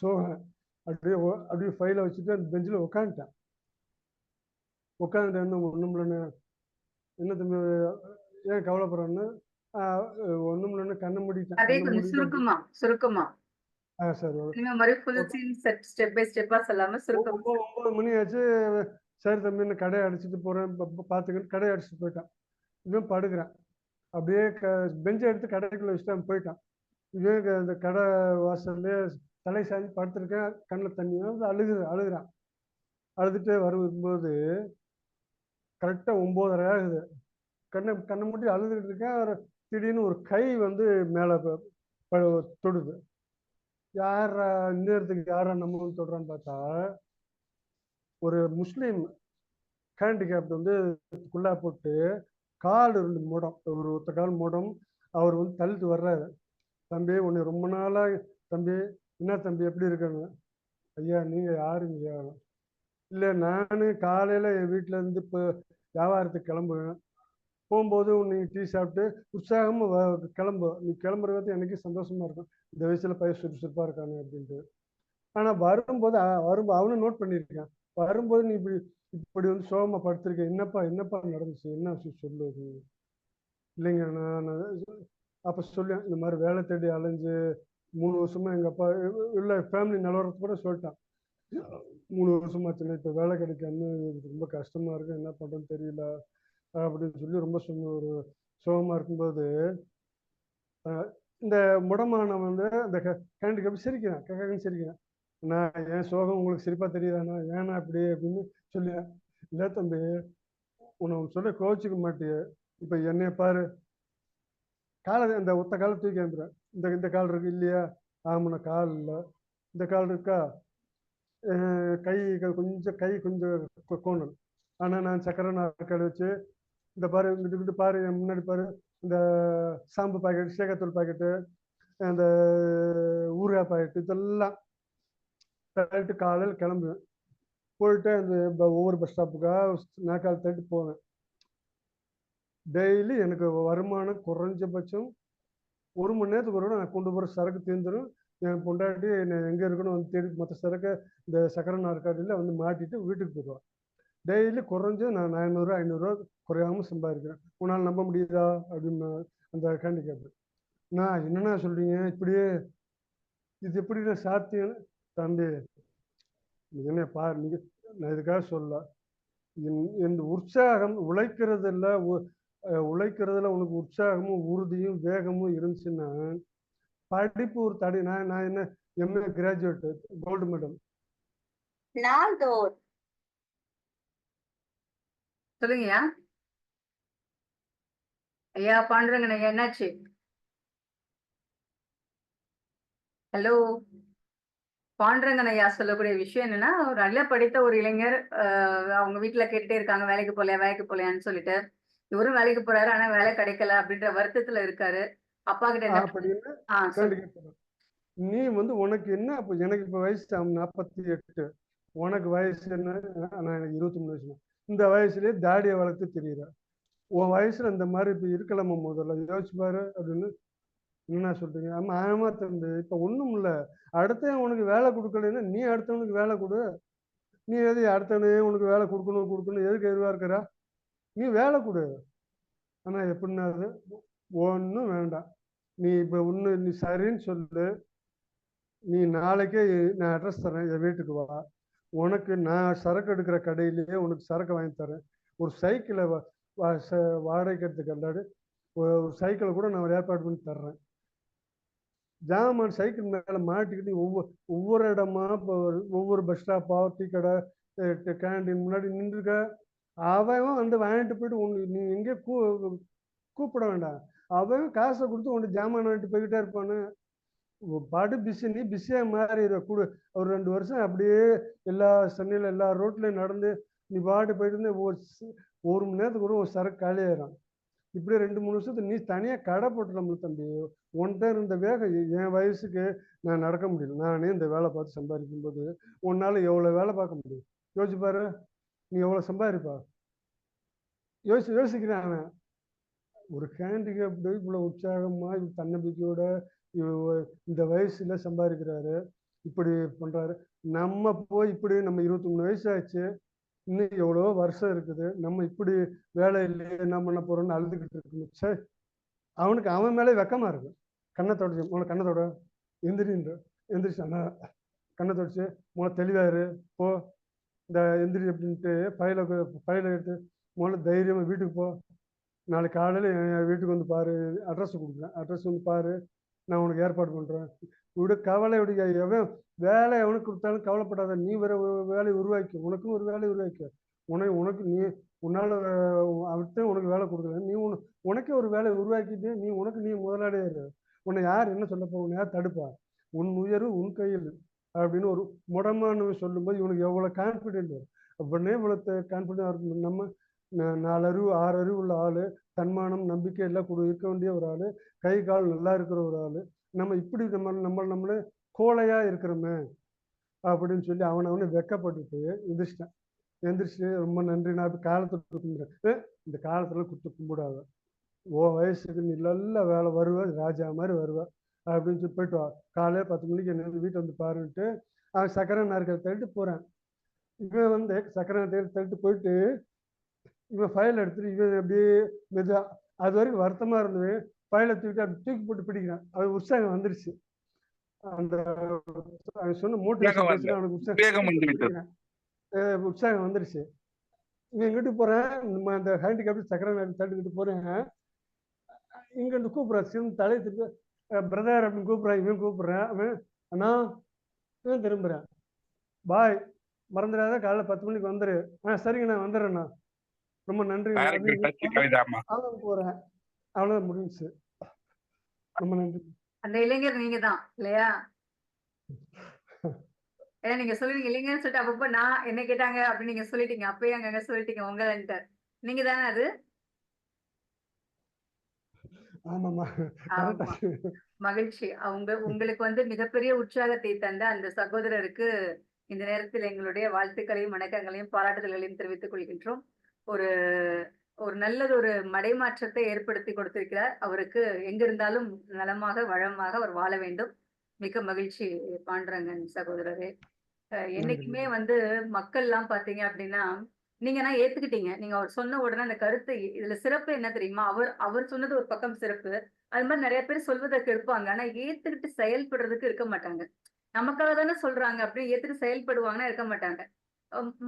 சோகம். அப்படியே ஃபைலை வச்சுட்டு அந்த பெஞ்சில் உட்காந்துட்டேன். உட்காந்துட்டு ஒன்றும் இல்லைன்னு, என்ன தம்பி ஏன் கவலைப்படுறேன்னு, ஒன்றும் இல்லைன்னு கண்ணை மூடிட்டேன். அதே கண்ணை கொஞ்சம் மூடிட்டு சுருக்கமா சரி இந்த மாதிரி ஃபுல் சீன் ஸ்டெப் பை ஸ்டெப்பா சொல்லாம சுருக்கமா. 9 மணி ஆச்சு. சரி தம்பி நான் கடையை அடிச்சுட்டு போறேன் பார்த்துக்கிட்டு கடையை அடிச்சுட்டு போயிட்டான். இவன் படுக்கிறேன். அப்படியே பெஞ்சை எடுத்து கடைக்குள்ள வச்சுட்டு போயிட்டான். இவன் இந்த கடை வாசல்ல தலை சாய்ந்து படுத்திருக்கேன். கண்ணில் தண்ணி வந்து அழுகுறான். அழுதுட்டே வரும்போது கரெக்டாக 9:30 ஆகுது. கண்ணை மூடி அழுதுகிட்டு இருக்கேன். திடீர்னு ஒரு கை வந்து மேலே தொடுது. யாரா இந்த இடத்துக்கு யாரா நம்ம தொடுறான்னு பார்த்தா ஒரு முஸ்லீம் ஹேண்டிகேப்ட் வந்து குள்ளா போட்டு கால் இருந்து முடம், ஒரு ஒத்த கால் முடம். அவர் வந்து தள்ளிட்டு வர்றாரு. தம்பி உன்னை ரொம்ப நாளா தம்பி, என்ன தம்பி எப்படி இருக்காங்க? ஐயா நீங்க யாருங்க? இல்லை நான் காலையில என் வீட்டுல இருந்து இப்போ வியாபாரத்துக்கு கிளம்புவேன். போகும்போது நீ டீ சாப்பிட்டு உற்சாகமா கிளம்பு. நீ கிளம்புறது எனக்கு சந்தோஷமா இருக்கும். இந்த வயசுல பையன் சுறுசுறுப்பா இருக்காங்க அப்படின்ட்டு. ஆனா வரும்போது அவனும் நோட் பண்ணியிருக்கான். வரும்போது நீ இப்படி வந்து சோகமா படுத்திருக்க. என்னப்பா நடந்துச்சு? என்ன விஷயம் சொல்லு. இல்லைங்க நான் அப்ப சொல்லேன், இந்த மாதிரி வேலை தேடி அலைஞ்சு 3 வருஷமா எங்க அப்பா இல்லை ஃபேமிலி நிலவரத்தை கூட சொல்லிட்டான். 3 வருஷமாச்சுன்னா இப்போ வேலை கிடைக்காம ரொம்ப கஷ்டமா இருக்கு, என்ன பண்றேன்னு தெரியல அப்படின்னு சொல்லி ரொம்ப ஒரு சோகமா இருக்கும்போது இந்த முடமானம் வந்து அந்த ஹேண்டிகேப் சிரிக்கிறேன். நான் என் சோகம் உங்களுக்கு சிரிப்பா தெரியுதாண்ணா? ஏன்னா அப்படி அப்படின்னு சொல்லி, இல்லை தம்பி உன்னை சொல்ல கோச்சிக்க மாட்டிய. இப்ப என்னைய பாரு, காலை இந்த ஒத்த காலை தூக்கி அனுப்புறேன். இந்த கால் இருக்கு இல்லையா? ஆமாண்ணா கால் இல்லை. இந்த கால் இருக்கா? கை கொஞ்சம் கோணல். ஆனா நான் சக்கரை நாற்காலி வச்சு இந்த பாரு, இங்கிட்டு பாரு, என் முன்னாடி பாரு, இந்த சாம்பு பாக்கெட், சேகத்தூள் பாக்கெட்டு, அந்த ஊறுகாய் பாக்கெட்டு இதெல்லாம் தள்ளிட்டு காலையில் கிளம்புவேன். போயிட்டு அந்த ஒவ்வொரு பஸ் ஸ்டாப்புக்காக நாக்கால் தள்ளிட்டு போவேன். டெய்லி எனக்கு வருமானம் குறைஞ்சபட்சம் 1 மணி நேரத்துக்கு ஒரு நான் கொண்டு போகிற சரக்கு தீர்ந்துடும். என் பொண்டாட்டி என்னை எங்கே இருக்கணும் வந்து தேடி மற்ற சரக்கை இந்த சக்கரை நாற்காலியில் வந்து மாட்டிட்டு வீட்டுக்கு போயிடுவான். டெய்லி குறைஞ்சு நான் 400 500 குறையாமல் சம்பாதிக்கிறேன். உன்னால் நம்ப முடியுதா அப்படின்னு அந்த ஹேண்டிகேப். நான் என்னென்ன சொல்றீங்க இப்படியே, இது எப்படி சாத்தியம்? தம்பி நீங்க என்ன பாரு, நீங்க நான் இதுக்காக சொல்ல, இந்த உற்சாகம் உழைக்கிறதுல உனக்கு உற்சாகமும் உறுதியும் வேகமும் இருந்துச்சுன்னா படிப்பு ஒரு தடை. நான் என்ன எம்ஏ கிராஜுவேட், கோல்டு மெடல். சொல்லுங்கய்யா. ஐயா பாண்டுரங்கன் ஐயா என்னாச்சு? ஹலோ பாண்டுரங்கன் ஐயா சொல்லக்கூடிய விஷயம் என்னன்னா, ஒரு நல்லா படித்த ஒரு இளைஞர் அவங்க வீட்டுல கேட்டுட்டே இருக்காங்க வேலைக்கு போலையான்னு சொல்லிட்டு. இவரும் வேலைக்கு போறாரு, ஆனா வேலை கிடைக்கல அப்படின்ற வருத்தத்துல இருக்காரு. அப்பா கிட்ட என்ன நீ வந்து உனக்கு என்ன? அப்ப எனக்கு இப்ப வயசு 48, உனக்கு வயசு என்ன? நான் எனக்கு 23 வயசு. இந்த வயசுலயே தாடியை வளர்த்து தெரியுற. உன் வயசுல இந்த மாதிரி இப்ப இருக்கலாமா? முதல்ல யோசிச்சு பாரு அப்படின்னு. என்ன சொல்றீங்க? ஆமா தம்பி, இப்ப ஒண்ணும் இல்ல. அடுத்தவன் உனக்கு வேலை கொடுக்கலன்னா நீ அடுத்தவனுக்கு வேலை கொடு. நீ எது அடுத்தவனே உனக்கு வேலை கொடுக்கணும் எதுக்கு எதிர்பார்க்கிறா? நீ வேலை கொடு. ஆனா எப்படின்னா அது ஒன்றும் வேண்டாம். நீ இப்ப ஒண்ணு நீ சரின்னு சொல்லு. நீ நாளைக்கே நான் அட்ரஸ் தரேன், என் வீட்டுக்கு வா. உனக்கு நான் சரக்கு எடுக்கிற கடையிலேயே உனக்கு சரக்கு வாங்கி தரேன். ஒரு சைக்கிளை வாடகைக்கு எடுத்துக்கல்லாடு ஒரு சைக்கிளை கூட நான் ஏற்பாடு பண்ணி தர்றேன். ஜாமான் சைக்கிள் மேல மாட்டிக்கிட்டு ஒவ்வொரு இடமா ஒவ்வொரு பஸ் ஸ்டாப்பா, டீ கடை, கேண்டீன் முன்னாடி நின்றுருக்க. அவன் வந்து வாங்கிட்டு போயிட்டு நீ எங்கே கூப்பிட வேண்டாம். அவன் காசை கொடுத்து உனக்கு ஜாமான் வாங்கிட்டு போய்கிட்டே இருப்பானு. பாட்டு பிஸி, நீ பிஸியா மாறிடுற. கூட ஒரு 2 வருஷம் அப்படியே எல்லா சென்னையில எல்லா ரோட்லயும் நடந்து நீ பாட்டு போயிட்டு இருந்து 1 மணி நேரத்துக்கு ஒரு சரக்கு காலியாயிரும். இப்படியே 2-3 வருஷத்துக்கு நீ தனியா கடை போட்டுடல தம்பி. உன்கிட்ட இருந்த வேகம் என் வயசுக்கு நான் நடக்க முடியல. நானே இந்த வேலை பார்த்து சம்பாதிக்கும் போது உன்னால எவ்வளவு வேலை பார்க்க முடியும்? யோசிச்சு பாரு, நீ எவ்வளவு சம்பாதிப்பா? யோசிக்கிறேன். ஒரு ஹேண்டிகேப்டு இவ்வளவு உற்சாகமா தன்னம்பிக்கையோட இந்த வயசுல சம்பாதிக்கிறாரு. இப்படி பண்றாரு. நம்ம போய் இப்படி நம்ம 23 வயசு ஆச்சு, இன்னும் எவ்வளோ வருஷம் இருக்குது, நம்ம இப்படி வேலை இல்லையே என்ன பண்ண போறோம்னு அழுதுகிட்டு இருக்கணும். சே, அவனுக்கு அவன் மேலே வெக்கமா இருக்கு. கண்ணை தொடச்சி உங்களை கண்ணை தொட எந்திரிச்சானா கண்ணை தொடச்சி முதல்ல தெளிவாரு போ, இந்த எந்திரி அப்படின்ட்டு ஃபைலை எடுத்து முதல்ல தைரியமா வீட்டுக்கு போ, நாளைக்கு காலையில் என் வீட்டுக்கு வந்து பாரு, அட்ரஸ் கொடுக்குறேன், அட்ரஸ் வந்து பாரு, நான் உனக்கு ஏற்பாடு பண்ணுறேன். விட கவலை விடுங்க, எவன் வேலை எவனுக்கு கொடுத்தாலும் கவலைப்படாத, நீ வேற ஒரு வேலையை உருவாக்கி, உனக்கும் ஒரு வேலையை உருவாக்கி, உனக்கு நீ உன்னால் அவர்கிட்ட உனக்கு வேலை கொடுக்கல, நீ உனக்கே ஒரு வேலையை உருவாக்கிட்டு நீ முதலாளியா இரு. உன்னை யார் என்ன சொல்ல உன்னை யார் தடுப்பா, உன் உயர்வு உன் கையில் அப்படின்னு ஒரு முடமானு சொல்லும்போது இவனுக்கு எவ்வளோ கான்ஃபிடென்ட் வரும். அப்படின்னே இவ்வளோ கான்ஃபிடென்ட் இருக்கும். நம்ம 4 அறிவு 6 அறிவு உள்ள ஆள், தன்மானம் நம்பிக்கை எல்லாம் இருக்க வேண்டிய ஒரு ஆள், கை கால் நல்லா இருக்கிற ஒரு ஆள், நம்ம இப்படி நம்மளே கோழையா இருக்கிறோமே அப்படின்னு சொல்லி அவனை வெக்கப்பட்டுட்டு எந்திரிச்சிட்டு ரொம்ப நன்றி, நான் இப்போ காலத்துக்கு கும்பிடுறேன். இந்த காலத்துல குத்து கும்பிடாத, ஓ வயசுக்கு நீ நல்ல வேலை வருவா, ராஜா மாதிரி வருவா அப்படின்னு சொல்லி போயிட்டு வா, காலையில் 10 மணிக்கு என்ன வீட்டை வந்து பாருன்ட்டு அவன் சக்கரை நாற்காலி தள்ளிட்டு போறேன். இவன் வந்து சக்கரை நாற்காலி தள்ளிட்டு போயிட்டு இவன் ஃபைல் எடுத்துட்டு இவன் அப்படியே மெதுவா, அது வரைக்கும் வருத்தமா இருந்தது, ஃபைலை தூக்கி போட்டு பிடிக்கிறான். அது உற்சாகம் வந்துருச்சு. அந்த சொன்ன மோட்டிவேஷன் அவனுக்கு உற்சாகம் வந்துருச்சு. இவன் எங்கிட்டு போறேன், நம்ம அந்த ஹேண்டிகேப்ட் சக்கரை தள்ளிக்கிட்டு போறேன். இங்க இருந்து கூப்பிடுறான், தலையை திருப்பி பிரதர் அப்படின்னு கூப்பிடுறான். இவன் கூப்பிடுறேன், அவன் அண்ணா, இவன் திரும்புறேன், பாய் மறந்துடாத, காலைல 10 மணிக்கு வந்துரு. சரிங்க நான் வந்துடுறேண்ணா, ரொம்ப நன்றி போறேன். அவ்வளவுதான் முடிஞ்சுச்சு. ரொம்ப நன்றி. அந்த இளைஞர் நீங்க தான் இல்லையா? ஏன்னா நீங்க சொல்லுவீங்க இளைஞர்னு சொல்லிட்டு அப்பப்ப நான் என்ன கேட்டாங்க அப்படின்னு நீங்க சொல்லிட்டீங்க, அப்பயே அங்க சொல்லிட்டீங்க உங்கள்ட்ட, நீங்க தானே அது? ஆமாமா, மகிழ்ச்சி. உங்களுக்கு வந்து மிகப்பெரிய உற்சாகத்தை தந்த அந்த சகோதரருக்கு இந்த நேரத்தில் எங்களுடைய வாழ்த்துக்களையும் வணக்கங்களையும் பாராட்டுதல்களையும் தெரிவித்துக் கொள்கின்றோம். ஒரு நல்லது ஒரு மடைமாற்றத்தை ஏற்படுத்தி கொடுத்திருக்கிறார். அவருக்கு எங்க இருந்தாலும் நலமாக வளமாக அவர் வாழ வேண்டும். மிக மகிழ்ச்சி பாண்டுரங்கன் சகோதரரே. என்னைக்குமே வந்து மக்கள் எல்லாம் பாத்தீங்க அப்படின்னா, நீங்க ஏத்துக்கிட்டீங்க. நீங்க அவர் சொன்ன உடனே அந்த கருத்து, இதுல சிறப்பு என்ன தெரியுமா? அவர் சொன்னது ஒரு பக்கம் சிறப்பு. அது மாதிரி நிறைய பேர் சொல்வதற்கு இருப்பாங்க. ஆனா ஏத்துக்கிட்டு செயல்படுறதுக்கு இருக்க மாட்டாங்க. நமக்காக தானே சொல்றாங்க அப்படின்னு ஏத்துட்டு செயல்படுவாங்கன்னா இருக்க மாட்டாங்க.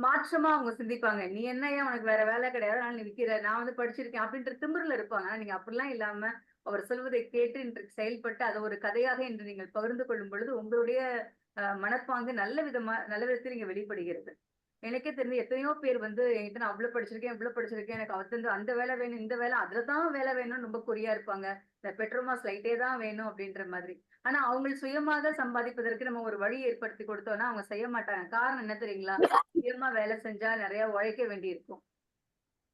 மாற்றமா அவங்க சிந்திப்பாங்க. நீ என்னையா உனக்கு வேற வேலை கிடையாது, அதனால நீ விக்கிற, நான் வந்து படிச்சிருக்கேன் அப்படின்ற திமிர்ல இருப்பாங்க. ஆனா நீங்க அப்படிலாம் இல்லாம அவர் சொல்வதை கேட்டு இன்றைக்கு செயல்பட்டு அதை ஒரு கதையாக இன்று நீங்கள் பகிர்ந்து கொள்ளும் பொழுது உங்களுடைய மனப்பாங்கு நல்ல விதத்தில் இங்க வெளிப்படுகிறது. எனக்கே தெரிஞ்சு எத்தனையோ பேர் வந்து என்கிட்ட நான் அவ்வளவு படிச்சிருக்கேன், எனக்கு அவத்து அந்த வேலை வேணும், இந்த வேலை, அதுலதான் வேலை வேணும்னு ரொம்ப குறியா இருப்பாங்க. இந்த பெட்ரோமாஸ் லைட்டே தான் வேணும் அப்படின்ற மாதிரி. ஆனா அவங்க சுயமாக சம்பாதிப்பதற்கு நம்ம ஒரு வழி ஏற்படுத்தி கொடுத்தோம்னா அவங்க செய்ய மாட்டாங்க. காரணம் என்ன தெரியுங்களா? சுயமா வேலை செஞ்சா நிறைய உழைக்க வேண்டி இருக்கும்,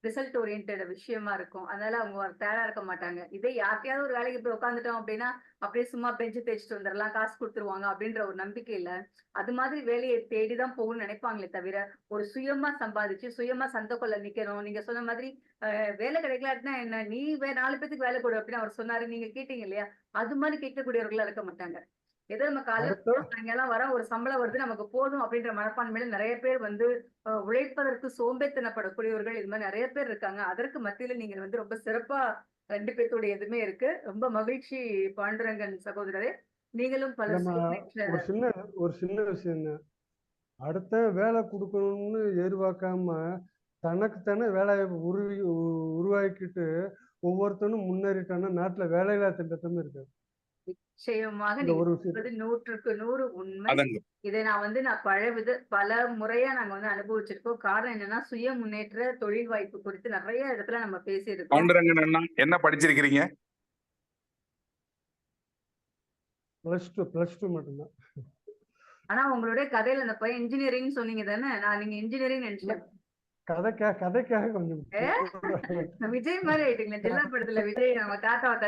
ரிசல்ட் ஓரியன்ட் விஷயமா இருக்கும். அதனால அவங்க தயாரா இருக்க மாட்டாங்க. இதே யார்கிட்டயாவது ஒரு வேலைக்கு போய் உட்காந்துட்டோம் அப்படின்னா அப்படியே சும்மா பெஞ்சு தேய்ச்சிட்டு வந்துடலாம், காசு கொடுத்துருவாங்க அப்படின்ற ஒரு நம்பிக்கையில அது மாதிரி வேலையை தேடிதான் போகணும்னு நினைப்பாங்களே தவிர, ஒரு சுயமா சம்பாதிச்சு சுயமா சந்தை கொள்ள நிக்கணும். நீங்க சொன்ன மாதிரி வேலை கிடைக்கலாட்டினா என்ன, நீ 4 பேத்துக்கு வேலை கொடு அப்படின்னு அவர் சொன்னாரு, நீங்க கேட்டீங்க இல்லையா? அது மாதிரி கேட்கக்கூடியவர்களா இருக்க மாட்டாங்க. ஏதோ நம்ம காலையெல்லாம் வர ஒரு சம்பளம் வருது நமக்கு போதும் அப்படின்ற மனப்பான்மையில நிறைய பேர் வந்து உழைப்பதற்கு சோம்பேத்தனப்படக்கூடியவர்கள் இது மாதிரி நிறைய பேர் இருக்காங்க. அதற்கு மத்தியில நீங்க வந்து ரொம்ப சிறப்பா 2 பேர்த்துடைய எதுவுமே இருக்கு. ரொம்ப மகிழ்ச்சி பாண்டுரங்கன் சகோதரரே. நீங்களும் பல ஒரு சின்ன விஷயம், அடுத்த வேலை கொடுக்கணும்னு எதிர்பார்க்காம தனக்குத்தானே வேலையை உருவாக்கிட்டு ஒவ்வொருத்தனும் முன்னேறிட்டானா நாட்டுல வேலையில்லா திட்டத்தும் இருக்கு. நிச்சயமாக நீங்க 100க்கு 100 உண்மை. இதை நான் பல முறையா நாங்க வந்து அனுபவிச்சிருக்கோம். காரணம் என்னன்னா, சுய முன்னேற்ற தொழில் வாய்ப்பு குறித்து நிறைய இடத்துல நம்ம பேசியிருக்கோம். என்ன படிச்சிருக்கீங்க? +2 மட்டும்தான். ஆனா உங்களுடைய கதையில அந்த பையன் இன்ஜினியரிங் சொன்னீங்க தானே? நான் நீங்க இன்ஜினியரிங் நினைச்சேன். கதைக்காக கொஞ்சம் விஜய் மாதிரி ஆயிட்டீங்களா? ஜில்லா படத்துல விஜய் நம்ம தாத்தா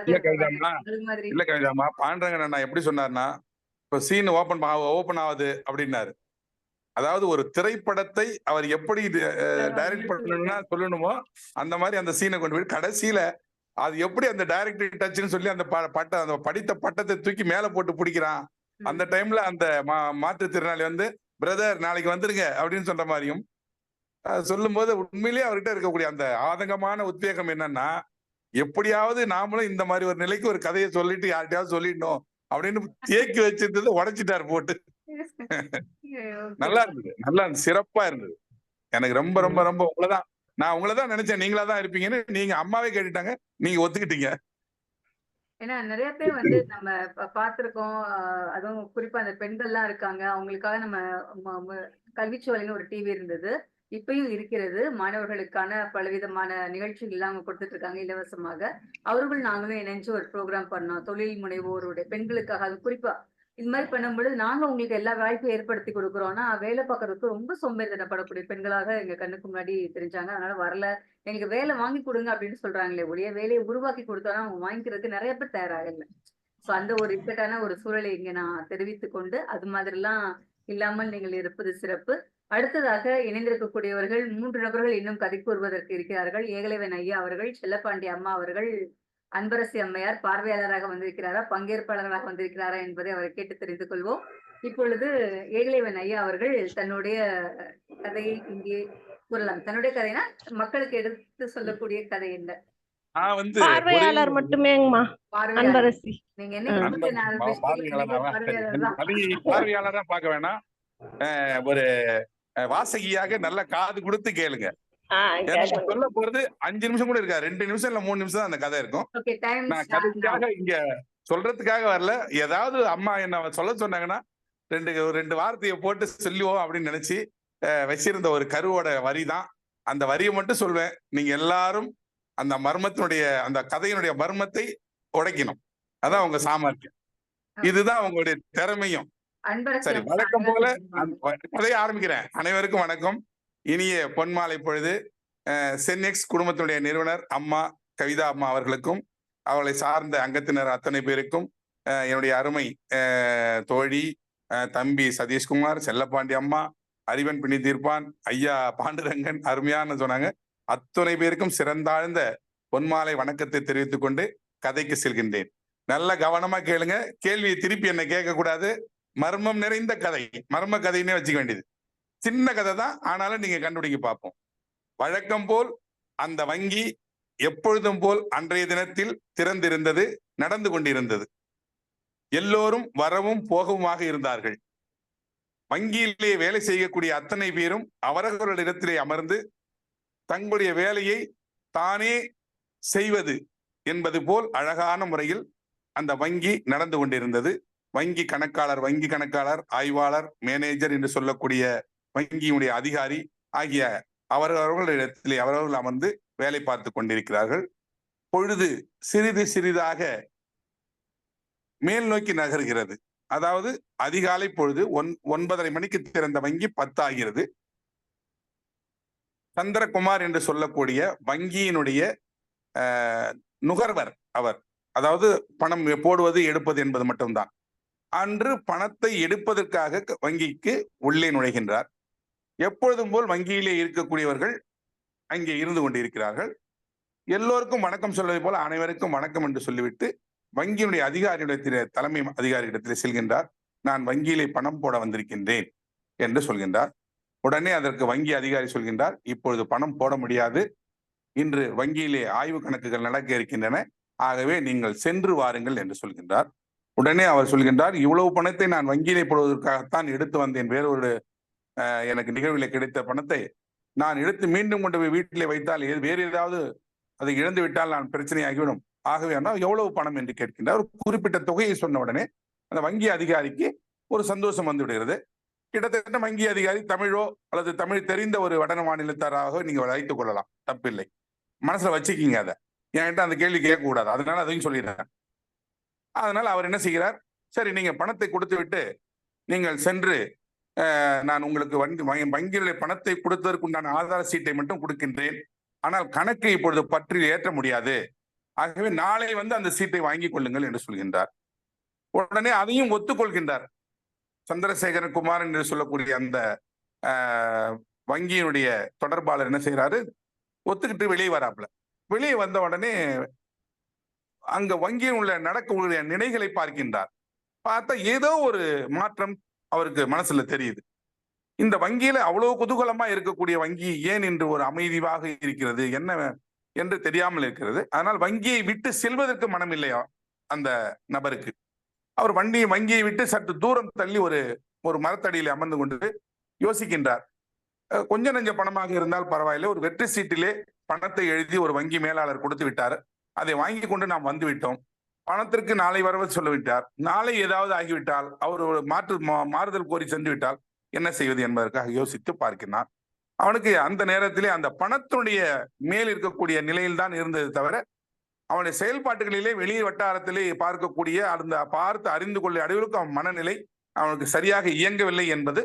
இல்ல கவிதாமா, பாண்டுரங்கன் அண்ணா எப்படி சொன்னார்னா, இப்ப சீன் ஓபன் ஆகுது அப்படின்னாரு. அதாவது ஒரு திரைப்படத்தை அவர் எப்படி டைரக்ட் பண்ணணும்னா சொல்லணுமோ அந்த மாதிரி அந்த சீனை கொண்டு போய் கடைசியில அது எப்படி அந்த டைரக்டர் டச்னு சொல்லி அந்த படித்த பட்டத்தை தூக்கி மேல போட்டு பிடிக்கிறான் அந்த டைம்ல அந்த மாற்றுத்திறனாளி வந்து பிரதர் நாளைக்கு வந்துருங்க அப்படின்னு சொல்ற மாதிரியும் சொல்லும் போது உண்மையிலேயே அவர்கிட்ட இருக்கக்கூடிய அந்த ஆதங்கமான உத்வேகம் என்னன்னா, எப்படியாவது நாமளும் இந்த மாதிரி ஒரு நிலைக்கு ஒரு கதையை சொல்லிட்டு யார்கிட்டயாவது சொல்லிடணும் அப்படின்னு தேக்கி வச்சிருந்தது உடைச்சிட்டாரு போட்டு. நல்லா இருந்தது, நல்லா இருந்தது, சிறப்பா இருந்தது. எனக்கு ரொம்ப ரொம்ப ரொம்ப நான் உங்களதான் நினைச்சேன், நீங்களா தான் இருப்பீங்கன்னு. நீங்க அம்மாவே கேட்டுட்டாங்க, நீங்க ஒத்துக்கிட்டீங்க. ஏன்னா நிறைய பேர் வந்து நம்ம பார்த்திருக்கோம். அதுவும் குறிப்பா அந்த பெண்கள்லாம் இருக்காங்க. அவங்களுக்காக நம்ம கல்விச்சுவலைன்னு ஒரு டிவி இருந்தது. இப்பயும் இருக்கிறது. மாணவர்களுக்கான பலவிதமான நிகழ்ச்சிகள் அவங்க கொடுத்துட்டு இருக்காங்க இலவசமாக. அவர்கள் நாங்களும் இணைஞ்சு ஒரு ப்ரோக்ராம் பண்ணோம். தொழில் முனைவோருடைய பெண்களுக்காக. அது குறிப்பா இது மாதிரி பண்ணும்பொழுது நாங்க உங்களுக்கு எல்லா வாய்ப்பும் ஏற்படுத்தி கொடுக்குறோம்னா, வேலை பார்க்கறதுக்கு ரொம்ப சோம்பேறித்தனப்படக்கூடிய பெண்களாக எங்க கண்ணுக்கு முன்னாடி தெரிஞ்சாங்க. அதனால வரல. எங்களுக்கு வேலை வாங்கி கொடுங்க அப்படின்னு சொல்றாங்களே ஒழிய, வேலையை உருவாக்கி கொடுத்தாலும் அவங்க வாங்கிக்கிறதுக்கு நிறைய பேர் தயாராகல. சோ அந்த ஒரு இக்கட்டான ஒரு சூழலை இங்க நான் தெரிவித்துக் கொண்டு, அது மாதிரிலாம் இல்லாமல் நீங்கள் இருப்பது சிறப்பு. அடுத்ததாக இணைந்திருக்கக்கூடியவர்கள் 3 நபர்கள் இன்னும் கதை கூறுவதற்கு இருக்கிறார்கள். ஏகலைவன் ஐயா அவர்கள், செல்லப்பாண்டி அம்மா அவர்கள், அன்பரசி அம்மையார் பார்வையாளராக வந்திருக்கிறாரா, பங்கேற்பாளராக வந்திருக்கிறாரா என்பதை அவரை கேட்டு தெரிந்து கொள்வோம். இப்பொழுது ஏகலைவன் ஐயா அவர்கள் தன்னுடைய கதையை இங்கே கூறலாம். தன்னுடைய கதைனா மக்களுக்கு எடுத்து சொல்லக்கூடிய கதை என்ன? நான் வந்து பார்வையாளர் மட்டுமேங்கம்மா. அன்பரசி நீங்க என்ன பார்வையாளரா பார்க்க வேணாம், ஒரு வாசகியாக நல்ல காது கொடுத்து கேளுங்க. சொல்ல போறது 5 நிமிஷம் கூட இருக்கா, 2 நிமிஷம் இல்ல 3 நிமிஷம் தான் அந்த கதை இருக்கும். நான் கதைக்காக இங்க சொல்றதுக்காக வரல. ஏதாவது அம்மா என்ன சொல்ல சொன்னாங்கன்னா 2 வார்த்தையை போட்டு சொல்லுவோம் அப்படின்னு நினைச்சு வச்சிருந்த ஒரு கருவோட வரி தான். அந்த வரியை மட்டும் சொல்வேன். நீங்க எல்லாரும் அந்த மர்மத்தினுடைய அந்த கதையினுடைய மர்மத்தை உடைக்கணும். அதான் உங்க சாமர்த்தியம், இதுதான் உங்களுடைய திறமையும். சரி, வழக்கம் போல கதையை ஆரம்பிக்கிறேன். அனைவருக்கும் வணக்கம். இனிய பொன்மாலை பொழுது. சென்எக்ஸ் குடும்பத்தினுடைய நிறுவனர் அம்மா கவிதா அம்மா அவர்களுக்கும் அவளை சார்ந்த அங்கத்தினர் அத்தனை பேருக்கும் என்னுடைய அருமை தோழி தம்பி சதீஷ்குமார், செல்லப்பாண்டி அம்மா, அறிவன் பிணி தீர்ப்பான், ஐயா பாண்டுரங்கன் அருமையான சொன்னாங்க. அத்தனை பேருக்கும் சிறந்தாழ்ந்த பொன்மாலை வணக்கத்தை தெரிவித்துக் கொண்டு கதைக்கு செல்கின்றேன். நல்ல கவனமா கேளுங்க. கேள்வியை திருப்பி என்ன கேட்க கூடாது. மர்மம் நிறைந்த கதை, மர்ம கதைன்னே வச்சுக்க வேண்டியது. சின்ன கதை தான், ஆனாலும் நீங்க கண்டுபிடிக்க பார்ப்போம். வழக்கம் போல் அந்த வங்கி எப்பொழுதும் போல் அன்றைய தினத்தில் திறந்திருந்தது, நடந்து கொண்டிருந்தது. எல்லோரும் வரவும் போகவுமாக இருந்தார்கள். வங்கியிலே வேலை செய்யக்கூடிய அத்தனை பேரும் அவரவர்களிடத்திலே அமர்ந்து தங்களுடைய வேலையை தானே செய்வது என்பது போல் அழகான முறையில் அந்த வங்கி நடந்து கொண்டிருந்தது. வங்கி கணக்காளர், ஆய்வாளர், மேனேஜர் என்று சொல்லக்கூடிய வங்கியினுடைய அதிகாரி ஆகிய அவரவர்களிடத்திலே அவரவர்கள் அமர்ந்து வேலை பார்த்து கொண்டிருக்கிறார்கள். பொழுது சிறிது சிறிதாக மேல் நோக்கி நகர்கிறது. அதாவது அதிகாலை பொழுது 9:30 மணிக்கு திறந்த வங்கி 10 ஆகிறது. சந்திரகுமார் என்று சொல்லக்கூடிய வங்கியினுடைய நுகர்வர் அவர். அதாவது பணம் போடுவது எடுப்பது என்பது மட்டும்தான். அன்று பணத்தை எடுப்பதற்காக வங்கிக்கு உள்ளே நுழைகின்றார். எப்பொழுதும் போல் வங்கியிலே இருக்கக்கூடியவர்கள் அங்கே இருந்து கொண்டிருக்கிறார்கள். எல்லோருக்கும் வணக்கம் சொல்வதை போல அனைவருக்கும் வணக்கம் என்று சொல்லிவிட்டு வங்கியினுடைய அதிகாரியிடத்திலே, தலைமை அதிகாரியிடத்திலே செல்கின்றார். நான் வங்கியிலே பணம் போட வந்திருக்கின்றேன் என்று சொல்கின்றார். உடனே அதற்கு வங்கி அதிகாரி சொல்கின்றார், இப்பொழுது பணம் போட முடியாது, இன்று வங்கியிலே ஆய்வு கணக்குகள் நடக்க இருக்கின்றன, ஆகவே நீங்கள் சென்று வாருங்கள் என்று சொல்கின்றார். உடனே அவர் சொல்கின்றார், இவ்வளவு பணத்தை நான் வங்கியிலே போடுவதற்காகத்தான் எடுத்து வந்தேன். வேறொரு எனக்கு நிகழ்விலே கிடைத்த பணத்தை நான் எடுத்து மீண்டும் கொண்டு போய் வீட்டிலே வைத்தால் வேறு ஏதாவது அதை இழந்து விட்டால் நான் பிரச்சனையாகிவிடும். ஆகவே எவ்வளவு பணம் என்று கேட்கின்றார். ஒரு குறிப்பிட்ட தொகையை சொன்ன உடனே அந்த வங்கி அதிகாரிக்கு ஒரு சந்தோஷம் வந்து விடுகிறது. கிட்டத்தட்ட வங்கி அதிகாரி தமிழோ அல்லது தமிழ் தெரிந்த ஒரு வட மாநிலத்தாராக நீங்க வைத்துக் கொள்ளலாம், தப்பில்லை. மனசுல வச்சுக்கிங்க. அதை என்கிட்ட அந்த கேள்வி கேட்க கூடாது, அதனால அதையும் சொல்லிடுறேன். அதனால அவர் என்ன செய்கிறார், சரி நீங்க பணத்தை கொடுத்து விட்டு நீங்கள் சென்று நான் உங்களுக்கு வங்கியுடைய பணத்தை கொடுத்ததற்குண்டான ஆதார சீட்டை மட்டும் கொடுக்கின்றேன், ஆனால் கணக்கை இப்பொழுது பற்றி ஏற்ற முடியாது, ஆகவே நாளை வந்து அந்த சீட்டை வாங்கிக் கொள்ளுங்கள் என்று சொல்கின்றார். உடனே அதையும் ஒத்துக்கொள்கின்றார். சந்திரசேகரன் குமார் என்று சொல்லக்கூடிய அந்த வங்கியினுடைய தொடர்பாளர் என்ன செய்யறாரு, ஒத்துக்கிட்டு வெளியே வராப்புல. வெளியே வந்த உடனே அங்க வங்கியில் உள்ள நடக்கக்கூடிய நிலைகளை பார்க்கின்றார். பார்த்தா ஏதோ ஒரு மாற்றம் அவருக்கு மனசுல தெரியுது. இந்த வங்கியில அவ்வளவு குதூகலமா இருக்கக்கூடிய வங்கி ஏன் இன்று ஒரு அமைதியாக இருக்கிறது, என்ன என்று தெரியாமல் இருக்கிறது. அதனால் வங்கியை விட்டு செல்வதற்கு மனம் இல்லையா அந்த நபருக்கு. அவர் வங்கியை விட்டு சற்று தூரம் தள்ளி ஒரு மரத்தடியில் அமர்ந்து கொண்டு யோசிக்கின்றார். கொஞ்ச நெஞ்ச பணமாக இருந்தால் பரவாயில்லை, ஒரு வெற்றி சீட்டிலே பணத்தை எழுதி ஒரு வங்கி மேலாளர் கொடுத்து விட்டார். அதை வாங்கி கொண்டு நாம் வந்து விட்டோம். பணத்திற்கு நாளை வரவு சொல்லிவிட்டார். நாளை ஏதாவது ஆகிவிட்டால், அவர் ஒரு மாறுதல் கோரி சென்று விட்டால் என்ன செய்வது என்பதற்காக யோசித்து பார்க்கிறான். அவனுக்கு அந்த நேரத்திலே அந்த பணத்துடைய மேல் இருக்கக்கூடிய நிலையில் தான் இருந்தது தவிர, அவனுடைய செயல்பாட்டுகளிலே வெளி வட்டாரத்திலே பார்க்கக்கூடிய அந்த பார்த்து அறிந்து கொள்ள அளவிற்கு அவன் மனநிலை அவனுக்கு சரியாக இயங்கவில்லை என்பது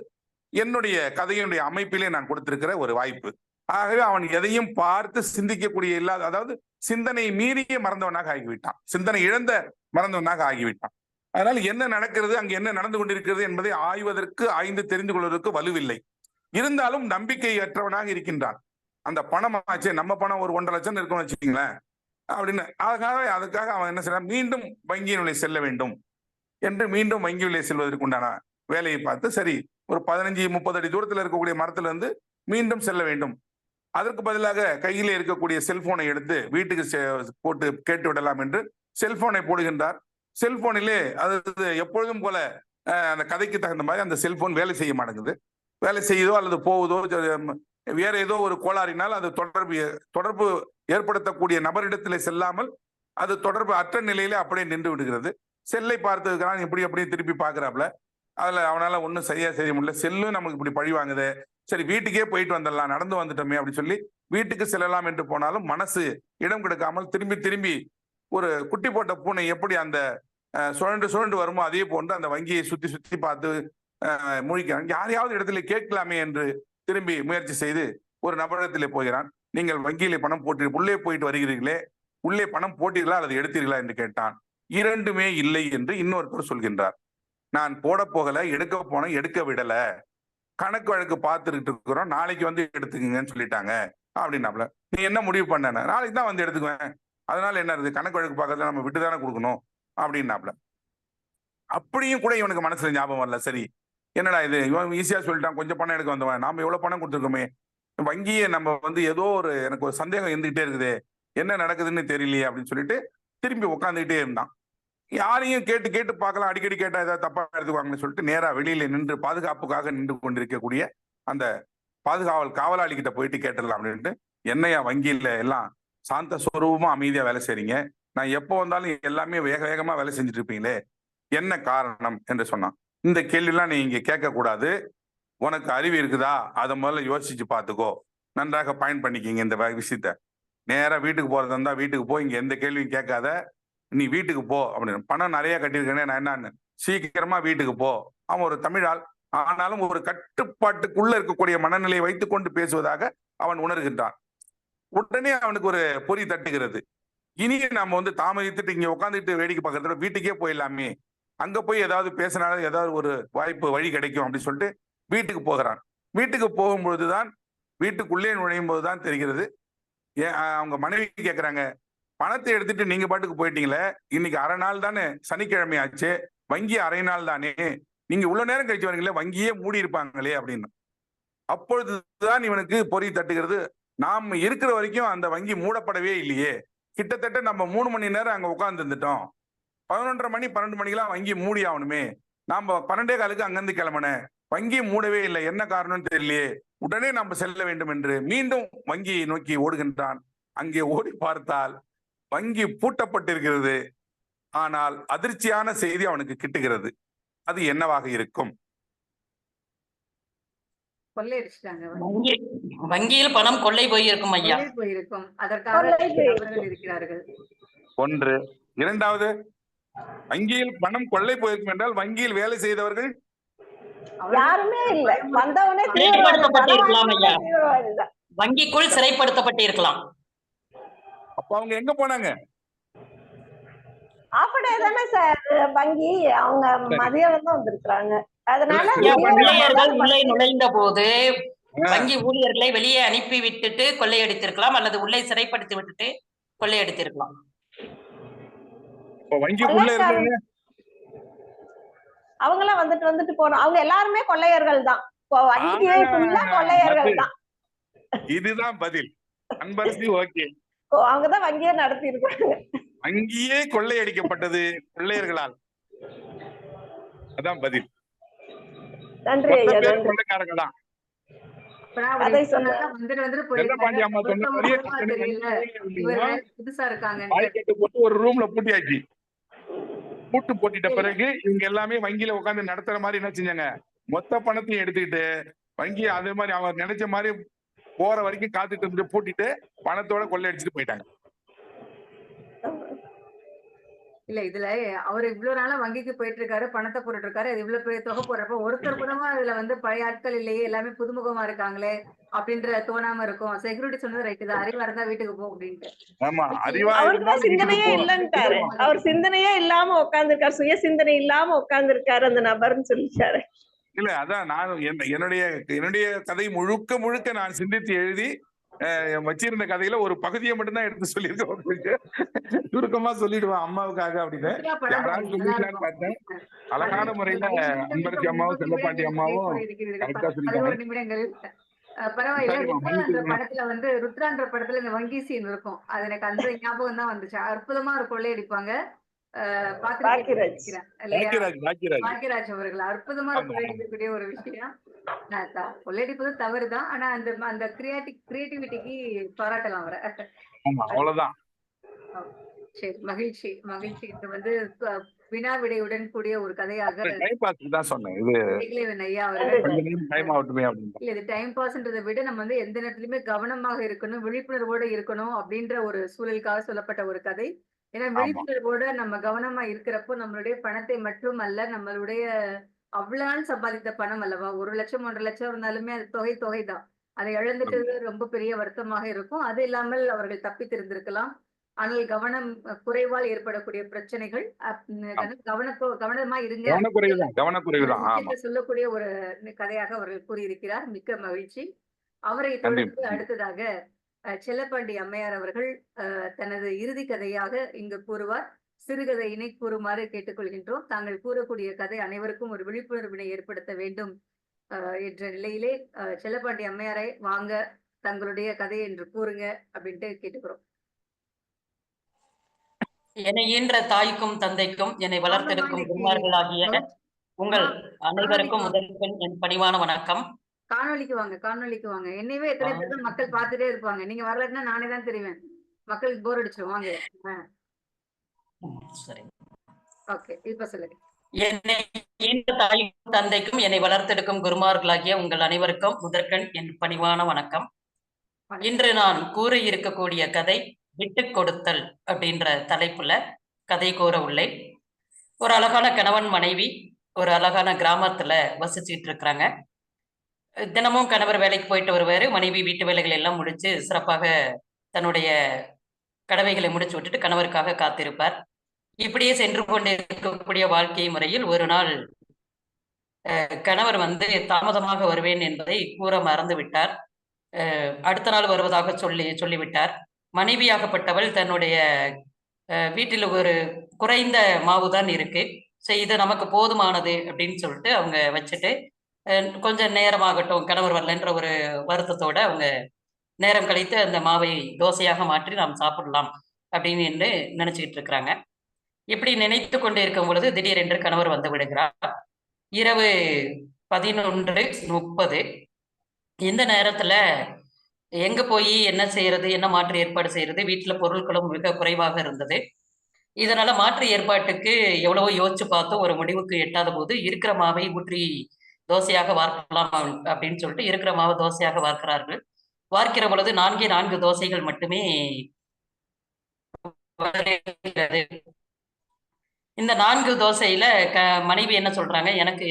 என்னுடைய கதையினுடைய அமைப்பிலே நான் கொடுத்திருக்கிற ஒரு வாய்ப்பு. ஆகவே அவன் எதையும் பார்த்து சிந்திக்கக்கூடிய இல்லாத, அதாவது சிந்தனை மீறிய மறந்தவனாக ஆகிவிட்டான், சிந்தனை இழந்த மறந்தவனாக ஆகிவிட்டான். அதனால என்ன நடக்கிறது, அங்கு என்ன நடந்து கொண்டிருக்கிறது என்பதை ஆய்ந்து தெரிந்து கொள்வதற்கு வலுவில்லை. இருந்தாலும் நம்பிக்கையற்றவனாக இருக்கின்றான். அந்த பணம் ஆச்சு, நம்ம பணம் ஒரு 1.5 லட்சம் இருக்கும்னு வச்சுக்கீங்களேன் அப்படின்னு. அதுக்காக அவன் என்ன செய்யறான், மீண்டும் வங்கியினுள்ளே செல்ல வேண்டும் என்று மீண்டும் வங்கியிலே செல்வதற்கு உண்டான வேலையை பார்த்து, சரி ஒரு 15-30 அடி தூரத்தில் இருக்கக்கூடிய மரத்துல இருந்து மீண்டும் செல்ல வேண்டும். அதற்கு பதிலாக கையிலே இருக்கக்கூடிய செல்போனை எடுத்து வீட்டுக்கு போட்டு கேட்டு விடலாம் என்று செல்போனை போடுகின்றார். செல்போனிலே அது எப்பொழுதும் போல அந்த கதைக்கு தகுந்த மாதிரி அந்த செல்போன் வேலை செய்ய மாட்டேங்குது. வேலை செய்யுதோ அல்லது போகுதோ, வேற ஏதோ ஒரு கோளாறினால் அது தொடர்பு ஏற்படுத்தக்கூடிய நபரிடத்திலே செல்லாமல் அது தொடர்பு அற்ற நிலையில அப்படியே நின்று விடுகிறது. செல்லை பார்த்துக்கிறான், இப்படி அப்படியே திருப்பி பார்க்கிறாப்புல. அதுல அவனால ஒன்றும் சரியா செய்ய முடியல. செல்லும் நமக்கு இப்படி பழி வாங்குது, சரி வீட்டுக்கே போயிட்டு வந்துடலாம், நடந்து வந்துட்டோமே அப்படின்னு சொல்லி வீட்டுக்கு செல்லலாம் என்று போனாலும் மனசு இடம் கொடுக்காமல் திரும்பி ஒரு குட்டி போட்ட பூனை எப்படி அந்த சுழண்டு வருமோ அதே போன்று அந்த வங்கியை சுத்தி பார்த்து முழிக்கிறான். யாரையாவது இடத்துல கேட்கலாமே என்று திரும்பி முயற்சி செய்து ஒரு நபரிடத்திலே போகிறான். நீங்கள் வங்கியிலே பணம் போட்டு உள்ளே போயிட்டு வருகிறீர்களே, உள்ளே பணம் போட்டீர்களா அல்லது எடுத்தீர்களா என்று கேட்டான். இரண்டுமே இல்லை என்று இன்னொருத்தர் சொல்கின்றார். நான் போட போகல, எடுக்க போன, எடுக்க விடல, கணக்கு வழக்கு பார்த்துட்டு இருக்கிறோம், நாளைக்கு வந்து எடுத்துக்கங்கன்னு சொல்லிட்டாங்க அப்படின்னாப்ல. நீ என்ன முடிவு பண்ண? நாளைக்கு தான் வந்து எடுத்துக்குவேன், அதனால என்ன இருக்கு, கணக்கு வழக்கு பார்க்கறத நம்ம விட்டு தானே கொடுக்கணும் அப்படின்னாப்ல. அப்படியும் கூட இவனுக்கு மனசுல ஞாபகம் வரல. சரி என்னடா இது, இவன் ஈஸியா சொல்லிட்டான், கொஞ்சம் பணம் எடுக்க வந்தவன், நாம எவ்வளவு பணம் கொடுத்துருக்கோமே, வங்கியை நம்ம வந்து ஏதோ எனக்கு ஒரு சந்தேகம் இருந்துகிட்டே இருக்குது, என்ன நடக்குதுன்னு தெரியலையே அப்படின்னு சொல்லிட்டு திரும்பி உட்காந்துக்கிட்டே இருந்தான். யாரையும் கேட்டு பார்க்கலாம், அடிக்கடி கேட்டா ஏதாவது தப்பா எடுத்துக்குவாங்கன்னு சொல்லிட்டு நேரா வெளியில நின்று பாதுகாப்புக்காக நின்று கொண்டிருக்கக்கூடிய அந்த காவலாளி கிட்ட போயிட்டு கேட்டுடலாம் அப்படின்ட்டு, என்னையா வங்கியில எல்லாம் சாந்த சுரூபமா அமைதியா வேலை செய்றீங்க, நான் எப்போ வந்தாலும் எல்லாமே வேகமா வேலை செஞ்சுட்டு இருப்பீங்களே, என்ன காரணம் என்று சொன்னான். இந்த கேள்வியெல்லாம் நீ இங்க கேட்க கூடாது, உனக்கு அறிவு இருக்குதா அதை முதல்ல யோசிச்சு பார்த்துக்கோ, நன்றாக பயன் பண்ணிக்கிங்க இந்த விஷயத்த. நேரா வீட்டுக்கு போறதா இருந்தா வீட்டுக்கு போ, இங்க எந்த கேள்வியும் கேட்காத, நீ வீட்டுக்கு போ அப்படின்னு. பணம் நிறைய கட்டியிருக்கேனே நான் என்னன்னு, சீக்கிரமா வீட்டுக்கு போ. அவன் ஒரு தமிழால், ஆனாலும் ஒரு கட்டுப்பாட்டுக்குள்ள இருக்கக்கூடிய மனநிலையை வைத்துக் கொண்டு பேசுவதாக அவன் உணர்கின்றான். உடனே அவனுக்கு ஒரு பொறி தட்டுகிறது. இனி நாம வந்து தாமதித்துட்டு இங்க உட்காந்துட்டு வேடிக்கை பார்க்கறத வீட்டுக்கே போயிடலாமே, அங்க போய் ஏதாவது பேசினாலும் ஏதாவது ஒரு வாய்ப்பு வழி கிடைக்கும் அப்படின்னு சொல்லிட்டு வீட்டுக்கு போகிறான். வீட்டுக்கு போகும்பொழுதுதான், வீட்டுக்குள்ளே நுழையும் போதுதான் தெரிகிறது, அவங்க மனைவி கேட்கிறாங்க, பணத்தை எடுத்துட்டு நீங்க பாட்டுக்கு போயிட்டீங்களே, இன்னைக்கு அரை நாள் தானே, சனிக்கிழமை ஆச்சு, வங்கி அரை நாள் தானே, நீங்க இவ்வளவு நேரம் கழிச்சு வரீங்களே, வங்கியே மூடி இருப்பாங்களே அப்படின்னு. அப்பொழுதுதான் இவனுக்கு பொறி தட்டுகிறது, நாம் இருக்கிற வரைக்கும் அந்த வங்கி மூடப்படவே இல்லையே, கிட்டத்தட்ட நம்ம 3 மணி நேரம் அங்க உட்கார்ந்து இருந்துட்டோம், 11:30 மணி 12 மணிக்கெல்லாம் வங்கி மூடி ஆகணுமே, நாம 12:15 அங்கிருந்து கிளம்பினேன், வங்கி மூடவே இல்லை, என்ன காரணம்னு தெரியலையே, உடனே நம்ம செல்ல வேண்டும் என்று மீண்டும் வங்கியை நோக்கி ஓடுகின்றான். அங்கே ஓடி பார்த்தால் வங்கி பூட்டப்பட்டிருக்கிறது. ஆனால் அதிர்ச்சியான செய்தி அவனுக்கு கிட்டுகிறது. அது என்னவாக இருக்கும்? வங்கியில் பணம் கொள்ளை போயிருக்கும் ஐயா. போயிருக்கும், அதற்காக இருக்கிறார்கள். ஒன்று. இரண்டாவது, வங்கியில் பணம் கொள்ளை போயிருக்கும் என்றால் வங்கியில் வேலை செய்தவர்கள் யாருமே இல்ல, வந்தவனே சிறைப்படுத்தப்பட்டிருக்கலாம் ஐயா, வங்கிக்குள் சிறைப்படுத்தப்பட்டிருக்கலாம். அப்ப அவங்க எங்க போனாங்க? அப்படியே தானே சார் வங்கி, அவங்க மதியம் தான் வந்திருக்காங்க. அதனால ஊழியர்கள் உள்ளே நுழைந்த போது வங்கி ஊழியர்களை வெளியே அனுப்பி விட்டுட்டு கொள்ளையடித்திருக்கலாம், அல்லது உள்ளே சிறைப்படுத்தி விட்டுட்டு கொள்ளையடித்திருக்கலாம். வங்கிக்குள்ள இருந்தவங்க அவங்க எல்லாம் வந்துட்டு வந்துட்டு போனோம். அவங்க எல்லாருமே கொள்ளையர்கள் தான். வங்கியே ஃபுல்லா கொள்ளையர்கள் தான். இதுதான் பதில். அன்பரசி ஓகே. அவங்கதான் வங்கியே நடத்தி இருக்காங்க. வங்கியே கொள்ளையடிக்கப்பட்டது கொள்ளையர்களால். அதான் பதில். நன்றி ஐயா, நன்றி. கொள்ளைக்காரங்க தான். அதை சொன்னா செல்லப்பாண்டி அம்மா சொன்ன மாதிரியே புதுசா இருக்காங்க பாய்க்கட்டு போட்டு ஒரு ரூம்ல பூட்டியாச்சு. பூட்டு போட்டிட்ட பிறகு இவங்க எல்லாமே வங்கியில உட்கார்ந்து நடத்துற மாதிரி என்ன செஞ்சாங்க, மொத்த பணத்தையும் எடுத்துக்கிட்டு வங்கி அதே மாதிரி அவங்க நினைச்ச மாதிரி போற வரைக்கும் காத்துட்டு இருந்து பூட்டிட்டு பணத்தோட கொள்ளையடிச்சிட்டு போயிட்டாங்க. இல்ல இதுல அவர் இவ்வளவு நாளா வங்கிக்கு போயிட்டு இருக்காரு, பணத்தை போட்டுட்டு இருக்காரு, அது இவ்வளவு பெரிய தொகை போடுறப்ப ஒருத்தர் கூடமா அதுல வந்து பழைய ஆட்கள் இல்லையே, எல்லாமே புதுமுகமா இருக்காங்களே அப்படின்ற தோணாம இருக்கும். செக்யூரிட்டி சொன்னது ரைட்டு தான், அறிவா இருந்தா வீட்டுக்கு போ அப்படின்ட்டு. ஆமா, அறிவா அவருக்கு சிந்தனையே இல்லன்ட்டாரு. அவர் சிந்தனையே இல்லாம உட்கார்ந்துருக்காரு, சுய சிந்தனை இல்லாம உட்கார்ந்துருக்காரு அந்த நபர்னு சொல்லிச்சாரு. இல்ல அதான் நான் என்னுடைய கதை முழுக்க முழுக்க நான் சிந்தித்து எழுதி வச்சிருந்த கதையில ஒரு பகுதியை மட்டும்தான் எடுத்து சொல்லியிருக்கேன். சுருக்கமா சொல்லிடுவேன் அம்மாவுக்காக அப்படின்னு. யாராவது சொல்லிக்கலான்னு பார்த்தேன். அழகான முறையில அன்பரசி அம்மாவும் செல்லப்பாண்டி அம்மாவும் கரெக்டா சொல்லிட்டாங்க. பரவாயில்ல. படத்துல வந்து ருத்ரான்ற படத்துல இந்த வங்கி சீன் இருக்கும், அது எனக்கு அந்த ஞாபகம் தான் வந்துச்சு. அற்புதமா ஒரு கொள்ளையடிப்பாங்க. பாக்கியராஜ் அவர்கள் அற்புதமா கொள்ளையடிக்கக்கூடிய ஒரு விஷயம். கொள்ளையடிப்பது தவறுதான், ஆனா அந்த கிரியேட்டிவிட்டிக்கு பாராட்டலாம் அவரை. அவ்வளவுதான். சரி, மகிழ்ச்சி மகிழ்ச்சி. இது வந்து வினா விடையுடன் கூடிய ஒரு கதையாக சொன்னேன். ஐயா அவர்கள் இது டைம் பாஸ்ன்றதை விட நம்ம வந்து எந்த நேரத்திலுமே கவனமாக இருக்கணும், விழிப்புணர்வோடு இருக்கணும் அப்படின்ற ஒரு சூழலுக்காக சொல்லப்பட்ட ஒரு கதை. ஏன்னா விழிப்புணர்வோட நம்ம கவனமா இருக்கிறப்போ நம்மளுடைய பணத்தை மட்டும் அல்ல, நம்மளுடைய அவ்வளவு நாள் சம்பாதித்த பணம் அல்லவா, 1 லட்சம் 1.5 லட்சம் இருந்தாலுமே அது தொகைதான். அதை இழந்துட்டு ரொம்ப பெரிய வருத்தமாக இருக்கும். அது இல்லாமல் அவர்கள் தப்பித்திருந்திருக்கலாம். ஆனால் கவனம் குறைவால் ஏற்படக்கூடிய பிரச்சனைகள், கவனமா இருங்க சொல்லக்கூடிய ஒரு கதையாக அவர்கள் கூறியிருக்கிறார். மிக்க மகிழ்ச்சி. அவரை தொடர்ந்து அடுத்ததாக செல்லப்பாண்டி அம்மையார் அவர்கள் தனது இறுதி கதையாக இங்கு கூறுவார். சிறுகதையினை கூறுமாறு கேட்டுக்கொள்கின்றோம். தாங்கள் கூறக்கூடிய கதை அனைவருக்கும் ஒரு விழிப்புணர்வினை ஏற்படுத்த வேண்டும் என்ற நிலையிலே செல்லப்பாண்டி அம்மையாரை வாங்க தங்களுடைய கதை என்று கூறுங்க அப்படின்ட்டு கேட்டுக்கிறோம். என்னை ஈன்ற தாய்க்கும் தந்தைக்கும் என்னை வளர்த்தெடுக்கும் குருமார்களாகிய உங்கள் அனைவருக்கும் முதல்வன் என் பணிவான வணக்கம். காணொலிக்கு வாங்க. என்னையவே எத்தனை பேர் தான் மக்கள் பார்த்துட்டே இருப்பாங்க. நீங்க வரலன்னா நானே தான் தெரிவேன், மக்களுக்கு போர் அடிச்சிடும். வாங்க. சரி, ஓகே, இப்ப சொல்லுங்க. என்னை ஈன்ற தாய்க்கும் தந்தைக்கும் என்னை வளர்த்தெடுக்கும் குருமார்களாகிய உங்கள் அனைவருக்கும் முதற்கண் என் பணிவான வணக்கம். இன்று நான் கூற இருக்கக்கூடிய கதை விட்டு கொடுத்தல் அப்படின்ற தலைப்புல கதை கூற உள்ளேன். ஒரு அழகான கணவன் மனைவி ஒரு அழகான கிராமத்துல வசிச்சுட்டு இருக்கிறாங்க. தினமும் கணவர் வேலைக்கு போயிட்டு வருவாரு, மனைவி வீட்டு வேலைகள் எல்லாம் முடிச்சு சிறப்பாக தன்னுடைய கடமைகளை முடிச்சு விட்டுட்டு கணவருக்காக காத்திருப்பார். இப்படியே சென்று கொண்டு இருக்கக்கூடிய வாழ்க்கை முறையில் ஒரு நாள் கணவர் வந்து தாமதமாக வருவேன் என்பதை கூற மறந்து விட்டார். அடுத்த நாள் வருவதாக சொல்லிவிட்டார். மனைவியாகப்பட்டவள் தன்னுடைய வீட்டில் ஒரு குறைந்த மாவு தான் இருக்கு, இது நமக்கு போதுமானது அப்படின்னு சொல்லிட்டு அவங்க வச்சுட்டு கொஞ்சம் நேரமாகட்டும் கணவர் வரலன்ற ஒரு வருத்தத்தோட அவங்க நேரம் கழித்து அந்த மாவை தோசையாக மாற்றி நாம் சாப்பிடலாம் அப்படின்னு என்று நினைச்சுக்கிட்டு இருக்கிறாங்க. இப்படி நினைத்து கொண்டு இருக்கும் பொழுது திடீரென்று கணவர் வந்து விடுகிறார். இரவு 11:30. இந்த நேரத்துல எங்க போய் என்ன செய்யறது, என்ன மாற்று ஏற்பாடு செய்யறது, வீட்டுல பொருட்களும் மிக குறைவாக இருந்தது. இதனால மாற்று ஏற்பாட்டுக்கு எவ்வளவோ யோசிச்சு பார்த்தோம், ஒரு முடிவுக்கு எட்டாத போது இருக்கிற மாவை ஊற்றி தோசையாக வார்க்கலாம் அப்படின்னு சொல்லிட்டு இருக்கிற மாவை தோசையாக வார்க்கிறார்கள். வார்க்கிற பொழுது 4 தோசைகள் மட்டுமே. இந்த 4 தோசையில மனைவி என்ன சொல்றாங்க, எனக்கு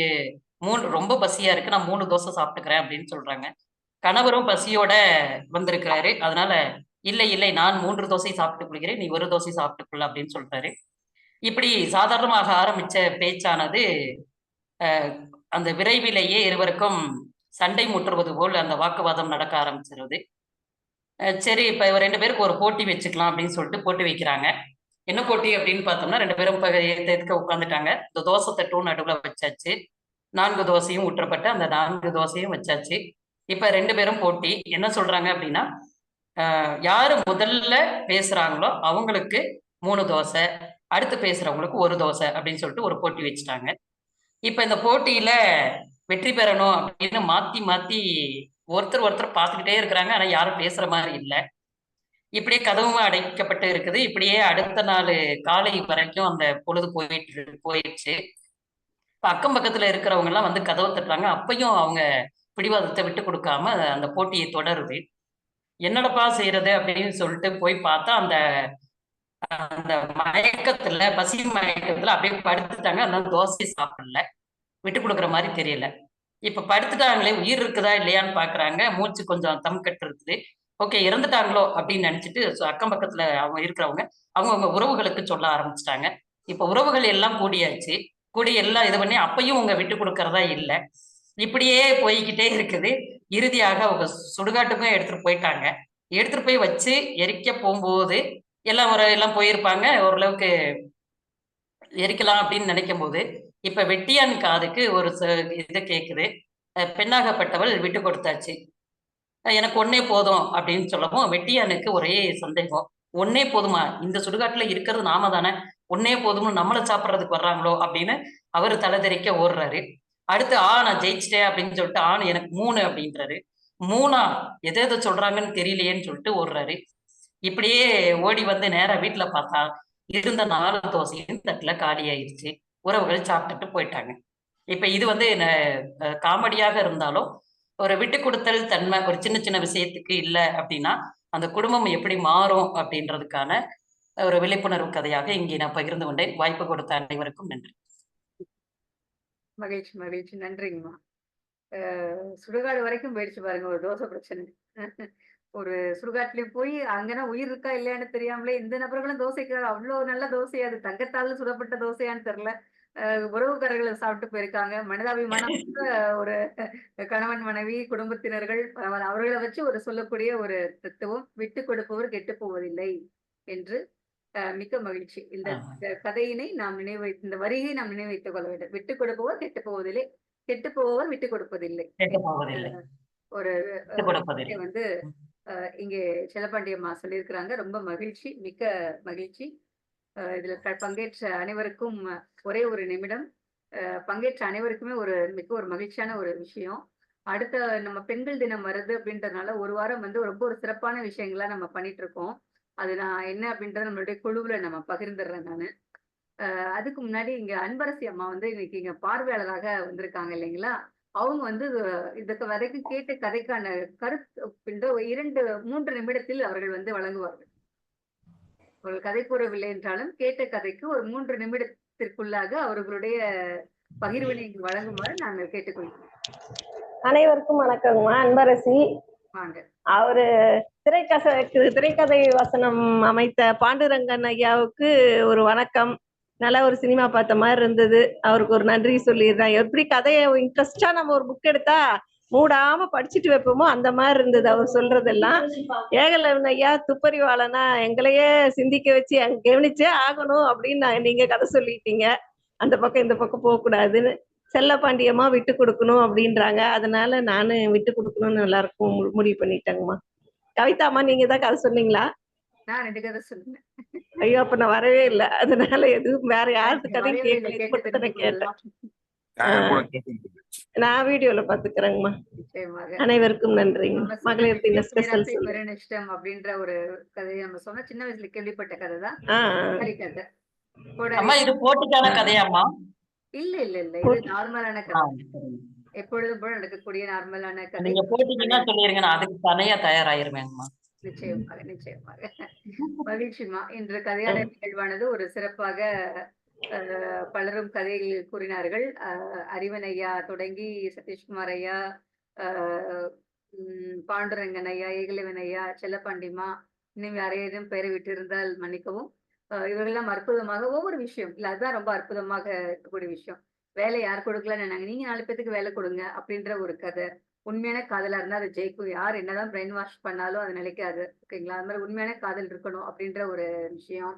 3 ரொம்ப பசியா இருக்கு, நான் 3 தோசை சாப்பிட்டுக்கிறேன் அப்படின்னு சொல்றாங்க. கணவரும் பசியோட வந்திருக்கிறாரு, அதனால இல்லை நான் 3 தோசை சாப்பிட்டுக் கொள்கிறேன், நீ 1 தோசை சாப்பிட்டுக்கொள்ள அப்படின்னு சொல்லிட்டாரு. இப்படி சாதாரணமாக ஆரம்பிச்ச பேச்சானது அந்த விரைவிலேயே இருவருக்கும் சண்டை முற்றுவது போல் அந்த வாக்குவாதம் நடக்க ஆரம்பிச்சிருது. சரி, இப்ப 2 பேருக்கு ஒரு போட்டி வச்சுக்கலாம் அப்படின்னு சொல்லிட்டு போட்டி வைக்கிறாங்க. என்ன போட்டி அப்படின்னு பார்த்தோம்னா 2 பேரும் எதுக்க உட்காந்துட்டாங்க. இந்த தோசை தட்டும் நடுவுல வச்சாச்சு. 4 தோசையும் ஊற்றப்பட்டு அந்த 4 தோசையும் வச்சாச்சு. இப்ப 2 பேரும் போட்டி என்ன சொல்றாங்க அப்படின்னா, யாரு முதல்ல பேசுறாங்களோ அவங்களுக்கு 3 தோசை, அடுத்து பேசுறவங்களுக்கு 1 தோசை அப்படின்னு சொல்லிட்டு ஒரு போட்டி வச்சுட்டாங்க. இப்ப இந்த போட்டியில வெற்றி பெறணும் அப்படின்னு மாத்தி மாத்தி ஒருத்தர் பார்த்துக்கிட்டே இருக்கிறாங்க. ஆனா யாரும் பேசுற மாதிரி இல்லை. இப்படியே கதவும் அடைக்கப்பட்டு இருக்குது. இப்படியே அடுத்த நாள் காலை வரைக்கும் அந்த பொழுது போயிடுச்சு. அக்கம் பக்கத்துல இருக்கிறவங்க எல்லாம் வந்து கதவு தட்டுறாங்க. அப்பயும் அவங்க பிடிவாதத்தை விட்டு கொடுக்காம அந்த போட்டியை தொடருது. என்னடப்பா செய்யறது அப்படின்னு சொல்லிட்டு போய் பார்த்தா அந்த அந்த மயக்கத்துல பசி மயக்கத்துல அப்படியே படுத்துட்டாங்க. அதனால தோசை சாப்பிடல, விட்டு கொடுக்குற மாதிரி தெரியல. இப்ப படுத்துட்டாங்களே, உயிர் இருக்குதா இல்லையான்னு பாக்குறாங்க. மூச்சு கொஞ்சம் தம் கட்டு இருக்குது. ஓகே, இறந்துட்டாங்களோ அப்படின்னு நினைச்சிட்டு அக்கம் பக்கத்துல அவங்க இருக்கிறவங்க அவங்கவுங்க உறவுகளுக்கு சொல்ல ஆரம்பிச்சிட்டாங்க. இப்ப உறவுகள் எல்லாம் கூடியாச்சு. கூடி எல்லாம் இது பண்ணி அப்பயும் அவங்க விட்டு கொடுக்கறதா இல்லை. இப்படியே போய்கிட்டே இருக்குது. இறுதியாக அவங்க சுடுகாட்டுக்கும் எடுத்துட்டு போயிட்டாங்க. எடுத்துட்டு போய் வச்சு எரிக்க போகும்போது எல்லாம் போயிருப்பாங்க. ஓரளவுக்கு எரிக்கலாம் அப்படின்னு நினைக்கும் போது இப்ப வெட்டியான் காதுக்கு ஒரு இது கேக்குது. பெண்ணாகப்பட்டவள் விட்டு கொடுத்தாச்சு, எனக்கு ஒன்னே போதும் அப்படின்னு சொல்லவும் வெட்டியானுக்கு ஒரே சந்தேகம். ஒன்னே போதுமா? இந்த சுடுகாட்டுல இருக்கிறது நாம தானே, ஒன்னே போதும்னு நம்மளை சாப்பிட்றதுக்கு வர்றாங்களோ அப்படின்னு அவரு தலைதெறிக்க ஓடுறாரு. அடுத்து நான் ஜெயிச்சிட்டேன் அப்படின்னு சொல்லிட்டு எனக்கு 3 அப்படின்றாரு. 3 எதை சொல்றாங்கன்னு தெரியலையேன்னு சொல்லிட்டு ஓடுறாரு. இப்படியே ஓடி வந்து நேரா வீட்டுல பார்த்தா இருந்த 4 தோசையும் தட்டுல காலி ஆயிடுச்சு. உறவுகள் சாப்பிட்டுட்டு போயிட்டாங்க. இப்ப இது வந்து காமெடியாக இருந்தாலும் ஒரு விட்டு கொடுத்தல் தன்மை ஒரு சின்ன சின்ன விஷயத்துக்கு இல்லை அப்படின்னா அந்த குடும்பம் எப்படி மாறும் அப்படின்றதுக்கான ஒரு விழிப்புணர்வு கதையாக இங்கே நான் பகிர்ந்து கொண்டேன். வாய்ப்பு கொடுத்த அனைவருக்கும் நன்றி. மகிழ்ச்சி, நன்றிங்கம்மா. சுடுகாடு வரைக்கும் போயிடுச்சு பாருங்க ஒரு தோசை பிரச்சனை. ஒரு சுடுகாட்டுலயும் போய் அங்கன்னா உயிர் இருக்கா இல்லையான்னு தெரியாமலே இந்த நபர்களும் தோசைக்காக அவ்வளவு நல்ல தோசை, அது தங்கத்தால சுடப்பட்ட தோசையான்னு தெரியல, உறவுக்காரர்களை சாப்பிட்டு போயிருக்காங்க. மனிதாபிமானம் ஒரு கணவன் மனைவி குடும்பத்தினர்கள் அவர்களை வச்சு ஒரு சொல்லக்கூடிய ஒரு தத்துவம், விட்டு கொடுப்பவர் கெட்டு போவதில்லை என்று மிக்க மகிழ்ச்சி. இந்த கதையினை நாம் இந்த வரியை நாம் நினைவைத்துக் கொள்ள வேண்டும். விட்டு கொடுப்பவர் கெட்டு போவதில்லை, கெட்டு போவவர் விட்டு கொடுப்பதில்லை. ஒரு வந்து இங்கே செல்லப்பாண்டியம்மா சொல்லியிருக்கிறாங்க. ரொம்ப மகிழ்ச்சி, மிக்க மகிழ்ச்சி. இதுல பங்கேற்ற அனைவருக்கும் ஒரே ஒரு நிமிடம். பங்கேற்ற அனைவருக்குமே மிக்க ஒரு மகிழ்ச்சியான ஒரு விஷயம். அடுத்த நம்ம பெண்கள் தினம் வருது அப்படின்றதுனால ஒரு வாரம் வந்து ரொம்ப ஒரு சிறப்பான விஷயங்களா நம்ம பண்ணிட்டு இருக்கோம். அது நான் என்ன அப்படின்றத நம்மளுடைய குழுவுல நம்ம பகிர்ந்துடுறேன் நானு. அதுக்கு முன்னாடி இங்க அன்பரசி அம்மா வந்து இன்னைக்கு இங்க பார்வையாளராக வந்திருக்காங்க இல்லைங்களா? அவங்க வந்து இதுக்கு வரைக்கும் கேட்ட கதைக்கான கருத்து 2-3 நிமிடத்தில் அவர்கள் வந்து வழங்குவார்கள். அவர்கள் கதை கூறவில்லை என்றாலும் கேட்ட கதைக்கு ஒரு 3 நிமிடத்திற்குள்ளாக அவர்களுடைய பகிர்வினை வழங்குமாறு நாங்கள் கேட்டுக்கொள்கிறோம். அனைவருக்கும் வணக்கங்கம்மா. அன்பரசி. வாங்க. அவரு திரைக்கதை வசனம் அமைத்த பாண்டுரங்கன் ஐயாவுக்கு ஒரு வணக்கம். நல்ல ஒரு சினிமா பார்த்த மாதிரி இருந்தது. அவருக்கு ஒரு நன்றி சொல்லிடுறேன். எப்படி கதையை இன்ட்ரெஸ்டா நம்ம ஒரு புக் எடுத்தா மூடாம படிச்சுட்டு வைப்போமோ அந்த மாதிரி இருந்தது அவர் சொல்றதெல்லாம். ஏகலவன் ஐயா துப்பறிவாளனா எங்களையே சிந்திக்க வச்சு கவனிச்சே ஆகணும் அப்படின்னு நீங்க கதை சொல்லிட்டீங்க. அந்த பக்கம் இந்த பக்கம் போக கூடாதுன்னு. செல்லப்பாண்டியம்மா விட்டு கொடுக்கணும் அப்படின்றாங்க. அதனால நானும் விட்டு கொடுக்கணும்னு எல்லாருக்கும் முடிவு பண்ணிட்டேங்கம்மா. கவிதாம்மா, நீங்க தான் கதை சொன்னீங்களா? நான் 2 கதை சொன்னேன். ஐயோ, அப்ப நான் வரவே இல்லை. அதனால எதுவும் வேற யாருக்கு கதையும் கேட்டேன். நான் வீடியோல பாத்துக்கிறேங்கம்மா. அனைவருக்கும் நன்றிங்க. மகளிர் தின ஸ்பெஷல் பெருநஷ்டம் அப்படின்ற ஒரு கதையை நம்ம சொன்ன சின்ன வயசுல கேள்விப்பட்ட கதை தான். இது போட்டிக்கான கதையாமா? இல்ல இல்ல இல்ல, இது நார்மலான கதை. எப்பொழுதும் போல நடக்கக்கூடிய நார்மலான கதை. நீங்க போட்டிங்கன்னா சொல்லிருங்க, நான் அதுக்கு தனியா தயாராயிருவேங்கம்மா. நிச்சயமாக நிச்சயமாக. மகிழ்ச்சிமா. இன்று கதையான நிகழ்வானது ஒரு சிறப்பாக பலரும் கதைகள் கூறினார்கள். அறிவன் ஐயா தொடங்கி சதீஷ்குமார் ஐயா, பாண்டுரங்கன் ஐயா, ஏகலவன் ஐயா, செல்லப்பாண்டிமா, இன்னும் யாரையும் பெயரை விட்டு இருந்தால் மன்னிக்கவும். இவர்களெல்லாம் அற்புதமாக ஒவ்வொரு விஷயம் இல்ல, அதுதான் ரொம்ப அற்புதமாக இருக்கக்கூடிய விஷயம். வேலை யார் கொடுக்கலன்னு நாங்க, நீங்க 4 பேத்துக்கு வேலை கொடுங்க அப்படின்ற ஒரு கதை. உண்மையான காதலா இருந்தா அது ஜெயிக்கும். யார் என்னதான் பிரெயின் வாஷ் பண்ணாலும் அது நிலைக்காது. ஓகேங்களா? அது மாதிரி உண்மையான காதல் இருக்கணும் அப்படின்ற ஒரு விஷயம்.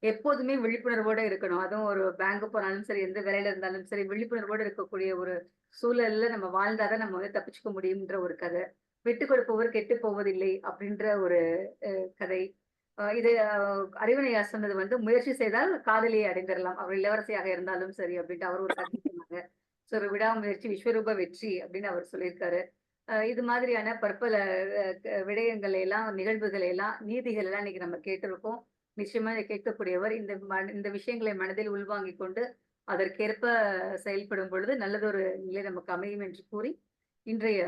எப்போதுமே விழிப்புணர்வோட இருக்கணும். அதுவும் ஒரு பேங்க் போனாலும் சரி, எந்த வேலையில இருந்தாலும் சரி, விழிப்புணர்வோட இருக்கக்கூடிய ஒரு சூழல்ல நம்ம வாழ்ந்தாதான் நம்ம வந்து தப்பிச்சுக்க முடியும்ன்ற ஒரு கதை. விட்டுக் கொடுப்பவர் கெட்டுப் போவதில்லை அப்படின்ற ஒரு கதை. இது அறிவுரையா சொன்னது வந்து முயற்சி செய்தால் காதலியை அடைந்திடலாம். அவர் இளவரசியாக இருந்தாலும் சரி அப்படின்ட்டு அவர் ஒரு கதை சொன்னாங்க. ஸோ ஒரு விடாமுயற்சி விஸ்வரூப வெற்றி அப்படின்னு அவர் சொல்லியிருக்காரு. இது மாதிரியான பற்பல விடயங்களை எல்லாம், நிகழ்வுகளை எல்லாம், நீதிகள் எல்லாம் இன்னைக்கு நம்ம கேட்டிருக்கோம். நிச்சயமா இதை கேட்கக்கூடியவர் இந்த விஷயங்களை மனதில் உள்வாங்கிக் கொண்டு அதற்கேற்ப செயல்படும் பொழுது நல்லதொரு நிலை நமக்கு அமையும் என்று கூறி இன்றைய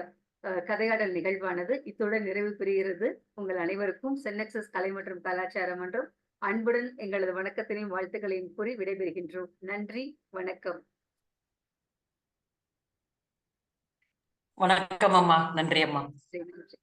கதையாடல் நிகழ்வானது இத்துடன் நிறைவு பெறுகிறது. உங்கள் அனைவருக்கும் சென்னெக்ஸஸ் கலை மற்றும் கலாச்சார மன்றம் அன்புடன் எங்களது வணக்கத்தினையும் வாழ்த்துக்களையும் கூறி விடைபெறுகின்றோம். நன்றி, வணக்கம். வணக்கம் அம்மா. நன்றி அம்மா. நன்றி.